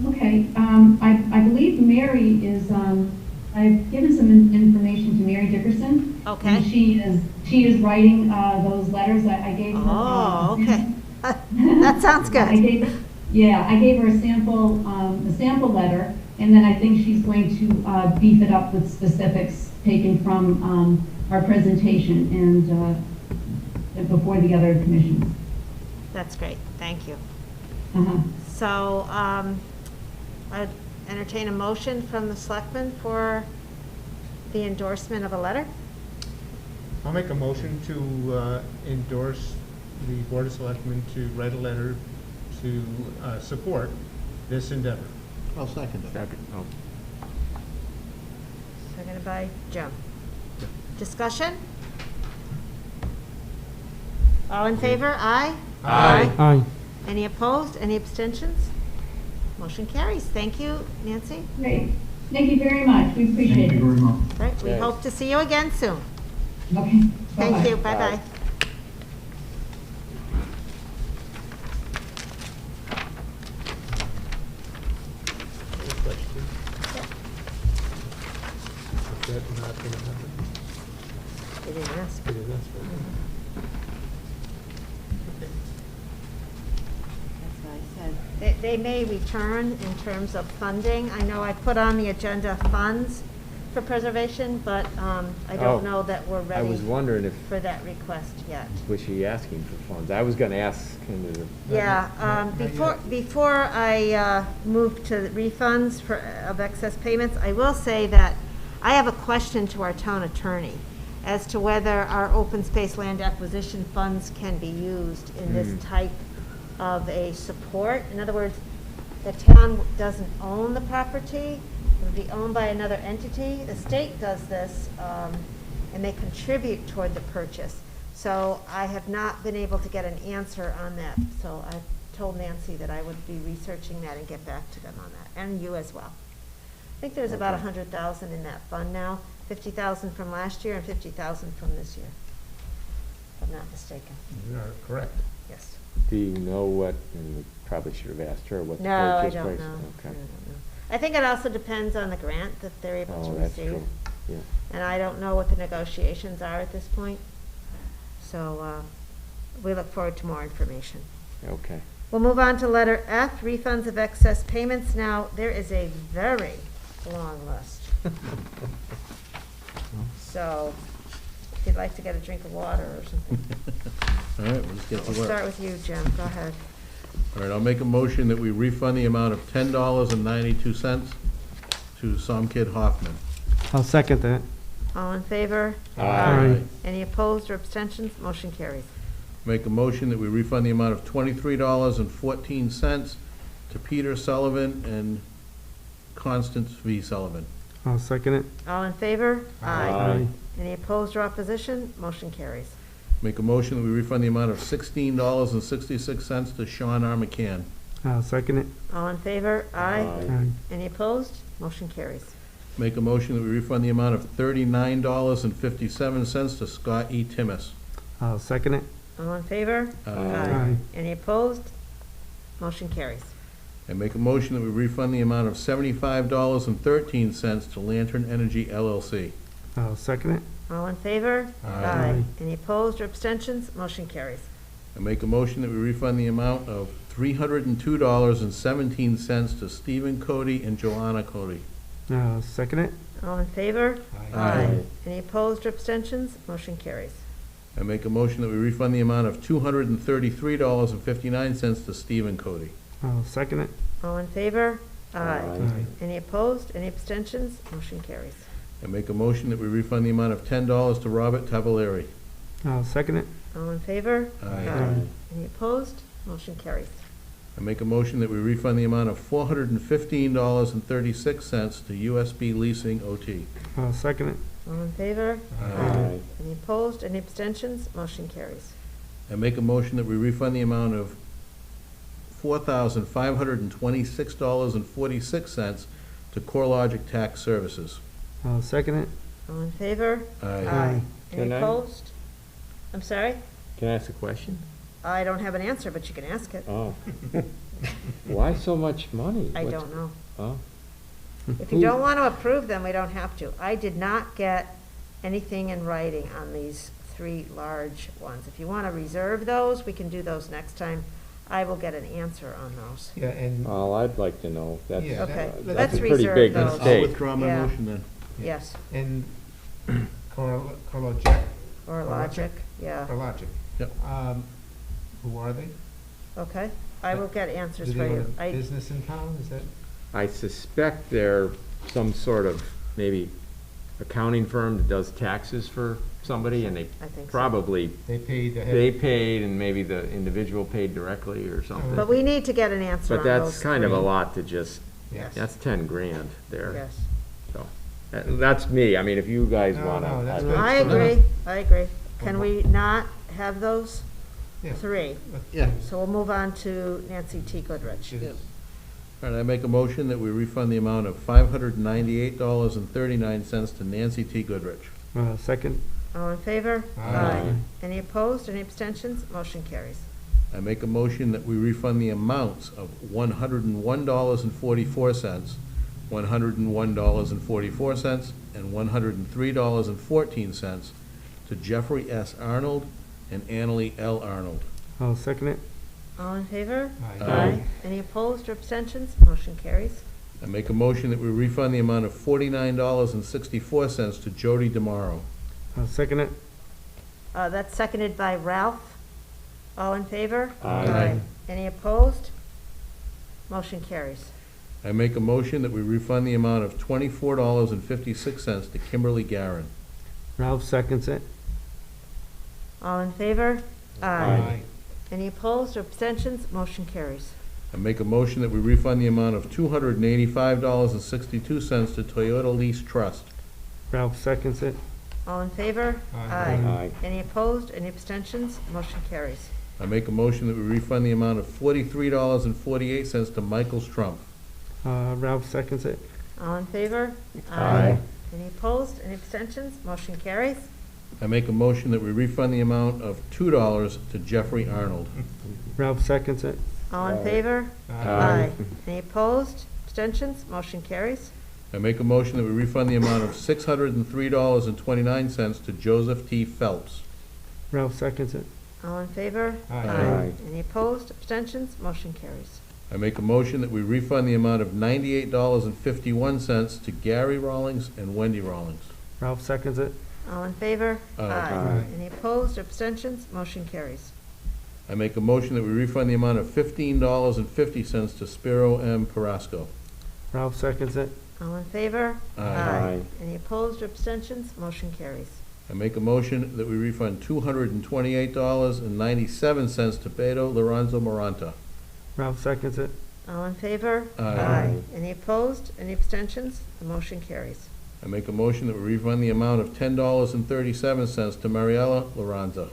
Okay. I believe Mary is, I've given some information to Mary Dickerson. Okay. And she is writing those letters. I gave her. Oh, okay. That sounds good. I gave her a sample letter, and then I think she's going to beef it up with specifics taken from our presentation and before the other commissions. That's great. Thank you. Uh-huh. So I'd entertain a motion from the selectmen for the endorsement of a letter. I'll make a motion to endorse the Board of Selectmen to write a letter to support this endeavor. I'll second it. Seconded by Joe. Discussion? All in favor? Aye? Aye. Any opposed? Any abstentions? Motion carries. Thank you, Nancy. Great. Thank you very much. We appreciate it. Thank you very much. All right, we hope to see you again soon. Okay. Thank Bye-bye. you. Bye-bye. Is that not going to happen? They didn't ask. It is, that's right. Okay. That's what I said. They may return in terms of funding. I know I put on the agenda funds for preservation, but I don't know that we're I was ready wondering for that request yet. was she asking for funds? I was gonna ask kind of. Yeah, before I move to the refunds of excess payments, I will say that I have a question to our town attorney as to whether our open space land acquisition funds can be used in this type of a support. In other words, the town doesn't own the property, it would be owned by another entity. The state does this, and they contribute toward the purchase. So I have not been able to get an answer on that. So told Nancy that I would be researching that and get back to them on that, and you as well. I think there's about 100,000 in that fund now, 50,000 from last year and 50,000 from this year, if I'm not mistaken. You are correct. Yes. Do you know what, and we probably should have asked her what the No, I purchase don't price? know. I Okay. don't know. I think it also depends on the grant that they're able to Oh, that's receive. true, yeah. And I don't know what the negotiations are at this point. So we look forward to more information. Okay. We'll move on to letter F, refunds of excess payments. Now, there is a very long list. So if you'd like to get a drink of water or something. All right, let's get to We'll work. start with you, Jim. Go ahead. All right, I'll make a motion that we refund the amount of $10.92 to Somkid Hoffman. I'll second that. All in favor? Aye. Any opposed or abstentions? Motion carries. Make a motion that we refund the amount of $23.14 to Peter Sullivan and Constance V. Sullivan. I'll second it. All in favor? Aye. Any opposed or opposition? Motion carries. Make a motion that we refund the amount of $16.66 to Sean R. McCann. I'll second it. All in favor? Aye. Aye. Any opposed? Motion carries. Make a motion that we refund the amount of $39.57 to Scott E. Timmis. I'll second it. All in favor? Aye. Any opposed? Motion carries. And make a motion that we refund the amount of $75.13 to Lantern Energy LLC. I'll second it. All in favor? Aye. Any opposed or abstentions? Motion carries. And make a motion that we refund the amount of $302.17 to Stephen Cody and Joanna Cody. I'll second it. All in favor? Aye. Any opposed or abstentions? Motion carries. And make a motion that we refund the amount of $233.59 to Stephen Cody. I'll second it. All in favor? Aye. Any opposed? Any abstentions? Motion carries. And make a motion that we refund the amount of $10 to Robert Tavaleri. I'll second it. All in favor? Aye. Any opposed? Motion carries. And make a motion that we refund the amount of $415.36 to USB Leasing OT. I'll second it. All in favor? Aye. Any opposed? Any abstentions? Motion carries. And make a motion that we refund the amount of $4,526.46 to CoreLogic Tax Services. I'll second it. All in favor? Aye. Any Can I- opposed? I'm sorry? Can I ask a question? I don't have an answer, but you can ask it. Oh. Why so much money? I What's- don't know. Oh, If you don't want to approve them, we don't have to. I did not get anything in writing on these three large ones. If you want to reserve those, we can do those next time. I will get an answer on those. Yeah, and, well, I'd like to know. That's, Yeah, Okay, that- let's that's a pretty reserve big those. I'll mistake. withdraw my Yeah. motion then. Yes, and CoreLogic, or logic, yeah, Yep. Who are they? okay. I will get answers Do for they you. own a I, business in town, is that? I suspect they're some sort of maybe accounting firm that does taxes for somebody, and they I think so. probably, They paid the they head, paid, and maybe the individual paid directly or something. But we need to get an answer But on that's those kind of a three. lot to just, yes. that's 10 grand there. Yes. So, that's me. I mean, if you guys No, wanna. no, that's I- good. I agree, I agree. Can we not have those Yeah. three? Yeah. So we'll move on to Nancy T. Goodrich. Yes. All right, I make a motion that we refund the amount of $598.39 to Nancy T. Goodrich. Second. All in favor? Aye. Any opposed, any abstentions? Motion carries. I make a motion that we refund the amounts of $101.44, $101.44, and $103.14 to Jeffrey S. Arnold and Annalee L. Arnold. I'll second it. All in favor? Aye. Any opposed or abstentions? Motion carries. I make a motion that we refund the amount of $49.64 to Jody DeMauro. I'll second it. That's seconded by Ralph. All in favor? Aye. Any opposed? Motion carries. I make a motion that we refund the amount of $24.56 to Kimberly Garren. Ralph seconds it. All in favor? Aye. Any opposed or abstentions? Motion carries. I make a motion that we refund the amount of $285.62 to Toyota Lease Trust. Ralph seconds it. All in favor? Aye. Aye. Any opposed? Any abstentions? Motion carries. I make a motion that we refund the amount of $43.48 to Michael Strump. Ralph seconds it. All in favor? Aye. Any opposed? Any abstentions? Motion carries. I make a motion that we refund the amount of $2 to Jeffrey Arnold. Ralph seconds it. All in favor? Aye. Any opposed? Abstentions? Motion carries. I make a motion that we refund the amount of $603.29 to Joseph T. Phelps. Ralph seconds it. All in favor? Aye. Any opposed? Abstentions? Motion carries. I make a motion that we refund the amount of $98.51 to Gary Rawlings and Wendy Rawlings. Ralph seconds it. All in favor? Aye. Any opposed? Abstentions? Motion carries. I make a motion that we refund the amount of $15.50 to Spiro M. Carrasco. Ralph seconds it. All in favor? Aye. Any opposed or abstentions? Motion carries. I make a motion that we refund $228.97 to Beto Lorenzo Moranta. Ralph seconds it. All in favor? Aye. Any opposed? Any abstentions? The motion carries. I make a motion that we refund the amount of $10.37 to Mariella Lorenzo.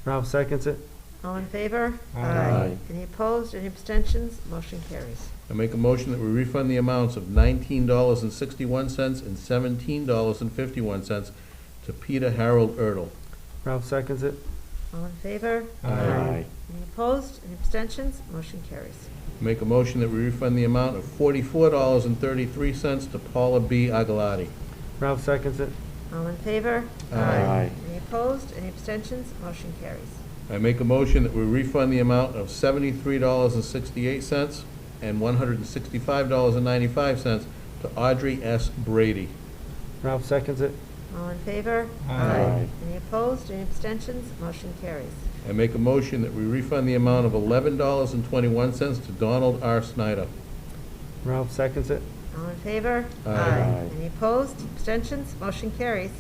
Ralph seconds it. All in favor? Aye. Any opposed? Any abstentions? Motion carries. I make a motion that we refund the amounts of $19.61 and $17.51 to Peter Harold Ertl. Ralph seconds it. All in favor? Aye. Any opposed? Any abstentions? Motion carries. Make a motion that we refund the amount of $44.33 to Paula B. Agalati. Ralph seconds it. All in favor? Aye. Any opposed? Any abstentions? Motion carries. I make a motion that we refund the amount of $73.68 and $165.95 to Audrey S. Brady. Ralph seconds it. All in favor? Aye. Any opposed? Any abstentions? Motion carries. I make a motion that we refund the amount of $11.21 to Donald R. Snyder. Ralph seconds it. All in favor? Aye. Any opposed? Abstentions? Motion carries.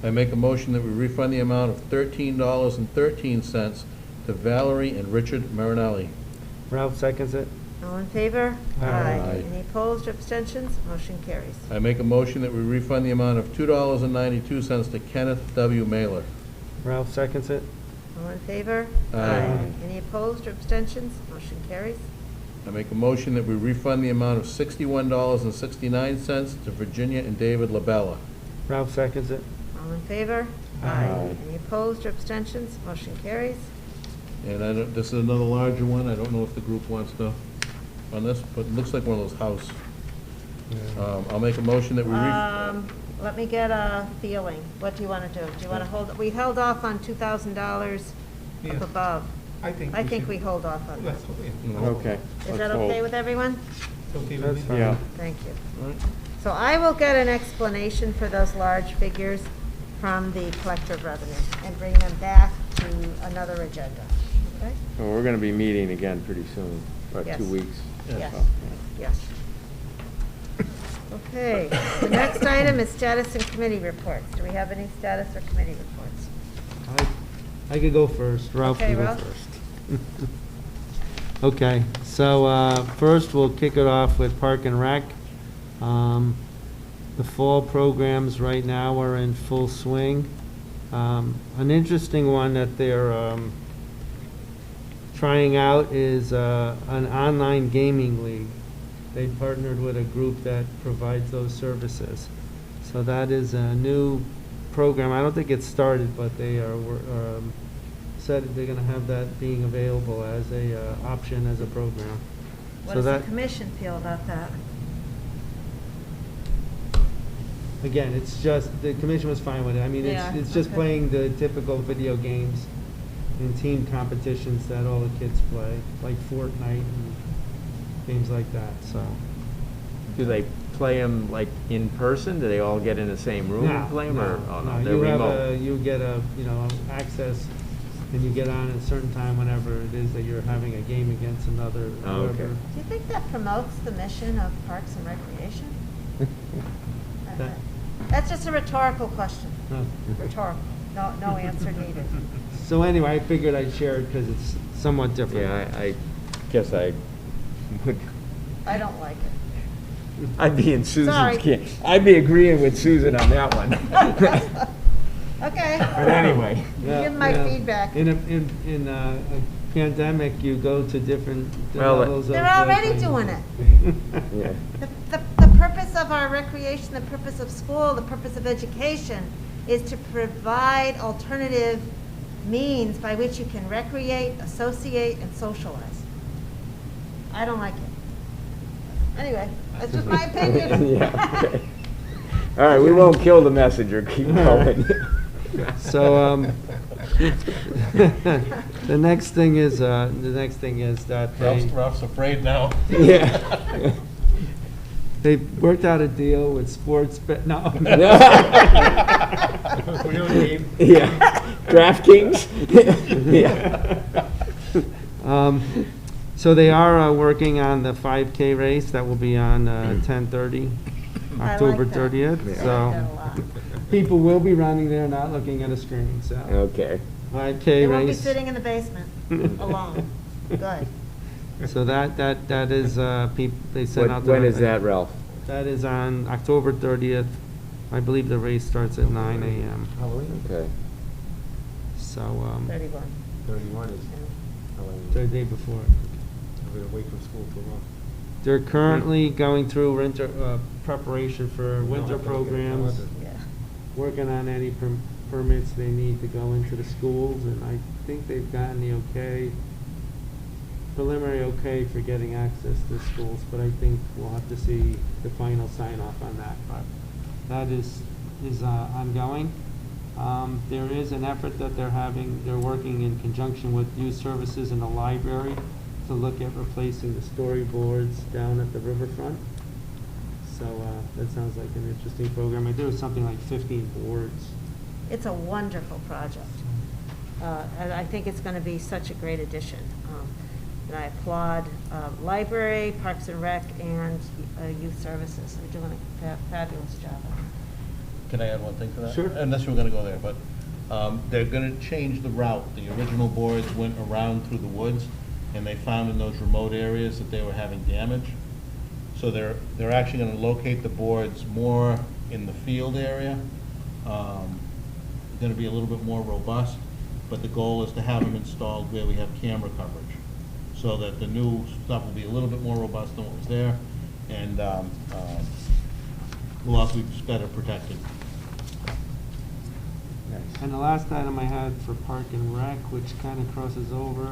I make a motion that we refund the amount of $13.13 to Valerie and Richard Marinelli. Ralph seconds it. All in favor? Aye. Any opposed or abstentions? Motion carries. I make a motion that we refund the amount of $2.92 to Kenneth W. Mailer. Ralph seconds it. All in favor? Aye. Any opposed or abstentions? Motion carries. I make a motion that we refund the amount of $61.69 to Virginia and David LaBella. Ralph seconds it. All in favor? Aye. Any opposed or abstentions? Motion carries. And I don't, this is another larger one. I don't know if the group wants to on this, but it looks like one of those house. I'll make a motion that we Let me get a feeling. What do you want to do? Do you want to hold, we held off on $2,000 Yeah. up above. I think we hold off on that. Let's hold it. Okay. Is that okay with everyone? It's okay with That's me. fine. Yeah. Thank you. All right. So I will get an explanation for those large figures from the collector of revenue and bring them back to another agenda. Okay? So we're gonna be meeting again pretty soon, about Yes. 2 weeks. Yes. So, Yes. Okay, the next item is status and committee reports. Do we have any status or committee reports? I could go first. Ralph Okay, can go Ralph. first. Okay, so first we'll kick it off with Park and Rec. The fall programs right now are in full swing. An interesting one that they're trying out is an online gaming league. They partnered with a group that provides those services. So that is a new program. I don't think it's started, but they are said that they're going to have that being available as a option as a program. What So does the that, commission feel about that? again, it's just, the commission was fine with it. I mean, Yeah, it's just okay. playing the typical video games and team competitions that all the kids play, like Fortnite and games like that, so. Do they play them like in person? Do they all get in the same room and play them, or, oh no, they're You have remote? you get access, and you get on at a certain time whenever it is that you're having a game against another, Oh, okay. whoever. Do you think that promotes the mission of Parks and Recreation? That- That's just a rhetorical question. No. Rhetorical. No answer needed. So anyway, I figured I'd share it because it's somewhat different. Yeah, I guess I would, I don't like it. I'd be in Sorry. Susan's camp. I'd be agreeing with Susan on that one. Okay. But anyway. Give my feedback. In a pandemic, you go to different Well, levels of. They're already doing it. Yeah. The purpose of our recreation, the purpose of school, the purpose of education is to provide alternative means by which you can recreate, associate, and socialize. I don't like it. Anyway, that's just my opinion. Yeah, okay. All right, we won't kill the messenger, keep going. So, the next thing is that Ralph's afraid now. Yeah. they worked out a deal with sports bet, no. Real game. Yeah. DraftKings? Yeah. So they are working on the 5K race that will be on 10/30, I October like that. 30th. I like that a lot. People will be running there, not looking at a screen, so. Okay. 5K They won't be race. sitting in the basement alone. Good. So that is, they sent out. When is that, Ralph? That is on October 30th. I believe the race starts at 9 a.m. Okay. So, 31. 31 is the day before. I'm going to wait for school too long. They're currently going through winter, preparation for winter programs, Yeah. working on any permits they need to go into the schools, and I think they've gotten the preliminary okay for getting access to schools, but I think we'll have to see the final sign off on that. But that is ongoing. There is an effort that they're working in conjunction with youth services in the library to look at replacing the storyboards down at the riverfront. So that sounds like an interesting program. I think it was something like 15 boards. It's a wonderful project. And I think it's going to be such a great addition. And I applaud library, Parks and Rec, and youth services. They're doing a fabulous job. Can I add one thing to that? Sure. Unless we're gonna go there, but they're gonna change the route. The original boards went around through the woods, and they found in those remote areas that they were having damage. So they're actually gonna locate the boards more in the field area. Gonna be a little bit more robust, but the goal is to have them installed where we have camera coverage, so that the new stuff will be a little bit more robust than what was there, and will also be better protected. And the last item I had for Park and Rec, which kind of crosses over,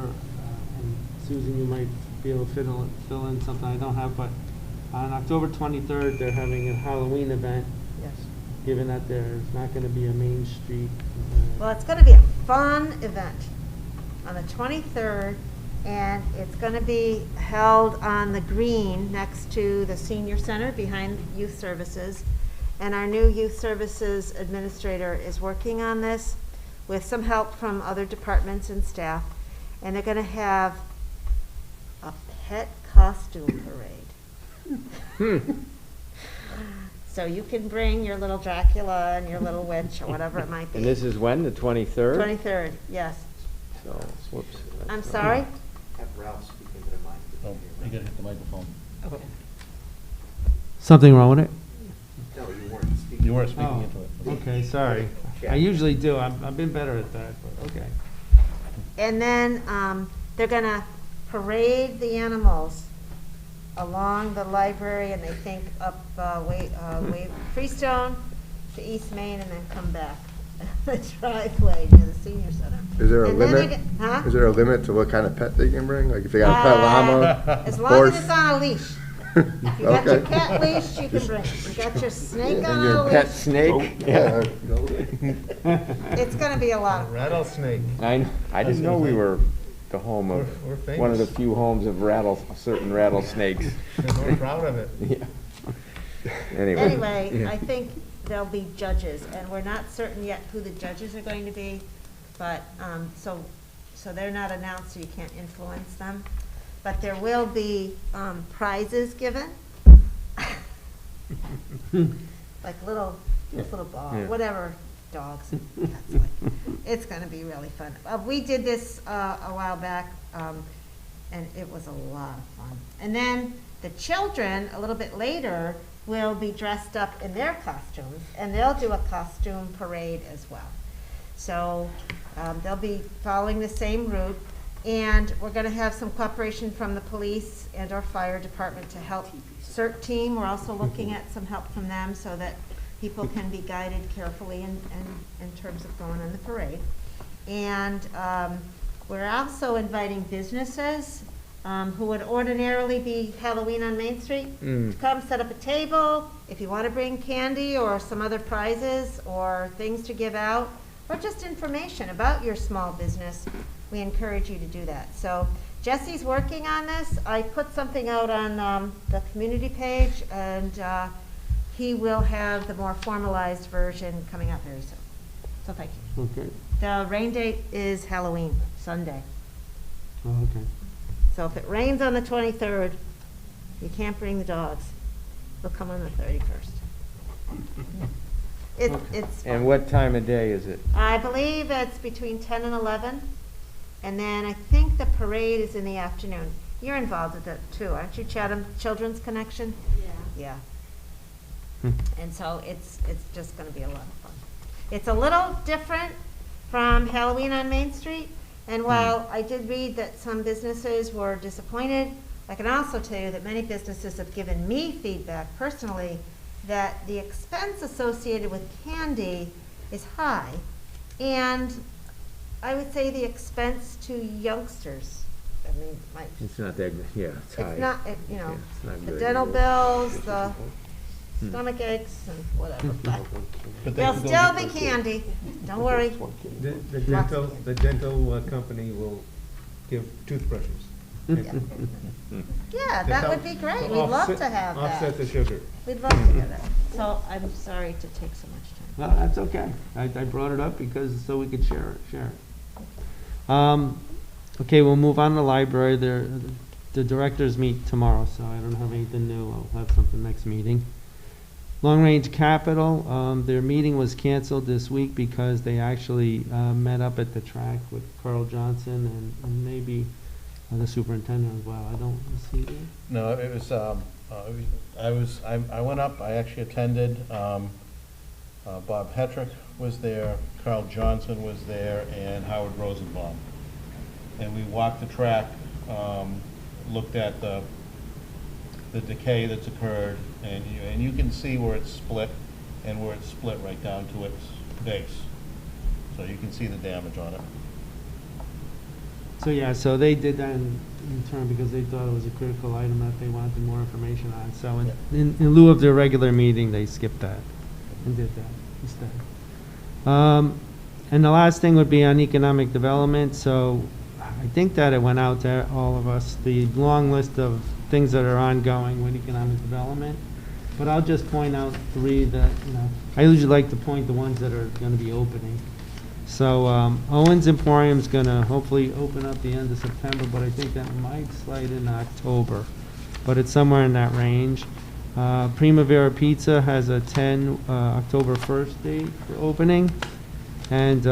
and Susan, you might be able to fill in something I don't have, but on October 23rd, they're having a Halloween event, Yes. given that there's not going to be a Main Street. Well, it's going to be a fun event on the 23rd, and it's going to be held on the green next to the senior center behind youth services. And our new youth services administrator is working on this with some help from other departments and staff. And they're going to have a pet costume parade. So you can bring your little Dracula and your little witch or whatever it might be. And this is when, the 23rd? 23rd, yes. So, whoops. I'm sorry? Have Ralph speak into the mic. Oh, you gotta hit the microphone. Okay. Something wrong with it? No, you weren't speaking. You were speaking Oh, into it. okay, sorry. I usually do. I've been better at that, but okay. And then they're going to parade the animals along the library, and they think up Freestone to East Main, and then come back the driveway near the senior center. Is there a And then limit? they get- huh? Is there a limit to what kind of pet they can bring? Like if they got a pet llama, As long horse? as it's on a leash. If you got your Okay. cat leash, you can bring it. You got your snake on And a your leash. pet snake? Yeah. It's going to be a lot of fun. Rattlesnake. I didn't know we were the home of, We're one of the famous. few homes of certain rattlesnakes. We're proud of it. Yeah. Anyway. Anyway, I think there'll be judges, and we're not certain yet who the judges are going to be, but, so they're not announced, so you can't influence them. But there will be prizes given. Like little ball, Yeah. whatever dogs and cats like. It's gonna be really fun. We did this a while back, and it was a lot of fun. And then the children, a little bit later, will be dressed up in their costumes, and they'll do a costume parade as well. So they'll be following the same route. And we're going to have some cooperation from the police and our fire department to help CERT team. We're also looking at some help from them so that people can be guided carefully in terms of going on the parade. And we're also inviting businesses who would ordinarily be Halloween on Main Street to come set up a table. If you want to bring candy or some other prizes or things to give out, or just information about your small business, we encourage you to do that. So Jesse's working on this. I put something out on the community page, and he will have the more formalized version coming out very soon. So thank you. Okay. The rain date is Halloween, Sunday. Oh, okay. So if it rains on the 23rd, you can't bring the dogs. They'll come on the 31st. It's And what time of day is it? I believe it's between 10 and 11, and then I think the parade is in the afternoon. You're involved with it too, aren't you, Chatham Children's Connection? Yeah. Yeah. And so it's just going to be a lot of fun. It's a little different from Halloween on Main Street, and while I did read that some businesses were disappointed, I can also tell you that many businesses have given me feedback personally that the expense associated with candy is high, and I would say the expense to youngsters, I mean, It's not that, yeah, it's high. it's not, you know, it's not the good. dental bills, the stomach aches and whatever, but But they there'll can go still get be candy, don't worry. The dental company will give toothbrushes. Yeah, that would be great, we'd love to have Offset that. the sugar. We'd love to have that. So I'm sorry to take so much time. No, that's okay. I brought it up because, so we could share it. Okay, we'll move on to library. The directors meet tomorrow, so I don't have anything new. I'll have something next meeting. Long Range Capital, their meeting was canceled this week because they actually met up at the track with Carl Johnson and maybe the superintendent as well. I don't see it. No, it was, I went up, I actually attended, Bob Hetrick was there, Carl Johnson was there, and Howard Rosenbaum. And we walked the track, looked at the decay that's occurred, and you can see where it's split, and where it's split right down to its base. So you can see the damage on it. So yeah, so they did that in turn because they thought it was a critical item that they wanted more information on. So in lieu of their regular meeting, they skipped that and did that instead. And the last thing would be on economic development. So I think that it went out to all of us, the long list of things that are ongoing with economic development. But I'll just point out three that, I usually like to point the ones that are going to be opening. So Owen's Emporium's going to hopefully open up the end of September, but I think that might slide in October. But it's somewhere in that range. Primavera Pizza has a October 1st date for opening. And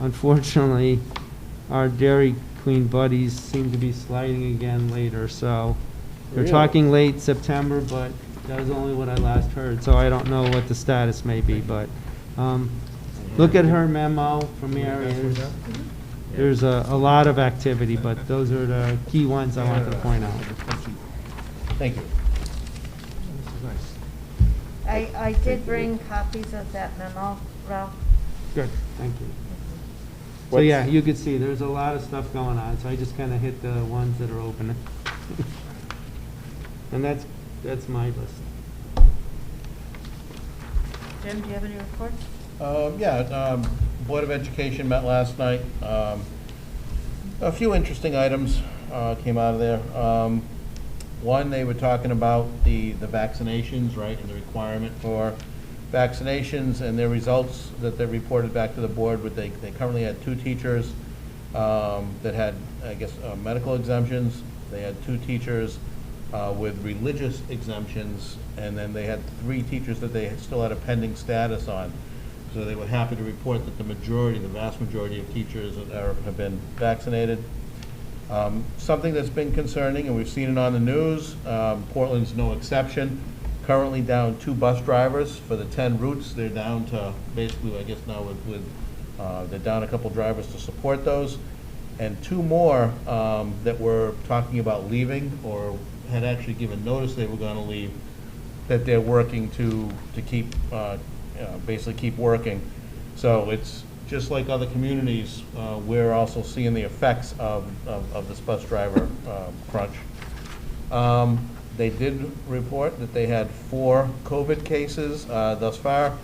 unfortunately, our Dairy Queen buddies seem to be sliding again later. So they're talking late September, but that was only what I last heard. So I don't know what the status may be, but look at her memo from Mary. There's a lot of activity, but those are the key ones I wanted to point out. Thank you. I did bring copies of that memo, Ralph. Good, thank you. So yeah, you could see there's a lot of stuff going on, so I just kind of hit the ones that are open. And that's my list. Jim, do you have any reports? Board of Education met last night. A few interesting items came out of there. One, they were talking about the vaccinations, right, and the requirement for vaccinations and their results that they reported back to the board. They currently had 2 teachers that had, I guess, medical exemptions. They had 2 teachers with religious exemptions, and then they had 3 teachers that they still had a pending status on. So they were happy to report that the vast majority of teachers have been vaccinated. Something that's been concerning, and we've seen it on the news, Portland's no exception. Currently down 2 bus drivers for the 10 routes. They're down to basically, I guess now with They're down a couple drivers to support those, and 2 more that were talking about leaving or had actually given notice they were going to leave, that they're working to keep, basically keep working. So it's just like other communities, we're also seeing the effects of this bus driver crunch. They did report that they had 4 COVID cases thus far.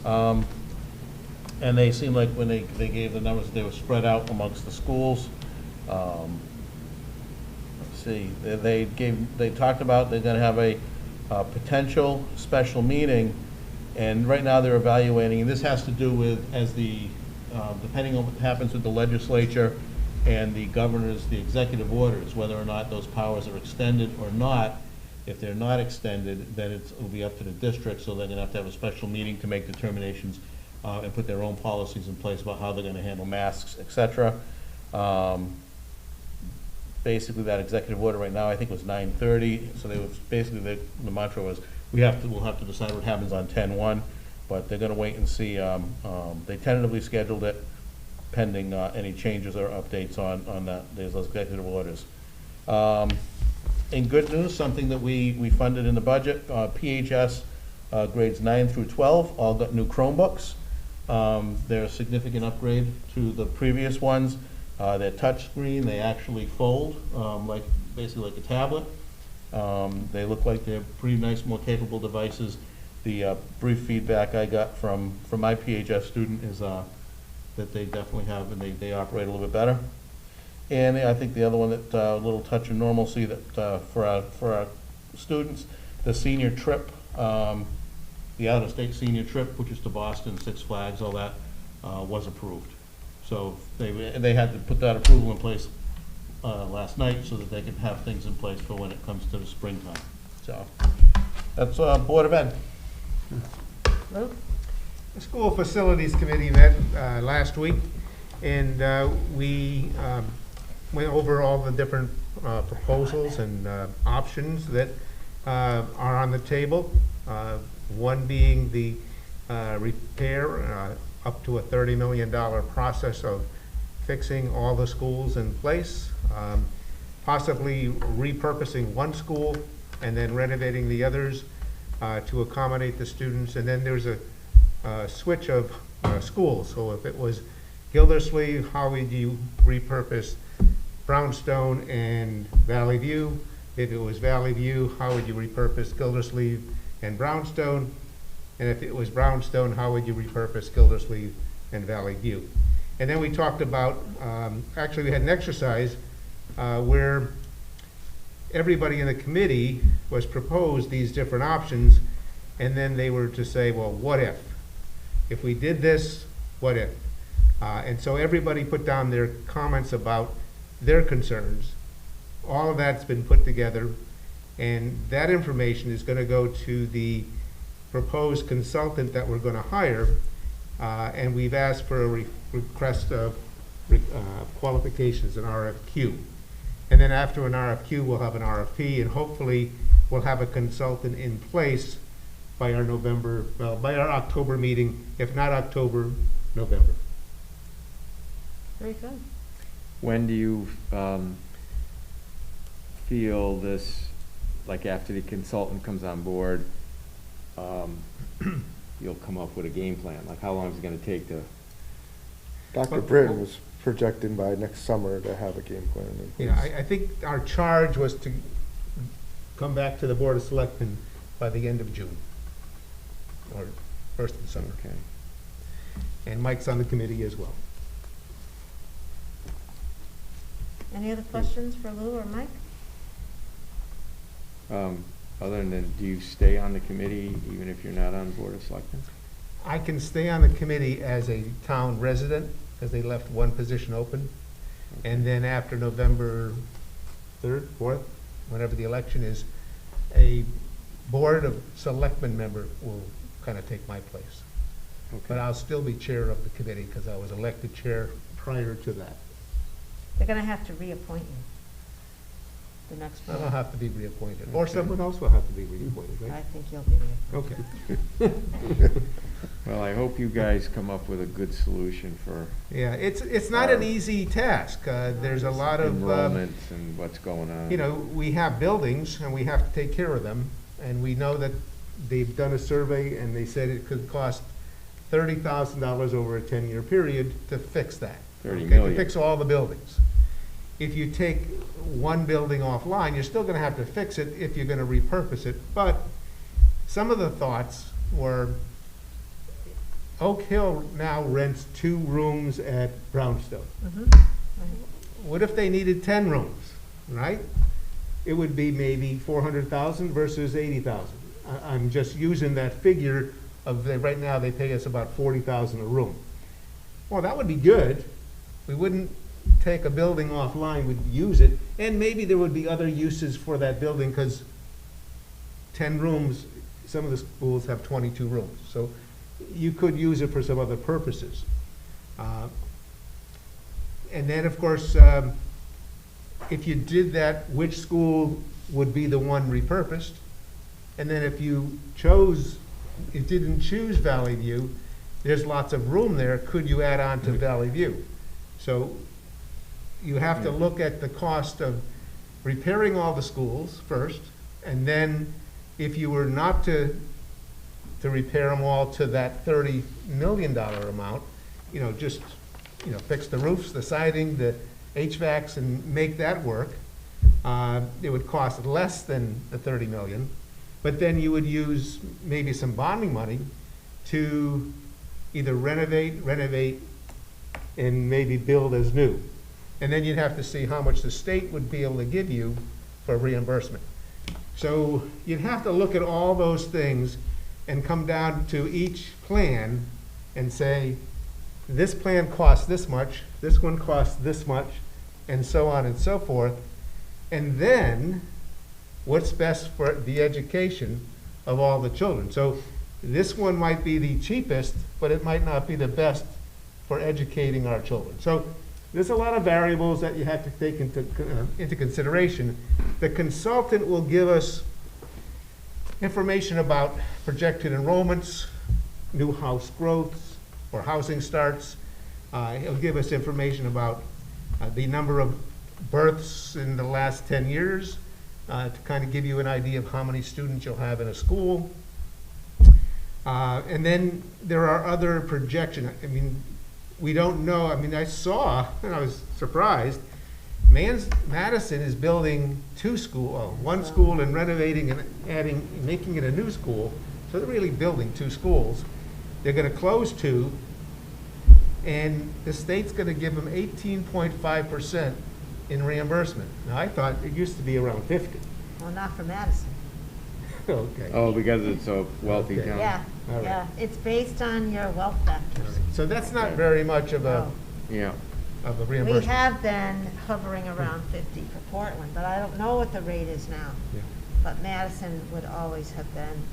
And they seem like when they gave the numbers, they were spread out amongst the schools. Let's see, they talked about they're gonna have a potential special meeting, and right now they're evaluating, and this has to do with, as the, depending on what happens with the legislature and the governor's, the executive orders, whether or not those powers are extended or not. If they're not extended, then it'll be up to the district, so they're gonna have to have a special meeting to make determinations and put their own policies in place about how they're gonna handle masks, et cetera. Basically, that executive order right now, I think, was 9:30, so they was, basically, the mantra was, we'll have to decide what happens on 10/1, but they're gonna wait and see. They tentatively scheduled it pending any changes or updates on those executive orders. In good news, something that we funded in the budget, PHS grades 9 through 12 all got new Chromebooks. They're a significant upgrade to the previous ones. They're touchscreen, they actually fold, basically like a tablet. They look like they're pretty nice, more capable devices. The brief feedback I got from my PHS student is that they definitely have, and they operate a little bit better. And I think the other one that, a little touch of normalcy that for our students, the senior trip, the out-of-state senior trip, which is to Boston, Six Flags, all that, was approved. So they had to put that approval in place last night so that they could have things in place for when it comes to the springtime. So that's Board of Ed. Luke? The School Facilities Committee met last week, and we went over all the different proposals and options that are on the table. One being the repair, up to a $30 million process of fixing all the schools in place, possibly repurposing one school and then renovating the others to accommodate the students. And then there's a switch of schools. So if it was Gildersleeve, how would you repurpose Brownstone and Valley View? If it was Valley View, how would you repurpose Gildersleeve and Brownstone? And if it was Brownstone, how would you repurpose Gildersleeve and Valley View? And then we talked about, actually we had an exercise where everybody in the committee was proposed these different options, and then they were to say, well, what if? If we did this, what if? And so everybody put down their comments about their concerns. All of that's been put together, and that information is going to go to the proposed consultant that we're going to hire, and we've asked for a request of qualifications, an RFQ. And then after an RFQ, we'll have an RFP, and hopefully we'll have a consultant in place by our by our October meeting, if not October, November. Very good. When do you feel this, like after the consultant comes on board, you'll come up with a game plan? Like how long is it going to take to? Dr. Britton was projecting by next summer to have a game plan in place. Yeah, I think our charge was to come back to the Board of Selectmen by the end of June, or first of the summer. Okay. And Mike's on the committee as well. Any other questions for Lou or Mike? Other than, do you stay on the committee even if you're not on the Board of Selectmen? I can stay on the committee as a town resident, because they left one position open. And then after November 3rd, 4th, whenever the election is, a Board of Selectmen member will kind of take my place. Okay. But I'll still be chair of the committee, because I was elected chair prior to that. They're going to have to reappoint you. The next I'll board. have to be reappointed, or someone else will have to be reappointed, I right? think you'll be reappointed. Okay. Well, I hope you guys come up with a good solution for Yeah, it's not an easy task. There's a lot of, enrollment and what's going on. you know, we have buildings and we have to take care of them. And we know that they've done a survey and they said it could cost $30,000 over a 10-year period to fix that. 30 okay, million. To fix all the buildings. If you take one building offline, you're still gonna have to fix it if you're gonna repurpose it. But some of the thoughts were, Oak Hill now rents 2 rooms at Brownstone. What if they needed 10 rooms, right? It would be maybe 400,000 versus 80,000. I'm just using that figure of, right now they pay us about 40,000 a room. Well, that would be good. We wouldn't take a building offline, we'd use it, and maybe there would be other uses for that building, because 10 rooms, some of the schools have 22 rooms, so you could use it for some other purposes. And then, of course, if you did that, which school would be the one repurposed? And then if you didn't choose Valley View, there's lots of room there, could you add on to Valley View? So you have to look at the cost of repairing all the schools first, and then if you were not to repair them all to that $30 million amount, you know, just, you know, fix the roofs, the siding, the HVACs, and make that work. It would cost less than the 30 million, but then you would use maybe some bonding money to either renovate, and maybe build as new. And then you'd have to see how much the state would be able to give you for reimbursement. So you'd have to look at all those things and come down to each plan and say, this plan costs this much, this one costs this much, and so on and so forth. And then, what's best for the education of all the children? So this one might be the cheapest, but it might not be the best for educating our children. So there's a lot of variables that you have to take into consideration. The consultant will give us information about projected enrollments, new house growths, or housing starts. He'll give us information about the number of births in the last 10 years to kind of give you an idea of how many students you'll have in a school. And then there are other projections. I mean, we don't know. I mean, I saw, and I was surprised, Madison is building one school and renovating and making it a new school. So they're really building 2 schools. They're going to close 2, and the state's going to give them 18.5% in reimbursement. Now, I thought it used to be around 50. Well, not for Madison. Okay. Oh, because it's a wealthy Okay. town? Yeah, All right. yeah, it's based on your wealth factors. So that's not very much of a, Yeah. of a We reimbursement. have been hovering around 50 for Portland, but I don't know what the rate is now. Yeah. But Madison would always have been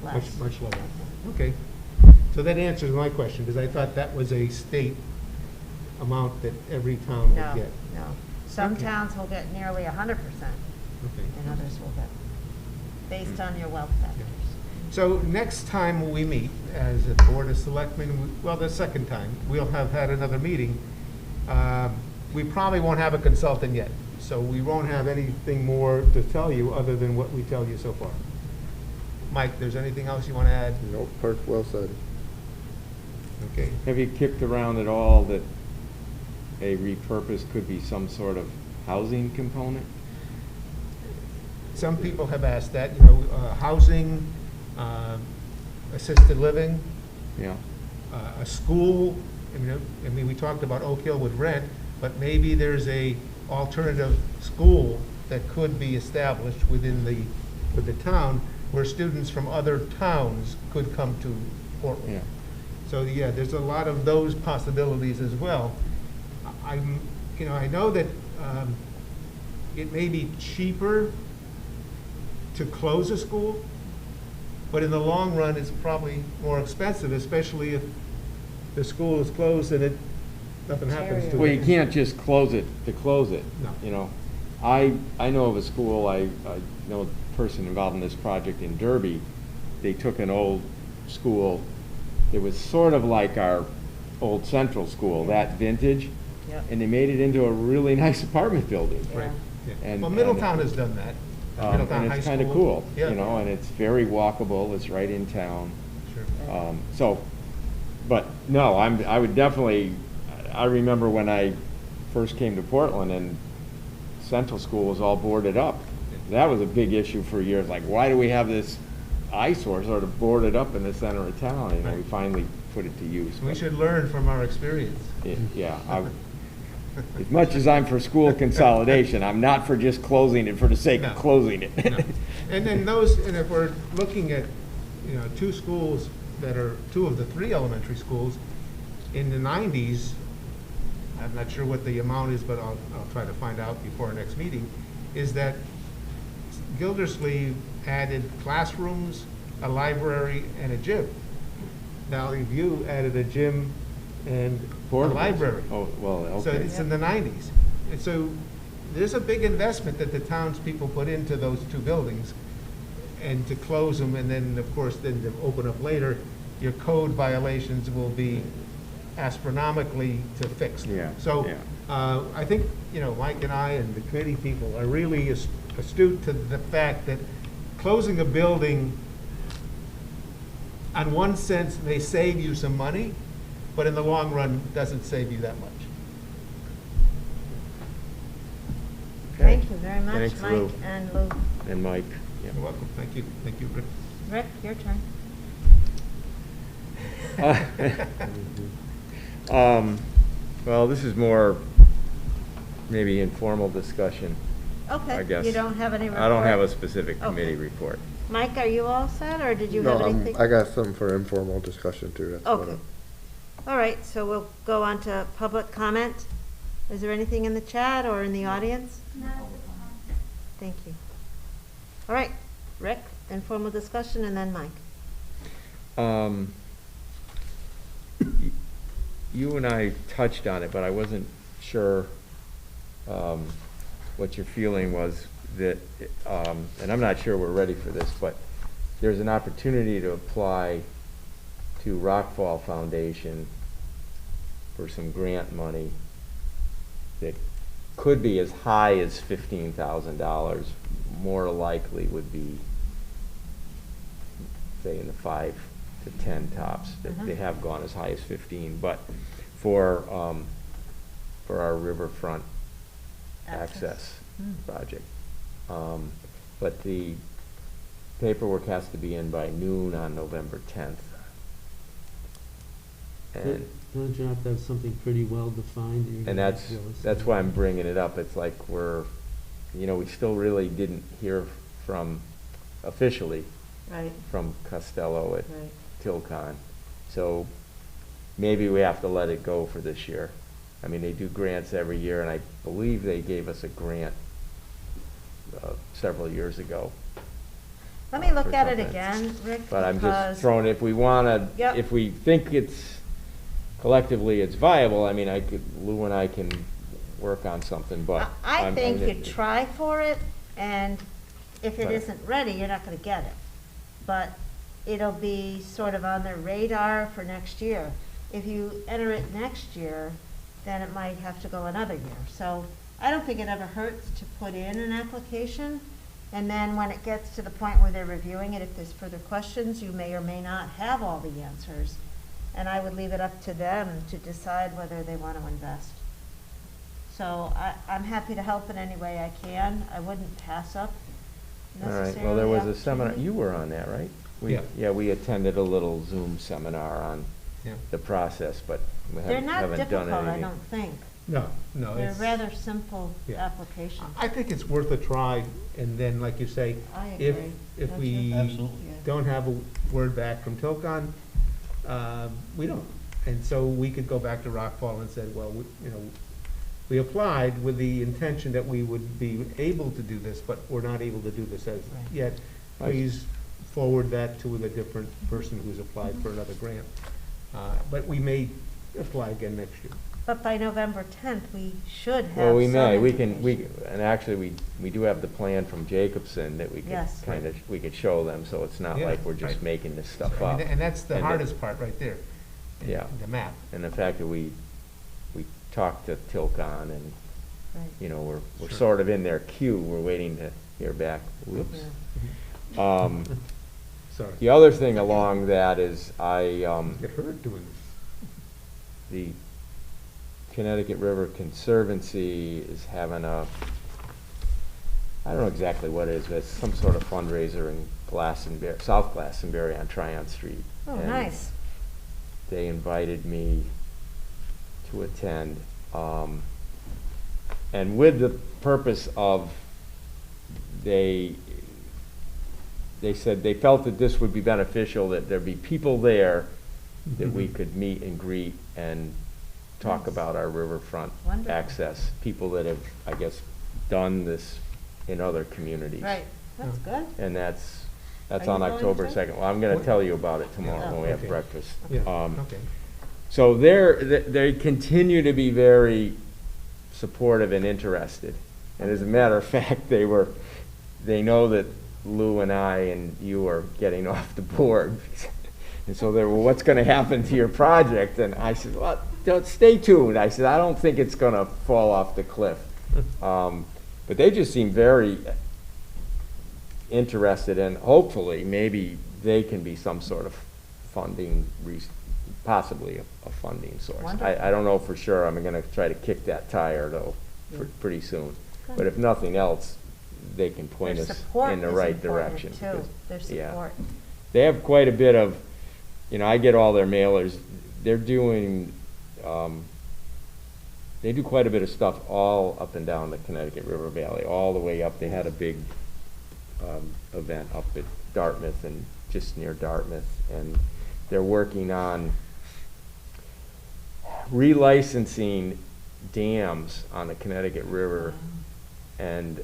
less. Much lower. Okay. So that answers my question, because I thought that was a state amount that every town No, would get. no. Some Okay. towns will get nearly 100%, Okay. and others will get, based on your wealth factors. So next time we meet as a Board of Selectmen, well, the second time, we'll have had another meeting. We probably won't have a consultant yet, so we won't have anything more to tell you other than what we tell you so far. Mike, there's anything else you want to add? Nope, well said. Okay. Have you kicked around at all that a repurpose could be some sort of housing component? Some people have asked that, you know, housing, assisted living, Yeah. a school. I mean, we talked about Oak Hill would rent, but maybe there's a alternative school that could be established within the town, where students from other towns could come to Portland. Yeah. So, yeah, there's a lot of those possibilities as well. I know that it may be cheaper to close a school, but in the long run, it's probably more expensive, especially if the school is closed and nothing happens to it. Well, you can't just close it to close it. No. You know, I know of a school, I know a person involved in this project in Darby. They took an old school it was sort of like our old central school, that vintage. Yep. And they made it into a really nice apartment building. Yeah. Yeah. And- Well, Middletown has done that. Middletown And High it's kind of School. cool, Yeah. you know, and it's very walkable, it's right in town. Sure. So, but no, I would definitely, I remember when I first came to Portland and Central School was all boarded up. That was a big issue for years, like, why do we have this eyesore sort of boarded up in the center of town? You know, we finally put it to use. We but should learn from our experience. Yeah, as much as I'm for school consolidation, I'm not for just closing it for the sake of No. closing it. No. And then and if we're looking at, you know, two schools that are, two of the three elementary schools, in the 90s, I'm not sure what the amount is, but I'll try to find out before our next meeting, is that Gildersleeve added classrooms, a library, and a gym. Valley View added a gym and a Portables. library. Oh, well, So okay. it's in the 90s. And so there's a big investment that the townspeople put into those two buildings, and to close them, and then, of course, then to open up later, your code violations will be astronomically to fix them. Yeah, So yeah. I think, you know, Mike and I and the committee people are really astute to the fact that closing a building, on one sense, may save you some money, but in the long run, doesn't save you that much. Thank you very much, Thanks, Mike Lou. and Lou. And Mike. Yeah. You're welcome. Thank you. Thank you, Rick. Rick, your turn. Well, this is more maybe informal discussion, Okay. I guess. You don't have any report? I don't have a specific Okay. committee report. Mike, are you all set, or did you No, have anything? I got something for informal discussion too. That's what Okay. All right, so we'll go on to public comment. Is there anything in the chat or in the audience? No. Thank you. All right, Rick, informal discussion, and then Mike. You and I touched on it, but I wasn't sure what your feeling was that, and I'm not sure we're ready for this, but there's an opportunity to apply to Rockfall Foundation for some grant money that could be as high as $15,000. More likely would be, say, in the 5 to 10 tops. They have gone as high as 15, but for our riverfront access project. But the paperwork has to be in by noon on November 10th. And Don't you have to have something pretty well defined? that you're And gonna that's, be able to that's say? why I'm bringing it up. It's like we still really didn't hear officially Right, from Costello at right. Tilcon. So maybe we have to let it go for this year. I mean, they do grants every year, and I believe they gave us a grant several years ago. Let me look for at it something. again, Rick, But I'm because just throwing, if we wanna, Yep. if we think collectively it's viable, I mean, Lou and I can work on something, but. I think you I'm- try for it, and if it Right. isn't ready, you're not gonna get it. But it'll be sort of on the radar for next year. If you enter it next year, then it might have to go another year. So I don't think it ever hurts to put in an application, and then when it gets to the point where they're reviewing it, if there's further questions, you may or may not have all the answers. And I would leave it up to them to decide whether they want to invest. So I'm happy to help in any way I can. I wouldn't pass up All right, necessarily. well, there was a opportunity. seminar, you were on that, right? Yeah. Yeah, we attended a little Zoom seminar on Yeah. the process, but we They're haven't not done difficult, I anything. don't think. No. They're it's- rather simple Yeah. applications. I think it's worth a try, and then, like you say, I if, agree. if Don't we you? Absolutely. Yeah. don't have a word back from Tilcon, we don't. And so we could go back to Rockfall and say, well, we applied with the intention that we would be able to do this, but we're not able to do this as Right. yet. Please forward that to the different person who's applied for another grant. But we may apply again next year. But by November 10th, we should have Well, we some may, information. and actually, we do have the plan from Jacobson that we could Yes. kind of, we could show them, so it's not Yeah, like we're just right. making this stuff And up. th- And that's the And hardest part right there. Yeah. The map. And the fact that we talked to Tilcon and, Right. you know, we're Sure. sort of in their queue, we're waiting to hear back. Whoops. Sorry. The other thing along that is Get hurt doing this. the Connecticut River Conservancy is having a, I don't know exactly what it is, but it's some sort of fundraiser in Glastonbury, South Glastonbury on Tryon Street. Oh, And nice. They invited me to attend, and with the purpose of, they said they felt that this would be beneficial, that there'd be people there that we could meet and greet and talk Nice. about our riverfront Wonderful. access. People that have, I guess, done this in other communities. Right, that's good. And that's Are you on going October to? 2nd. Well, I'm gonna What- tell you about it tomorrow Yeah. when we have Okay. breakfast. Yeah, Um, okay. So they continue to be very supportive and interested. And as a matter of fact, they know that Lou and I and you are getting off the board. And so they were, well, what's gonna happen to your project? And I said, well, stay tuned. I said, I don't think it's gonna fall off the cliff. But they just seem very interested, and hopefully, maybe they can be some sort of funding, possibly a funding source. Wonderful. I don't know for sure. I'm gonna try to kick that tire, though, pretty soon. Good. But if nothing else, they can point Their us support in the is right important, direction. too. because- Their yeah. support. They have quite a bit of, I get all their mailers. They're doing, they do quite a bit of stuff all up and down the Connecticut River Valley, all the way up. They had a big event up at Dartmouth and just near Dartmouth, and they're working on relicensing dams on the Connecticut River, and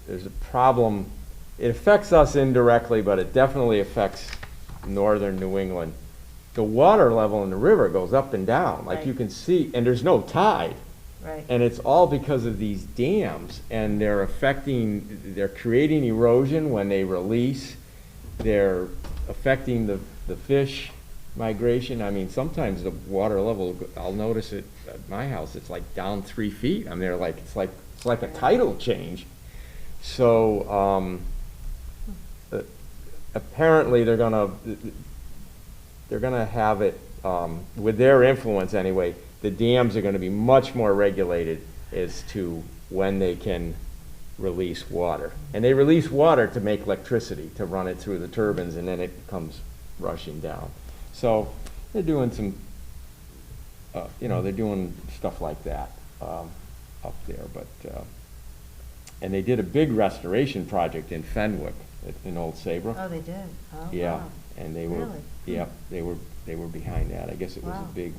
there's a problem. It affects us indirectly, but it definitely affects northern New England. The water level in the river goes up and down, like you Right. can see, and there's no tide. Right. And it's all because of these dams, and they're creating erosion when they release. They're affecting the fish migration. I mean, sometimes the water level, I'll notice it at my house, it's like down 3 feet. I mean, it's like a tidal change. So, apparently they're gonna have it, with their influence anyway, the dams are gonna be much more regulated as to when they can release water. And they release water to make electricity, to run it through the turbines, and then it comes rushing down. So they're doing some, they're doing stuff like that up there. But and they did a big restoration project in Fenwick, in Old Saybrook. Oh, they did? Oh, Yeah, wow. and they were, Really? yep, they were behind that. I guess it was Wow. a big,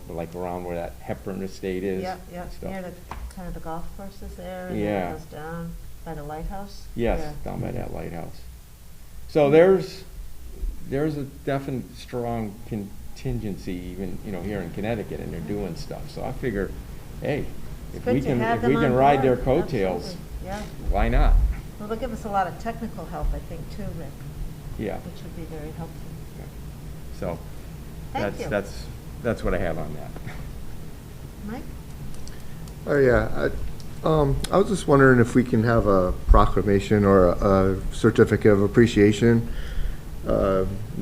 like around where that Hepburn Estate is. Yep, yep, and stuff. near the, kind of the golf courses there, and Yeah. then it goes down by the lighthouse? Yes, Yeah. down by that lighthouse. So there's a definite strong contingency even, here in Connecticut, and they're doing stuff. So I figure, hey, if good we to can, have if we them can on ride their board. coattails, Absolutely. Yeah. why not? Well, they'll give us a lot of technical help, I think, too, Rick, Yeah, which would be very helpful. so Thank you. that's what I have on that. Mike? Oh, yeah. I was just wondering if we can have a proclamation or a certificate of appreciation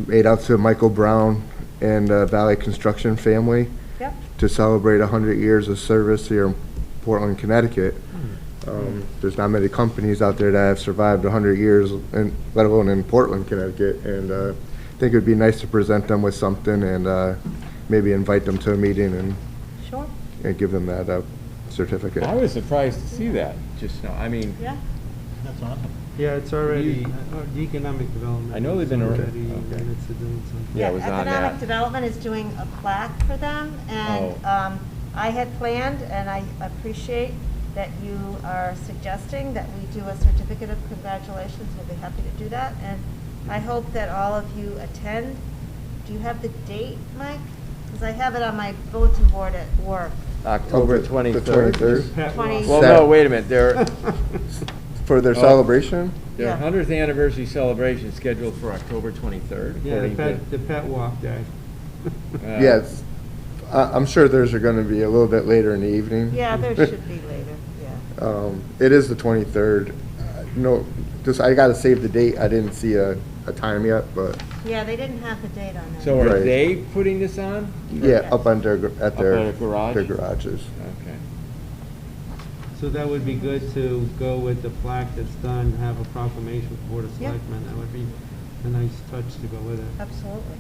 made out to Michael Brown and Valley Construction family Yep. to celebrate 100 years of service here in Portland, Connecticut. There's not many companies out there that have survived 100 years, and let alone in Portland, Connecticut. And I think it would be nice to present them with something and maybe invite them to a meeting Sure. and give them that certificate. I was surprised to see that just now. I mean, Yeah. That's awesome. Yeah, it's already, the economic development. I know they've been is around- already okay. committed to doing something. Yeah, it was on Economic that. Development is doing a plaque for them, and I had planned, and I appreciate that you are suggesting that we do a certificate of congratulations. We'll be happy to do that, and I hope that all of you attend. Do you have the date, Mike? Because I have it on my bulletin board at work. October The 23rd. 23rd? 20 Well, no, wait a minute, their For their celebration? their Yeah. 100th anniversary celebration is scheduled for October 23rd, Yeah, according to. the pet walk day. Yes. I'm sure theirs are gonna be a little bit later in the evening. Yeah, there should be later, yeah. It is the 23rd. No, just, I gotta save the date. I didn't see a time yet, but, Yeah, they didn't have the date on that. So are Right. they putting this on? yeah, up on their, at their. at a garage? Their garages. Okay. So that would be good to go with the plaque that's done, have a proclamation for Board of Yeah. Selectmen. That would be a nice touch to go with it. Absolutely.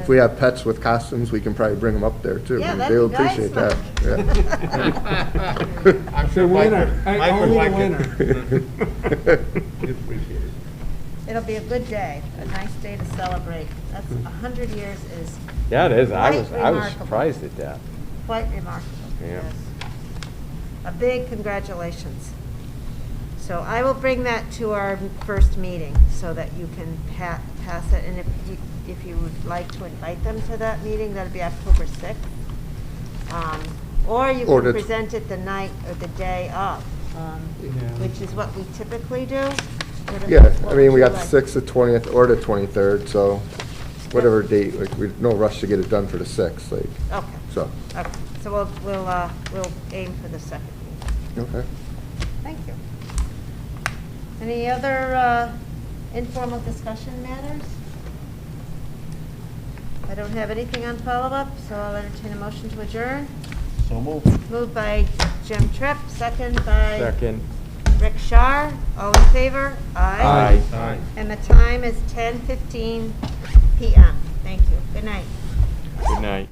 If we have pets with costumes, we can probably bring them up there too. Yeah, They'll that'd be nice, appreciate that. Yeah. I'm sure Mike would, Mike would Only like the it. winner. He'd appreciate it. It'll be a good day, a nice day to celebrate. That's, 100 years is Yeah, it is. I was Quite remarkable. surprised at that. quite remarkable. Yeah. Yes. A big congratulations. So I will bring that to our first meeting so that you can pass it. And if you would like to invite them to that meeting, that'll be October 6th. Or you Or can the tw- present it the night or the day of, Yeah. which is what we typically do. Yeah, What I mean, would we you got the like? 6th, the 20th, or the 23rd, so whatever date, like, we no rush to get it done for the 6th, like, Okay, so, okay. So we'll aim for the second meeting. okay. Thank you. Any other informal discussion matters? I don't have anything on follow-up, so I'll entertain a motion to adjourn. So moved. Moved by Jim Tripp, second by Second. Rick Shar. All in favor? Aye. Aye. And the time is 10:15 PM. Thank you. Good night. Good night.